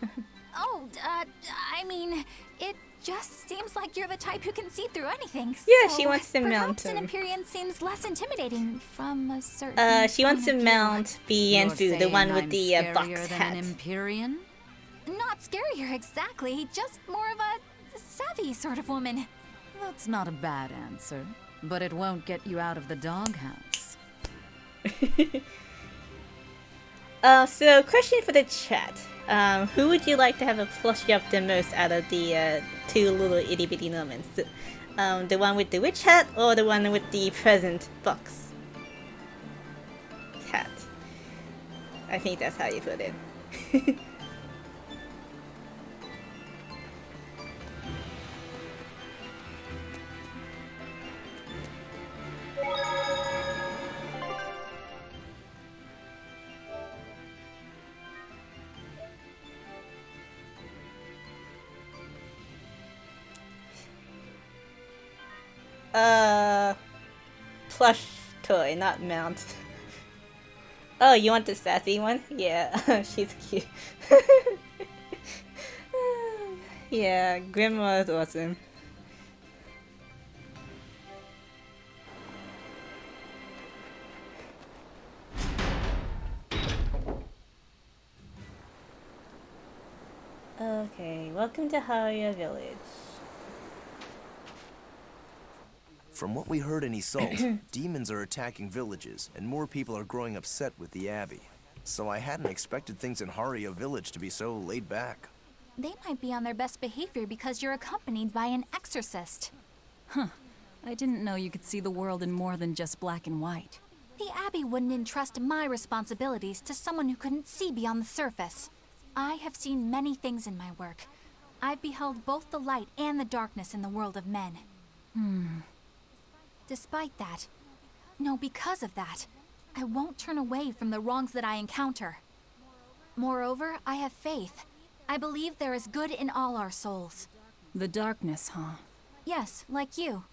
mean, it just seems like you're the type who can see through anything. Yeah, so she wants to mount perhaps an him. Empyrean seems less intimidating from a certain She wants to point of mount Bienfu, the one with the box scarier than hat. an Empyrean? Not scarier exactly, just more of a savvy sort of woman. That's not a bad answer, but it won't get you out of the doghouse. So question for the chat. Who would you like to have a plushie up the most out of the two little itty bitty gnomons? The one with the witch hat or the one with the present box hat? I think that's how you put it. Plush toy, not mount. Oh, you want the sassy one? Yeah, she's cute. Yeah, Grandma is awesome. Okay, welcome to Haria Village. From what we heard in Iseult, demons are attacking villages, and more people are growing upset with the Abbey. So I hadn't expected things in Haria Village to be so laid back. They might be on their best behavior because you're accompanied by an exorcist. Huh. I didn't know you could see the world in more than just black and white. The Abbey wouldn't entrust my responsibilities to someone who couldn't see beyond the surface. I have seen many things in my work. I've beheld both the light and the darkness in the world of men. Despite that, no, because of that, I won't turn away from the wrongs that I encounter. Moreover, I have faith. I believe there is good in all our souls. The darkness, huh? Yes, like you.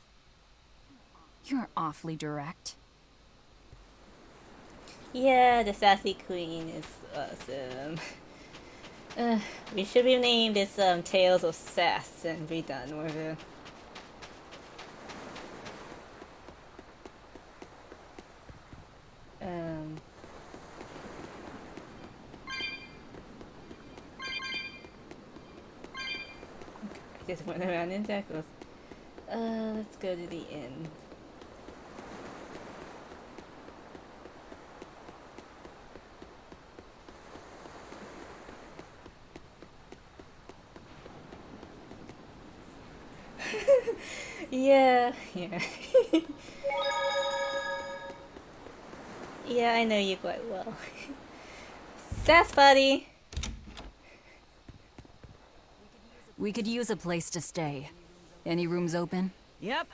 You're awfully direct. Yeah, the sassy queen is awesome. We should rename this Tales of Sass and be done with it. I just went around in circles. Let's go to the inn. Yeah. Yeah, I know you quite well. Sass buddy! We could use a place to stay. Any rooms open? Yep.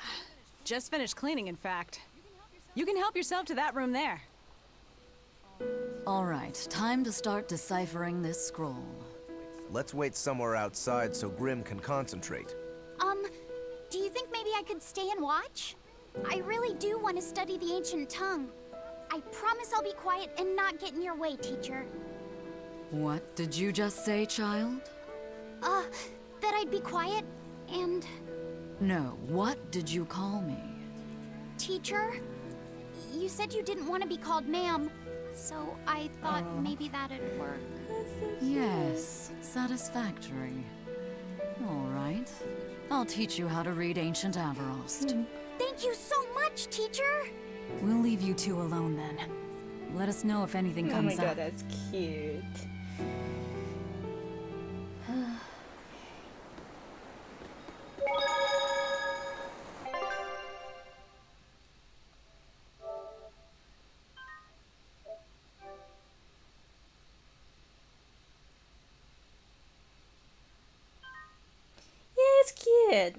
Just finished cleaning, in fact. You can help yourself to that room there. All right, time to start deciphering this scroll. Let's wait somewhere outside so Grim can concentrate. Do you think maybe I could stay and watch? I really do want to study the ancient tongue. I promise I'll be quiet and not get in your way, teacher. What did you just say, child? That I'd be quiet and... No, what did you call me? Teacher? You said you didn't want to be called ma'am, so I thought maybe that'd work. Yes, satisfactory. All right. I'll teach you how to read Ancient Avarost. Thank you so much, teacher! We'll leave you two alone then. Let us know if anything comes Oh my god, up. that's cute. It's cute.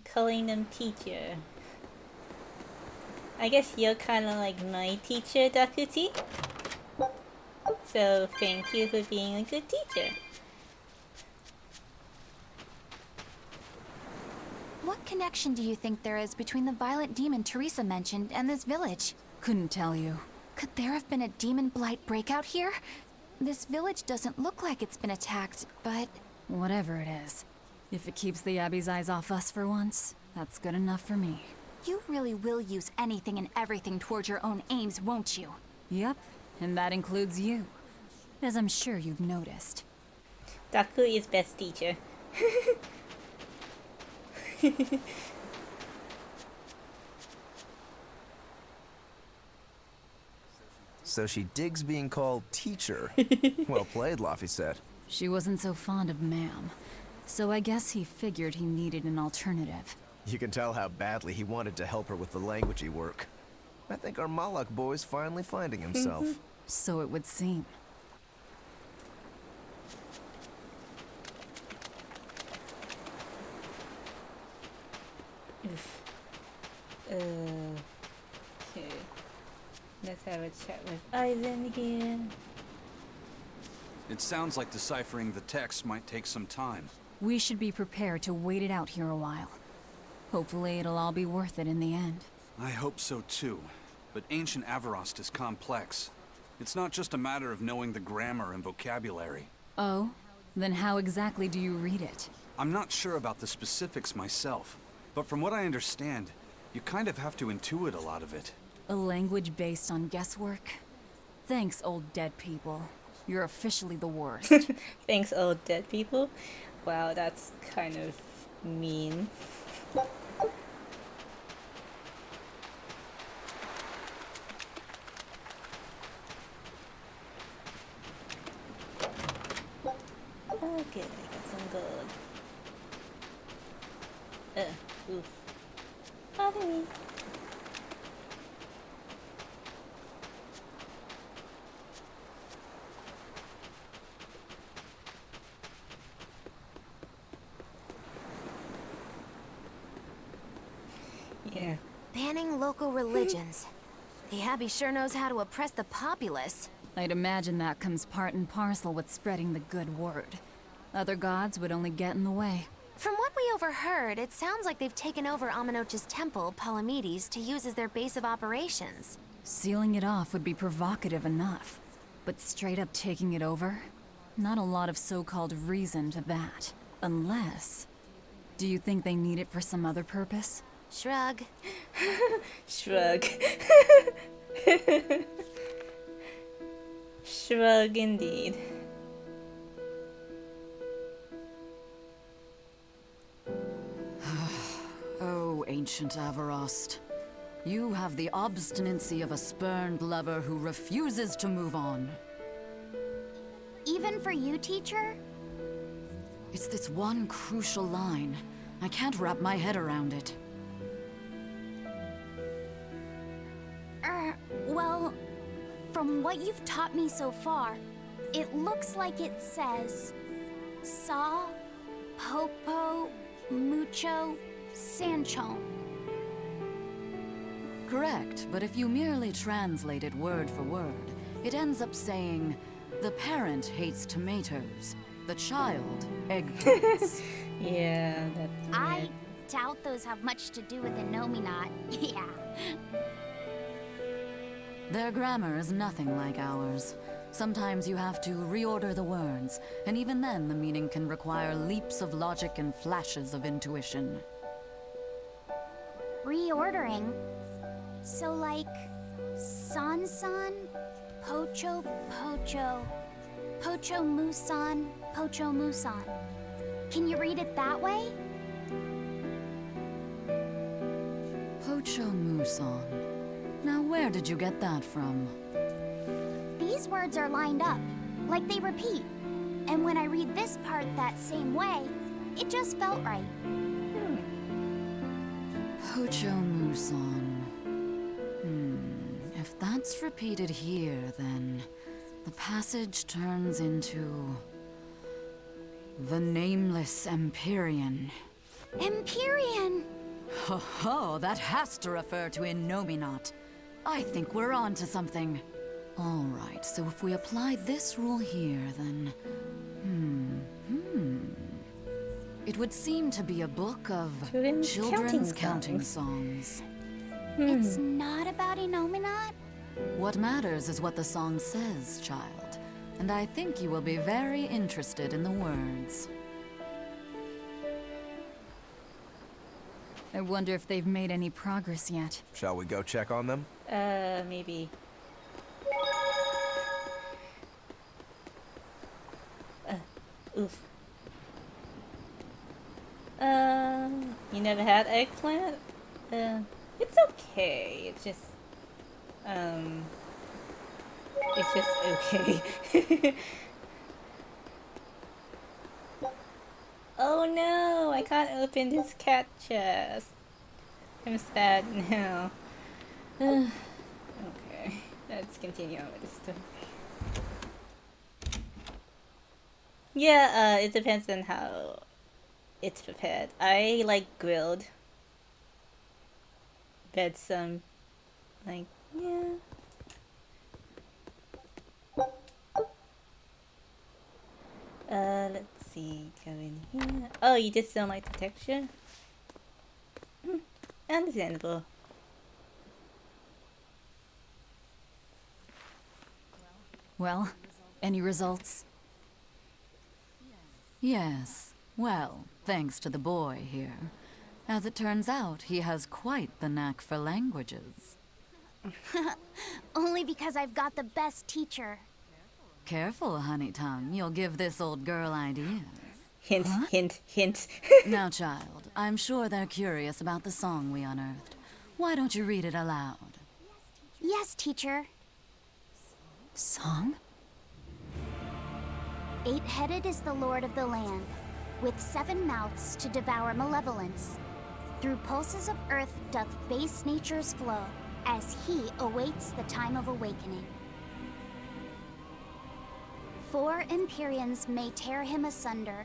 Calling them teacher. I guess you're kind of like my teacher, Dakuti. So thank you for being a good teacher. What can connection do you think there is between the violent demon Teresa mentioned and this village? Couldn't tell you. Could there have been a demon blight breakout here? This village doesn't look like it's been attacked, but... Whatever it is. If it keeps the Abbey's eyes off us for once, that's good enough for me. You really will use anything and everything towards your own aims, won't you? Yep, and that includes you. As I'm sure you've noticed. Daku is best teacher. So she digs being called teacher. Well played, Laphicet. She wasn't so fond of ma'am, so I guess he figured he needed an alternative. You can tell how badly he wanted to help her with the languagey work. I think our Malak boy's finally finding himself. So it would seem. Okay. Let's have a chat with Eisen again. It sounds like deciphering the text might take some time. We should be prepared to wait it out here a while. Hopefully it'll all be worth it in the end. I hope so too. But ancient Avarost is complex. It's not just a matter of knowing the grammar and vocabulary. Oh? Then how exactly do you read it? I'm not sure about the specifics myself, but from what I understand, you kind of have to intuit a lot of it. A language based on guesswork? Thanks, old dead people. You're officially the worst. Thanks, old dead people. Wow, that's kind of mean. Okay, I got some gold. Oof. Pardon me. Yeah. Banning local religions. The Abbey sure knows how to oppress the populace. I'd imagine that comes part and parcel with spreading the good word. Other gods would only get in the way. From what we overheard, it sounds like they've taken over Amenoch's temple, Palamedes, to use as their base of operations. Sealing it off would be provocative enough. But straight up taking it over? Not a lot of so-called reason to that. Unless... Do you think they need it for some other purpose? Shrug. Shrug. Shrug indeed. Oh, ancient Avarost. You have the obstinacy of a spurned lover who refuses to move on. Even for you, teacher? It's this one crucial line. I can't wrap my head around it. Well, from what you've taught me so far, it looks like it says... Saw, Popo, Mucho, Sanchon. Correct, but if you merely translate it word for word, it ends up saying, the parent hates tomatoes, the child eggplants. Yeah, that's weird. I doubt those have much to do with the Nominat. Yeah. Their grammar is nothing like ours. Sometimes you have to reorder the words, and even then the meaning can require leaps of logic and flashes of intuition. Reordering? So like... San-san, Pocho Pocho, Pocho Musan, Pocho Musan. Can you read it that way? Pocho Muson. Now where did you get that from? These words are lined up, like they repeat. And when I read this part that same way, it just felt right. Pocho Muson. If that's repeated here, then the passage turns into... the Nameless Empyrean. Empyrean! Ho ho, that has to refer to Innominat. I think we're on to something. All right, so if we apply this rule here, then... It would seem to be a book of Children's counting counting songs. It's not about Innominat? What matters is what the song says, child. And I think you will be very interested in the words. I wonder if they've made any progress yet. Shall we go check on them? Maybe. Oof. You never had eggplant? It's okay. It's just okay. Oh no, I can't open this cat chest. I'm sad now. Okay, let's continue on with this story. Yeah, it depends on how it's prepared. I like grilled. But some, like, yeah. Let's see, go in here. Oh, you just don't like the texture? Understandable. Well, any results? Yes. Well, thanks to the boy here. As it turns out, he has quite the knack for languages. Only because I've got the best teacher. Careful, honey tongue. You'll give this old girl ideas. Hint, hint, hint. Now, child, I'm sure they're curious about the song we unearthed. Why don't you read it aloud? Yes, teacher. Song? 8-headed is the lord of the land, with 7 mouths to devour malevolence. Through pulses of earth doth base nature's flow, as he awaits the time of awakening. 4 Empyreans may tear him asunder,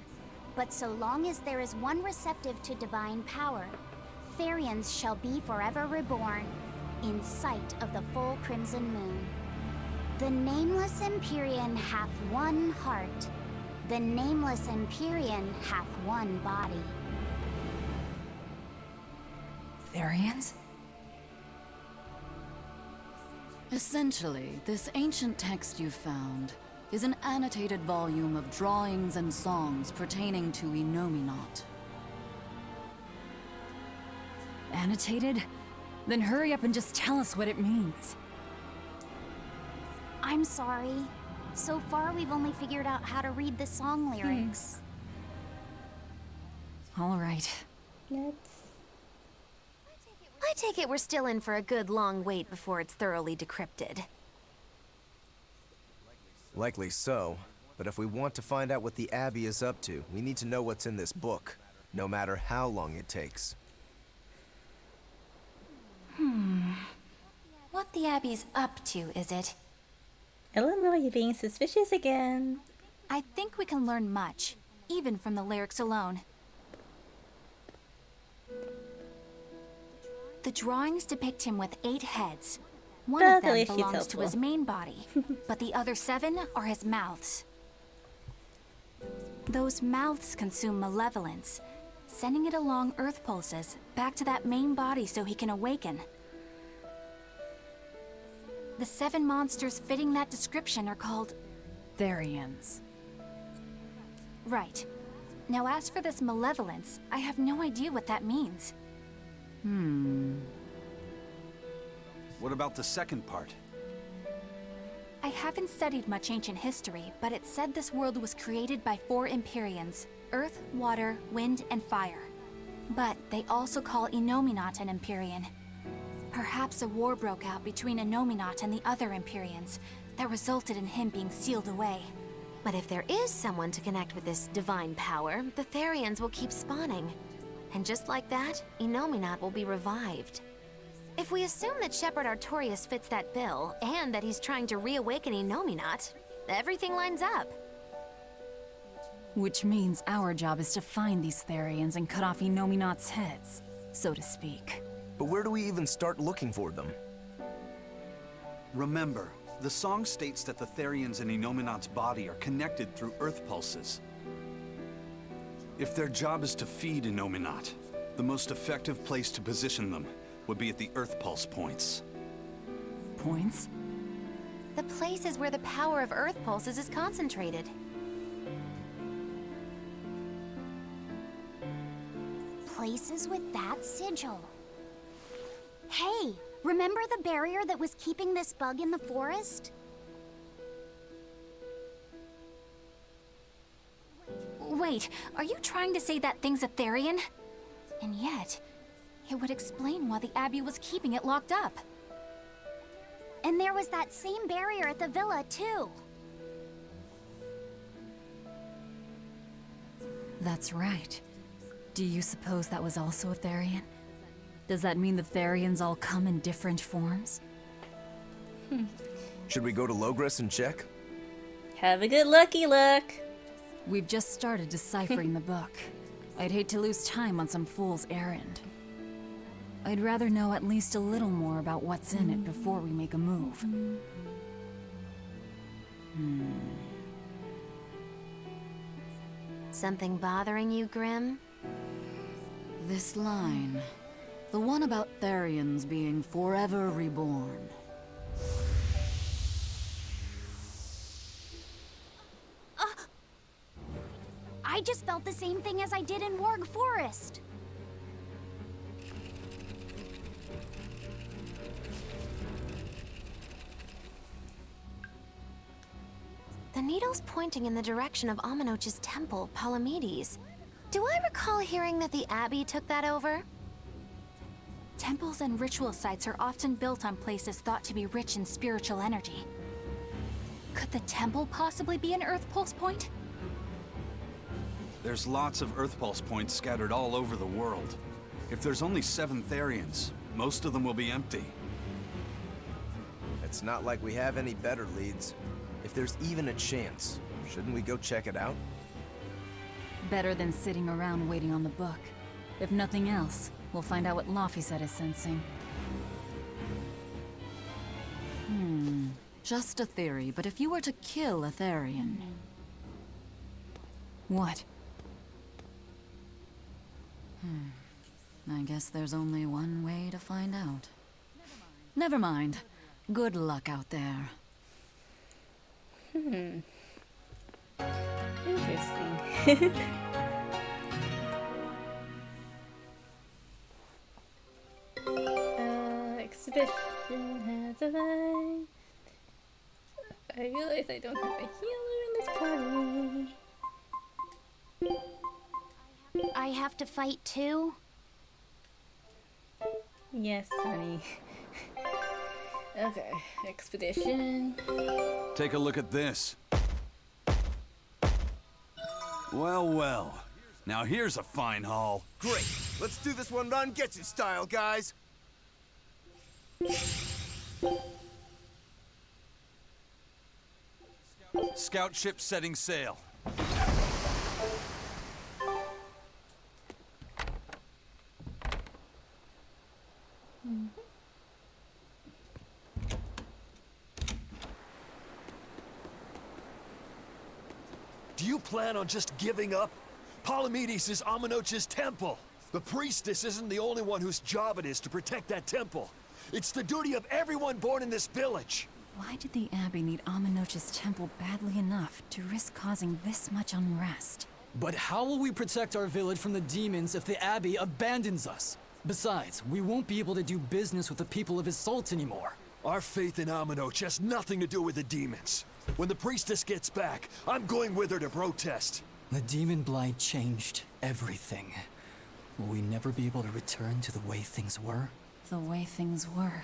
but so long as there is one receptive to divine power, Therians shall be forever reborn, in sight of the full crimson moon. The nameless Empyrean hath one heart. The nameless Empyrean hath one body. Therians? Essentially, this ancient text you found is an annotated volume of drawings and songs pertaining to Innominat. Annotated? Then hurry up and just tell us what it means. I'm sorry. So far, we've only figured out how to read the song lyrics. All right. I take it we're still in for a good long wait before it's thoroughly decrypted. Likely so. But if we want to find out what the Abbey is up to, we need to know what's in this book, no matter how long it takes. What the Abbey's up to, is it? Eleanor, you're being suspicious again. I think we can learn much, even from the lyrics alone. The drawings depict him with 8 heads. One of them belongs to his main body, but the other 7 are his mouths. Those mouths consume malevolence, sending it along Earth pulses back to that main body so he can awaken. The 7 monsters fitting that description are called Therians. Right. Now as for this malevolence, I have no idea what that means. What about the second part? I haven't studied much ancient history, but it said this world was created by 4 Empyreans: Earth, Water, Wind, and Fire. But they also call Innominat an Empyrean. Perhaps a war broke out between Innominat and the other Empyreans that resulted in him being sealed away. But if there is someone to connect with this divine power, the Therians will keep spawning. And just like that, Innominat will be revived. If we assume that Shepherd Artorius fits that bill, and that he's trying to reawaken Innominat, everything lines up. Which means our job is to find these Therians and cut off Innominat's heads, so to speak. But where do we even start looking for them? Remember, the song states that the Therians in Innominat's body are connected through Earth pulses. If their job is to feed Innominat, the most effective place to position them would be at the Earth Pulse points. Points? The places where the power of Earth pulses is concentrated. Places with that sigil. Hey, remember the barrier that was keeping this bug in the forest? Wait, are you trying to say that thing's a Therian? And yet, it would explain why the Abbey was keeping it locked up. And there was that same barrier at the villa, too. That's right. Do you suppose that was also a Therian? Does that mean the Therians all come in different forms? Should we go to Logres and check? Have a good lucky look. We've just started deciphering the book. I'd hate to lose time on some fool's errand. I'd rather know at least a little more about what's in it before we make a move. Something bothering you, Grim? This line. The one about Therians being forever reborn. I just felt the same thing as I did in Warg Forest. The needle's pointing in the direction of Aminoch's temple, Palamedes. Do I recall hearing that the Abbey took that over? Temples and ritual sites are often built on places thought to be rich in spiritual energy. Could the temple possibly be an Earth Pulse point? There's lots of Earth Pulse points scattered all over the world. If there's only 7 Therians, most of them will be empty. It's not like we have any better leads. If there's even a chance, shouldn't we go check it out? Better than sitting around waiting on the book. If nothing else, we'll find out what Laphicet is sensing. Just a theory, but if you were to kill a Therian... What? I guess there's only one way to find out. Never mind. Good luck out there. Interesting. Exhibition has arrived. I realize I don't have a healer in this party. I have to fight too? Yes, honey. Okay, expedition. Take a look at this. Well, well. Now here's a fine haul. Great. Let's do this one run Getsu style, guys. Scout ship setting sail. Do you plan on just giving up? Palamedes is Aminoch's temple. The priestess isn't the only one whose job it is to protect that temple. It's the duty of everyone born in this village. Why did the Abbey need Aminoch's temple badly enough to risk causing this much unrest? But how will we protect our village from the demons if the Abbey abandons us? Besides, we won't be able to do business with the people of Assault anymore. Our faith in Aminoch has nothing to do with the demons. When the priestess gets back, I'm going with her to protest. The demon blight changed everything. Will we never be able to return to the way things were? The way things were.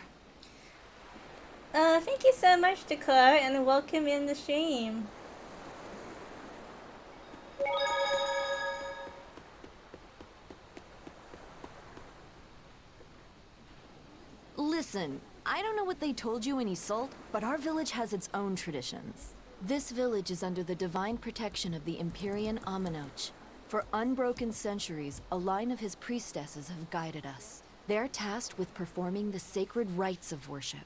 Thank you so much, Dakar, and welcome in the stream. Listen, I don't know what they told you in Isolde, but our village has its own traditions. This village is under the divine protection of the Empyrean Aminoch. For unbroken centuries, a line of his priestesses have guided us. They're tasked with performing the sacred rites of worship.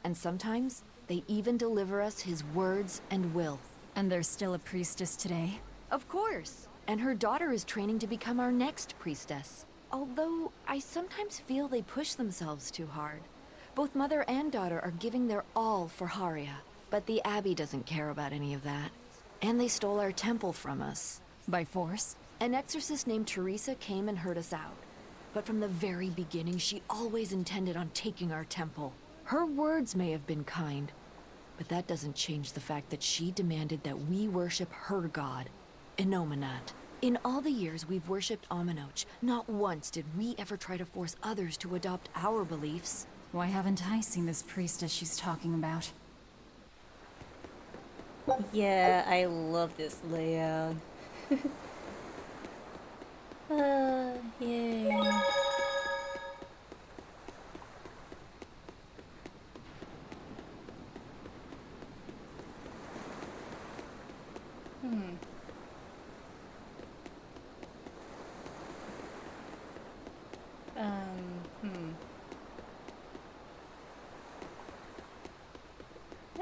And sometimes, they even deliver us his words and will. And there's still a priestess today? Of course. And her daughter is training to become our next priestess. Although, I sometimes feel they push themselves too hard. Both mother and daughter are giving their all for Haria. But the Abbey doesn't care about any of that. And they stole our temple from us. By force? An exorcist named Teresa came and heard us out. But from the very beginning, she always intended on taking our temple. Her words may have been kind, but that doesn't change the fact that she demanded that we worship her god, Inominat. In all the years we've worshipped Aminoch, not once did we ever try to force others to adopt our beliefs. Why haven't I seen this priestess she's talking about? Yeah, I love this layout. Yay.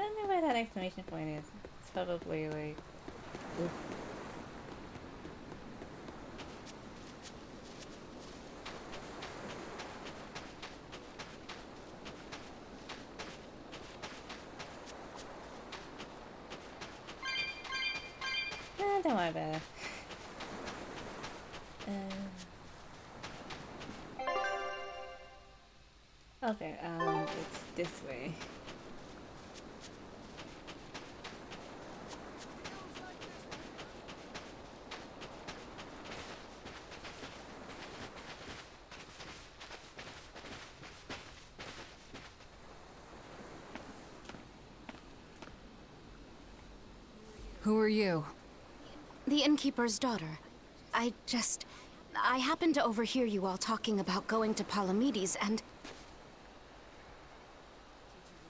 I don't know where that exclamation point is. It's probably like... Oof. Don't worry about it. Okay, it's this way. Who are you? The innkeeper's daughter. I happened to overhear you all talking about going to Palamedes and...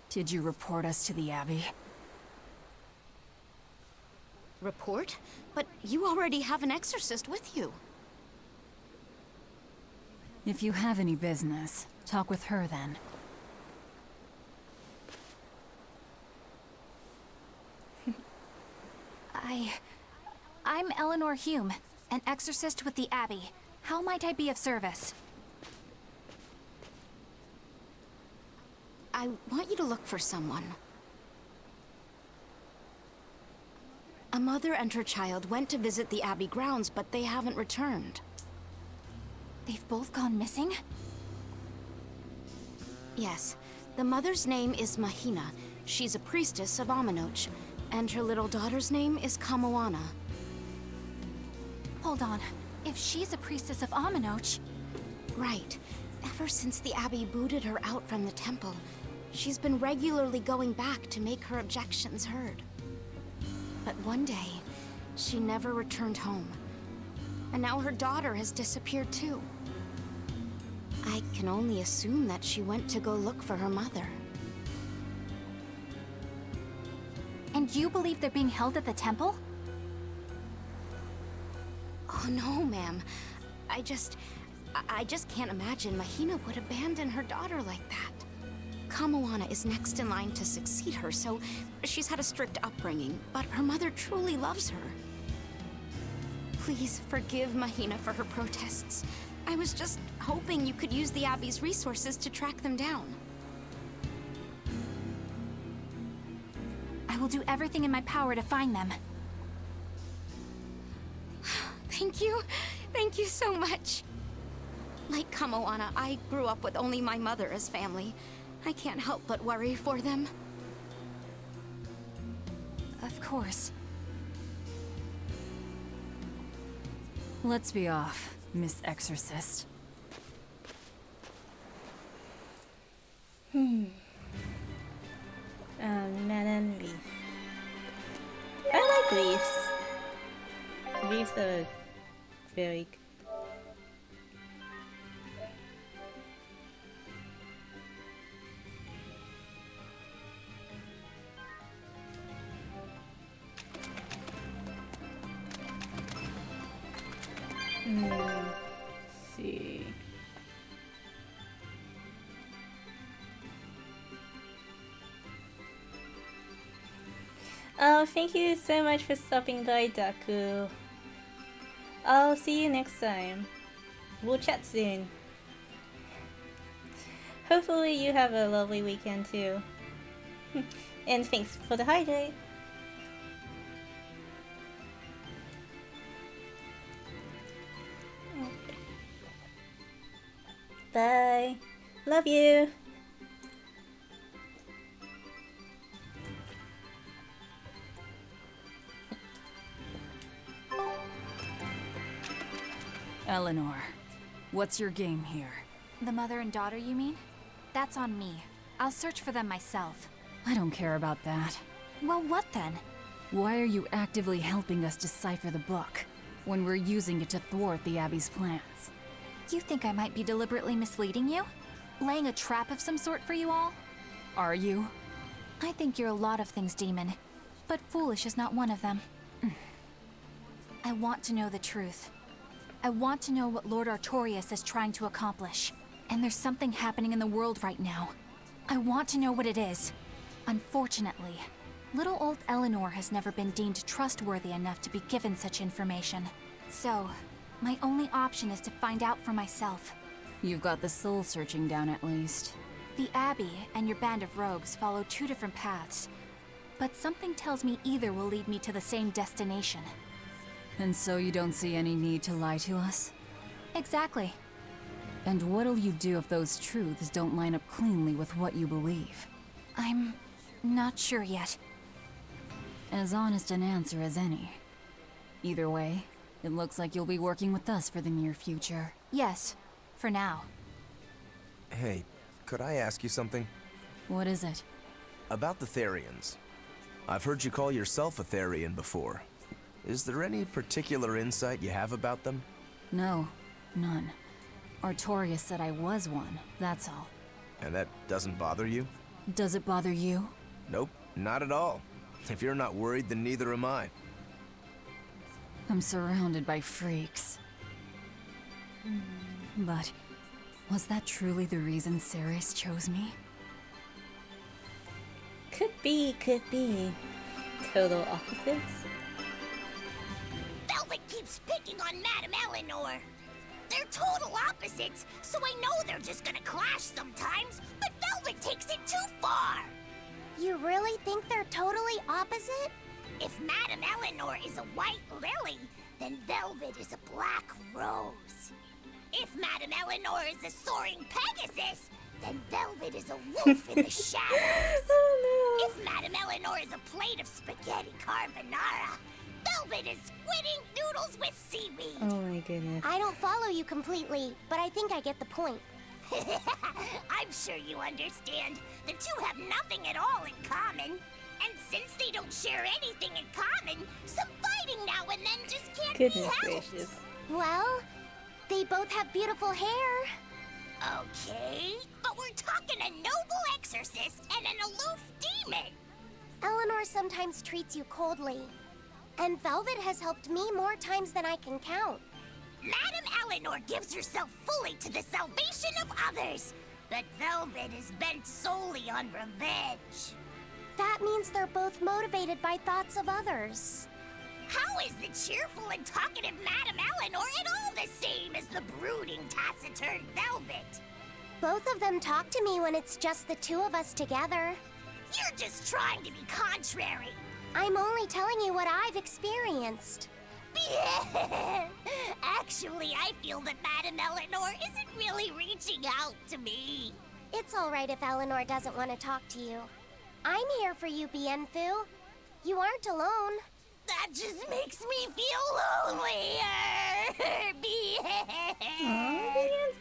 Did you report us to the Abbey? Report? But you already have an exorcist with you. If you have any business, talk with her then. I'm Eleanor Hume, an exorcist with the Abbey. How might I be of service? I want you to look for someone. A mother and her child went to visit the Abbey grounds, but they haven't returned. They've both gone missing? Yes. The mother's name is Mahina. She's a priestess of Aminoch. And her little daughter's name is Kamoana. Hold on. If she's a priestess of Aminoch... Right. Ever since the Abbey booted her out from the temple, she's been regularly going back to make her objections heard. But one day, she never returned home. And now her daughter has disappeared too. I can only assume that she went to go look for her mother. And you believe they're being held at the temple? Oh no, ma'am. I just can't imagine Mahina would abandon her daughter like that. Kamoana is next in line to succeed her, so she's had a strict upbringing, but her mother truly loves her. Please forgive Mahina for her protests. I was just hoping you could use the Abbey's resources to track them down. I will do everything in my power to find them. Thank you. Thank you so much. Like Kamoana, I grew up with only my mother as family. I can't help but worry for them. Of course. Let's be off, Miss Exorcist. Man and leaf. I like leaves. Leaves are very... Let's see. Oh, thank you so much for stopping by, Daku. I'll see you next time. We'll chat soon. Hopefully you have a lovely weekend too. And thanks for the hydrate. Okay. Bye. Love you. Eleanor, what's your game here? The mother and daughter, you mean? That's on me. I'll search for them myself. I don't care about that. Well, what then? Why are you actively helping us decipher the book, when we're using it to thwart the Abbey's plans? You think I might be deliberately misleading you? Laying a trap of some sort for you all? Are you? I think you're a lot of things, Demon. But foolish is not one of them. I want to know the truth. I want to know what Lord Artorias is trying to accomplish. And there's something happening in the world right now. I want to know what it is. Unfortunately, little old Eleanor has never been deemed trustworthy enough to be given such information. So, my only option is to find out for myself. You've got the soul searching down at least. The Abbey and your band of rogues follow two different paths. But something tells me either will lead me to the same destination. And so you don't see any need to lie to us? Exactly. And what'll you do if those truths don't line up cleanly with what you believe? I'm not sure yet. As honest an answer as any. Either way, it looks like you'll be working with us for the near future. Yes, for now. Hey, could I ask you something? What is it? About the Therians. I've heard you call yourself a Therian before. Is there any particular insight you have about them? No, none. Artorias said I was one, that's all. And that doesn't bother you? Does it bother you? Nope, not at all. If you're not worried, then neither am I. I'm surrounded by freaks. But was that truly the reason Ceres chose me? Could be, could be. Total opposites. Velvet keeps picking on Madame Eleanor. They're total opposites, so I know they're just gonna clash sometimes, but Velvet takes it too far. You really think they're totally opposite? If Madame Eleanor is a white lily, then Velvet is a black rose. If Madame Eleanor is a soaring Pegasus, then Velvet is a wolf in the shadows. Oh no. If Madame Eleanor is a plate of spaghetti carbonara, Velvet is squidding noodles with seaweed. Oh my goodness. I don't follow you completely, but I think I get the point. I'm sure you understand. The two have nothing at all in common. And since they don't share anything in common, some fighting now and then just can't be Goodness helped. gracious. Well, they both have beautiful hair. Okay, but we're talking a noble exorcist and an aloof demon. Eleanor sometimes treats you coldly. And Velvet has helped me more times than I can count. Madame Eleanor gives herself fully to the salvation of others, but Velvet is bent solely on revenge. That means they're both motivated by thoughts of others. How is the cheerful and talkative Madame Eleanor at all the same as the brooding, taciturn Velvet? Both of them talk to me when it's just the two of us together. You're just trying to be contrary. I'm only telling you what I've experienced. Actually, I feel that Madame Eleanor isn't really reaching out to me. It's all right if Eleanor doesn't want to talk to you. I'm here for you, Bienfu. You aren't alone. That just makes me feel lonelier.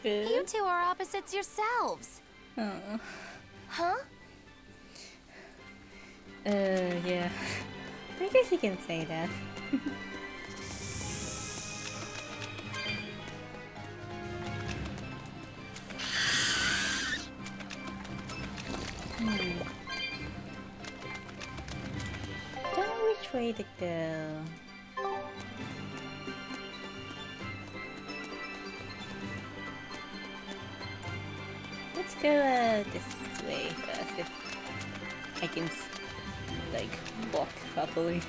You two are opposites yourselves. Oh. Huh? Yeah. I guess you can say that. Don't know which way to go. Let's go this way first, if I can like walk properly.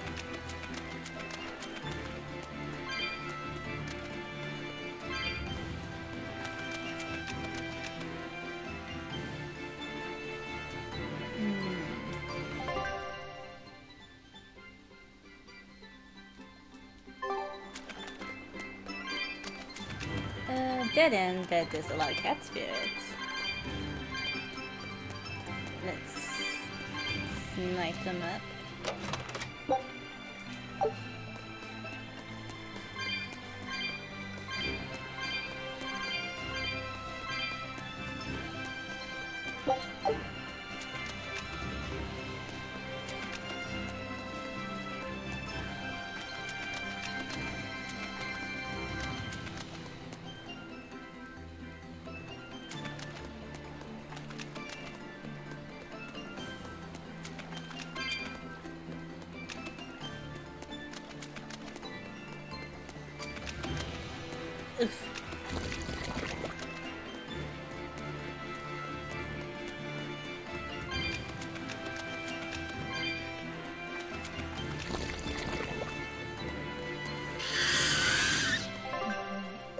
dead end, but there's a lot of cat spirits. Let's snipe them up.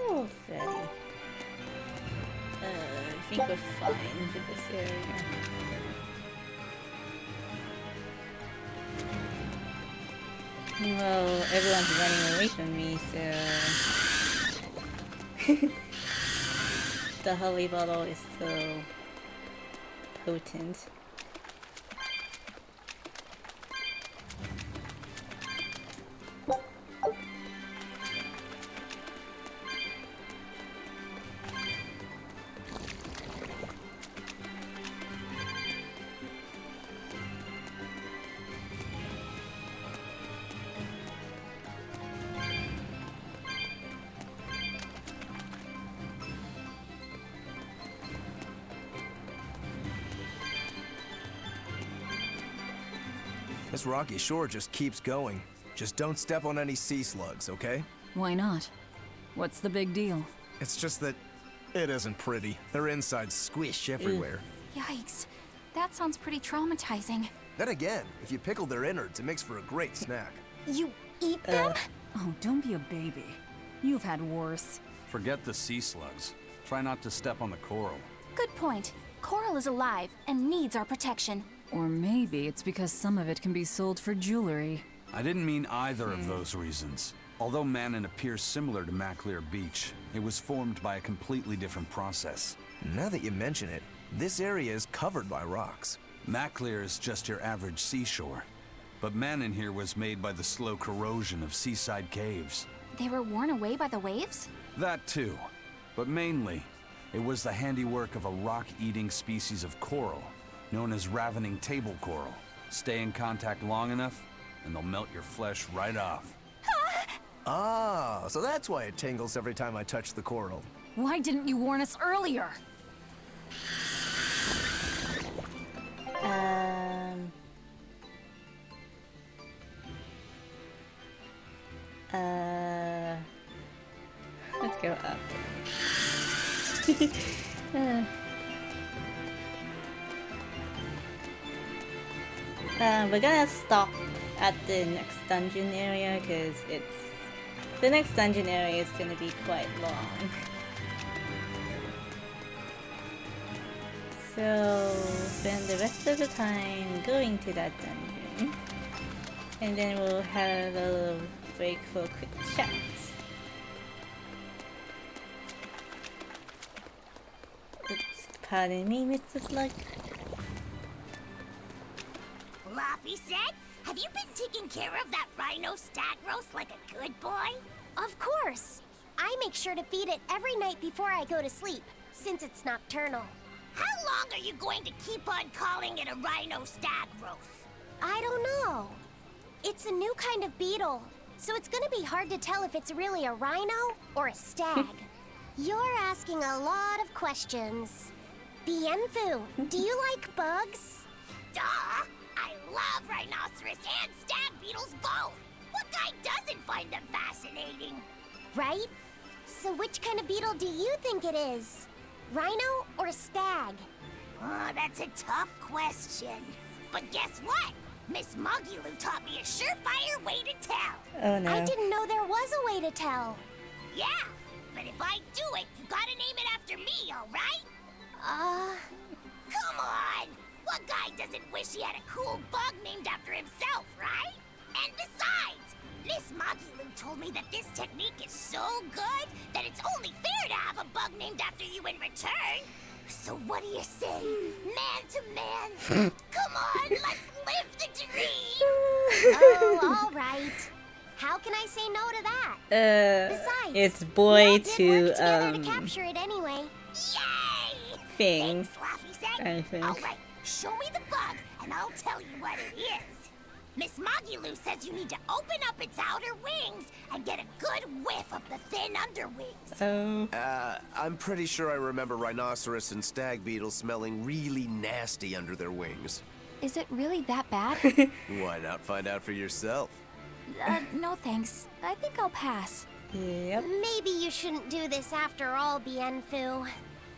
Oh, Freddy. I think we're fine with this area. Well, everyone's running away from me, so... the holy bottle is so potent. This rocky shore just keeps going. Just don't step on any sea slugs, okay? Why not? What's the big deal? It's just that it isn't pretty. Their insides squish everywhere. Yikes. That sounds pretty traumatizing. Then again, if you pickle their innards, it makes for a great snack. You eat them? Oh, don't be a baby. You've had worse. Forget the sea slugs. Try not to step on the coral. Good point. Coral is alive and needs our protection. Or maybe it's because some of it can be sold for jewelry. I didn't mean either of those reasons. Although Manon appears similar to Maclear Beach, it was formed by a completely different process. Now that you mention it, this area is covered by rocks. Maclear is just your average seashore. But Manon here was made by the slow corrosion of seaside caves. They were worn away by the waves? That too. But mainly, it was the handiwork of a rock-eating species of coral, known as ravening table coral. Stay in contact long enough, and they'll melt your flesh right off. Ah, so that's why it tingles every time I touch the coral. Why didn't you warn us earlier? Let's go up. We're gonna stop at the next dungeon area because the next dungeon area is gonna be quite long. So spend the rest of the time going to that dungeon, and then we'll have a little break for a quick chat. Oops, pardon me, Mr. Slug. Laffy said, have you been taking care of that rhino stag roast like a good boy? Of course. I make sure to feed it every night before I go to sleep, since it's nocturnal. How long are you going to keep on calling it a rhino stag roast? I don't know. It's a new kind of beetle, so it's gonna be hard to tell if it's really a rhino or a stag. You're asking a lot of questions. Bienfu, do you like bugs? Duh! I love rhinoceros and stag beetles both! What guy doesn't find them fascinating? Right? So which kind of beetle do you think it is? Rhino or stag? Oh, that's a tough question. But guess what? Miss Mugulu taught me a surefire way to tell. Oh no. I didn't know there was a way to tell. Yeah, but if I do it, you gotta name it after me, alright? Come on! What guy doesn't wish he had a cool bug named after himself, right? And besides, Miss Magilu told me that this technique is so good that it's only fair to have a bug named after you in return. So what do you say, man to man? Come on, let's live the dream! Oh, all right. How can I say no to that? Besides, it's boy we to work together to capture it anyway. Yay! thing. Thanks, Laffy-san. I think. All right, show me the bug, and I'll tell you what it is. Miss Magilu says you need to open up its outer wings and get a good whiff of the thin underwings. Oh. I'm pretty sure I remember rhinoceros and stag beetles smelling really nasty under their wings. Is it really that bad? Why not find out for yourself? No thanks. I think I'll pass. Yep. Maybe you shouldn't do this after all, Bienfu.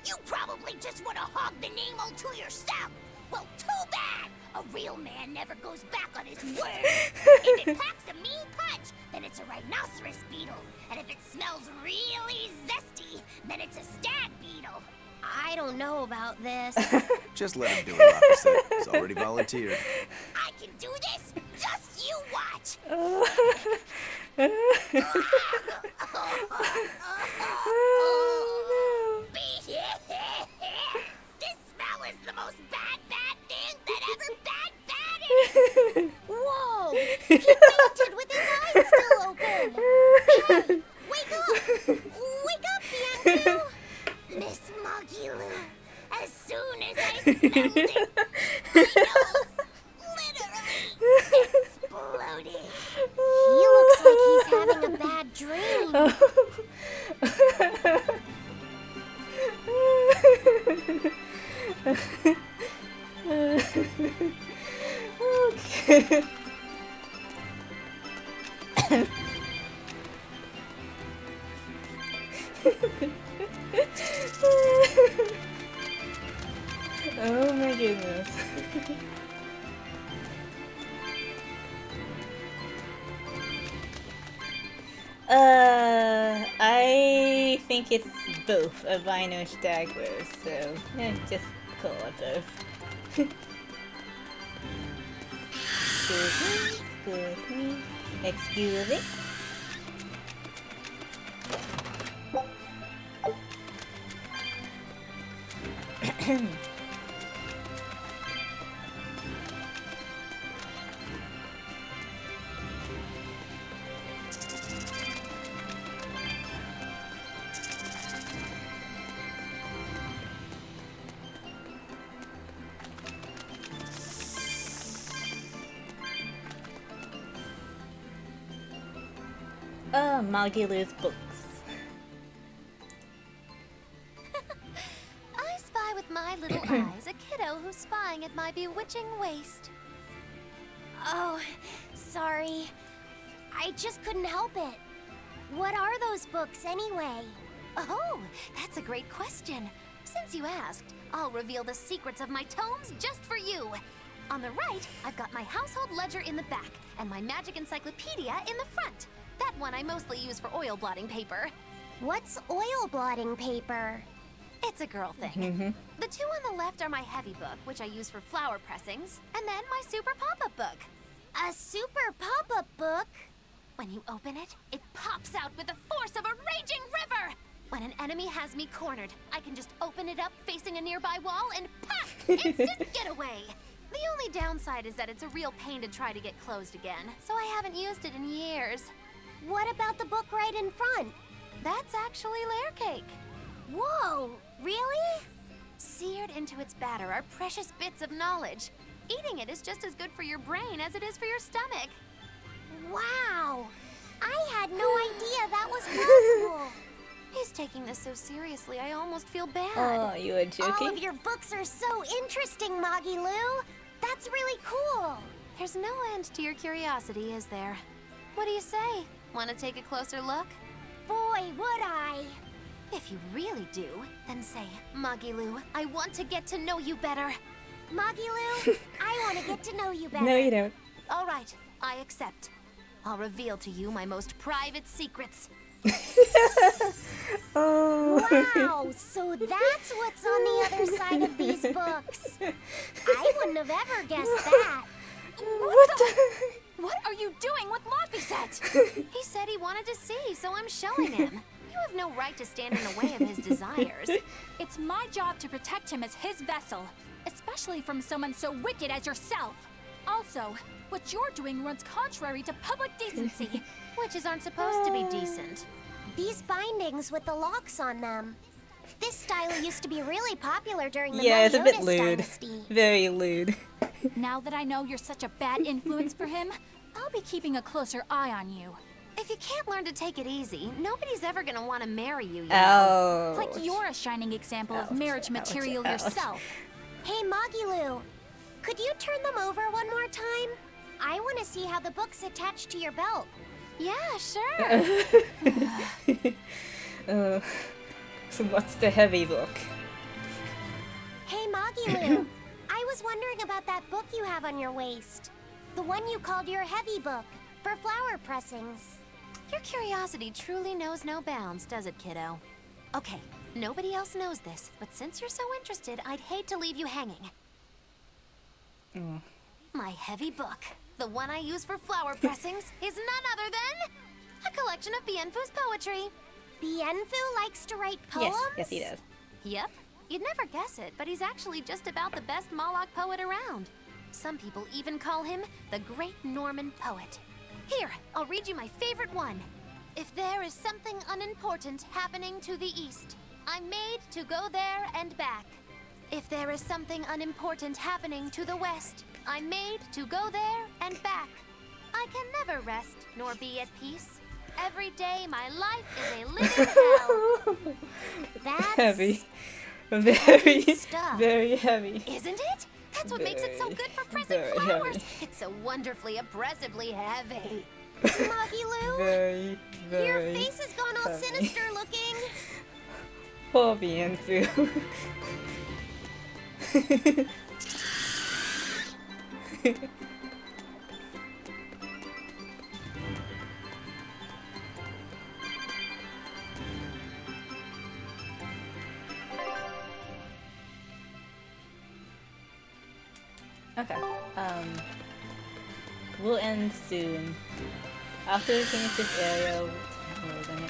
You probably just want to hog the name all to yourself. Well, too bad. A real man never goes back on his word. If it packs a mean punch, then it's a rhinoceros beetle. And if it smells really zesty, then it's a stag beetle. I don't know about this. Just let him do it, opposite. He's already volunteered. I can do this. Just you watch. This smell is the most bad thing that ever bad. Whoa! He fainted with his eyes still open. Hey, wake up! Wake up, Bienfu! Miss Magilu, as soon as I smelled it, my nose literally exploded. He looks like he's having a bad dream. Okay. Oh my goodness. I think it's both a Vino Stagler, so yeah, just call it both. Excuse me. Magilu's books. I spy with my little eyes a kiddo who's spying at my bewitching waist. Oh, sorry. I just couldn't help it. What are those books anyway? Oh, that's a great question. Since you asked, I'll reveal the secrets of my tomes just for you. On the right, I've got my household ledger in the back and my magic encyclopedia in the front. That one I mostly use for oil blotting paper. What's oil blotting paper? It's a girl thing. The two on the left are my heavy book, which I use for flower pressings, and then my super pop-up book. A super pop-up book? When you open it, it pops out with the force of a raging river! When an enemy has me cornered, I can just open it up facing a nearby wall and pop! Instant getaway! The only downside is that it's a real pain to try to get closed again, so I haven't used it in years. What about the book right in front? That's actually layer cake. Whoa, really? Seared into its batter are precious bits of knowledge. Eating it is just as good for your brain as it is for your stomach. Wow! I had no idea that was possible. He's taking this so seriously, I almost feel bad. Oh, you are joking? All of your books are so interesting, Magilu. That's really cool. There's no end to your curiosity, is there? What do you say? Want to take a closer look? Boy, would I. If you really do, then say, Magilu, I want to get to know you better. Magilu, I want to get to know you better. No, you don't. All right, I accept. I'll reveal to you my most private secrets. Oh. Wow, so that's what's on the other side of these books. I wouldn't have ever guessed that. What the? What are you doing with Laphicet? He said he wanted to see, so I'm showing him. You have no right to stand in the way of his desires. It's my job to protect him as his vessel, especially from someone so wicked as yourself. Also, what you're doing runs contrary to public decency. Witches aren't supposed to be decent. These bindings with the locks on them. This style used to be really popular during the Yeah, it's a bit Meliodas lewd. dynasty. Very lewd. Now that I know you're such a bad influence for him, I'll be keeping a closer eye on you. If you can't learn to take it easy, nobody's ever gonna want to marry you, you know? Ouch. Like you're a shining example of marriage material yourself. Hey, Magilu, could you turn them over one more time? I want to see how the book's attached to your belt. Yeah, sure. So what's the heavy book? Hey, Magilu, I was wondering about that book you have on your waist. The one you called your heavy book for flower pressings. Your curiosity truly knows no bounds, does it, kiddo? Okay, nobody else knows this, but since you're so interested, I'd hate to leave you hanging. My heavy book, the one I use for flower pressings, is none other than a collection of Bienfu's poetry. Bienfu likes to write poems? Yes, he does. Yep. You'd never guess it, but he's actually just about the best Moloch poet around. Some people even call him the Great Norman Poet. Here, I'll read you my favorite one. If there is something unimportant happening to the east, I'm made to go there and back. If there is something unimportant happening to the west, I'm made to go there and back. I can never rest nor be at peace. Every day my life is a living hell. That's Heavy. Very, stuff. very heavy. Isn't it? That's what makes it so good for pressing very flowers. heavy. It's so wonderfully oppressively heavy. Magilu, Very, very your face has gone all heavy. sinister looking. Poor Bienfu. Okay. We'll end soon. After we finish this area, we're gonna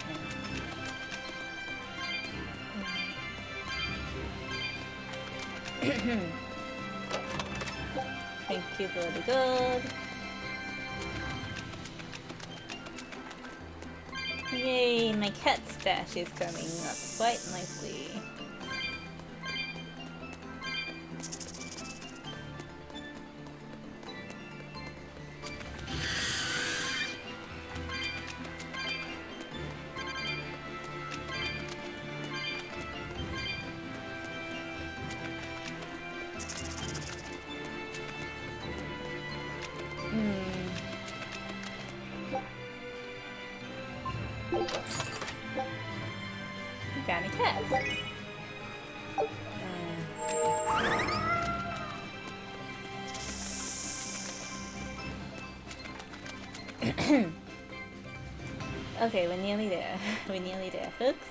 end. Thank you for the gold. Yay, my cat stash is coming up quite nicely. Found a cat. Okay, we're nearly there. We're nearly there, folks.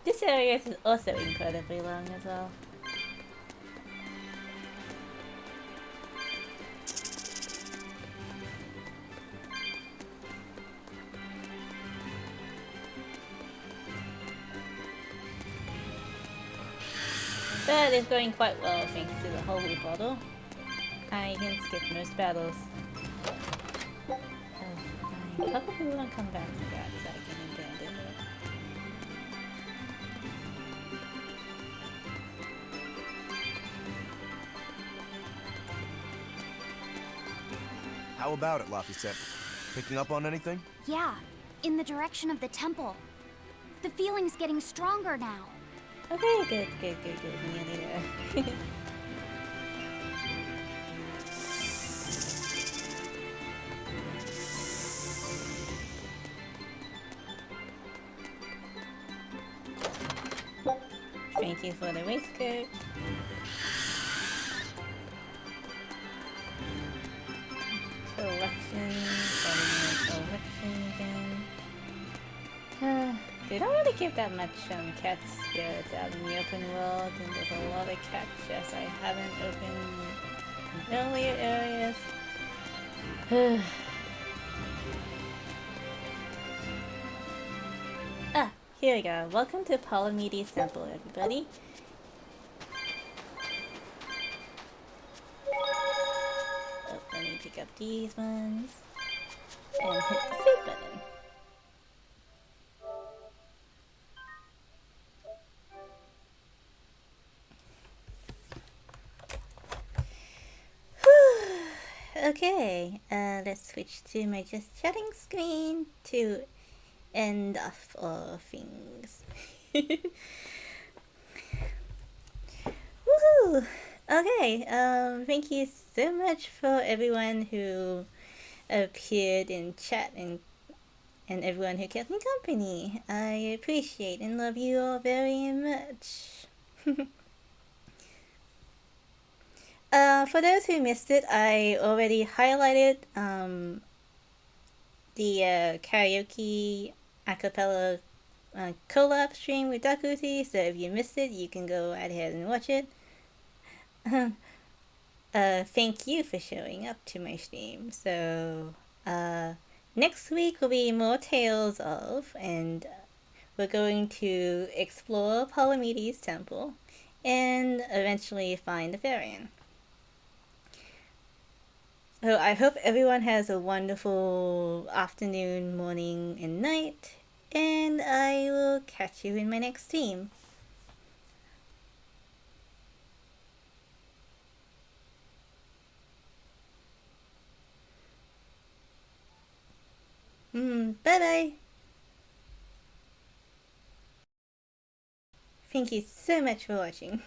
This area is also incredibly long as well. But it's going quite well thanks to the holy bottle. I can skip most battles. I probably won't come back to that so I can abandon it. How about it, Laphicet? Picking up on anything? Yeah, in the direction of the temple. The feeling's getting stronger now. Okay, good. Nearly there. Thank you for the waistcoat. Collection again. They don't really give that much cat spirits out in the open world, and there's a lot of cat chests I haven't opened earlier areas. Ah, here we go. Welcome to Palamedes Temple, everybody. Oh, let me pick up these ones. And hit the save button. Okay, let's switch to my just chatting screen to end off all things. Woohoo! Okay, thank you so much for everyone who appeared in chat and everyone who kept me company. I appreciate and love you all very much. For those who missed it, I already highlighted the karaoke acapella collab stream with Dakuti, so if you missed it, you can go right ahead and watch it. Thank you for showing up to my stream. So, next week will be more Tales of, and we're going to explore Palamedes Temple and eventually find the Therian. So I hope everyone has a wonderful afternoon, morning, and night, and I will catch you in my next stream. Bye-bye. Thank you so much for watching.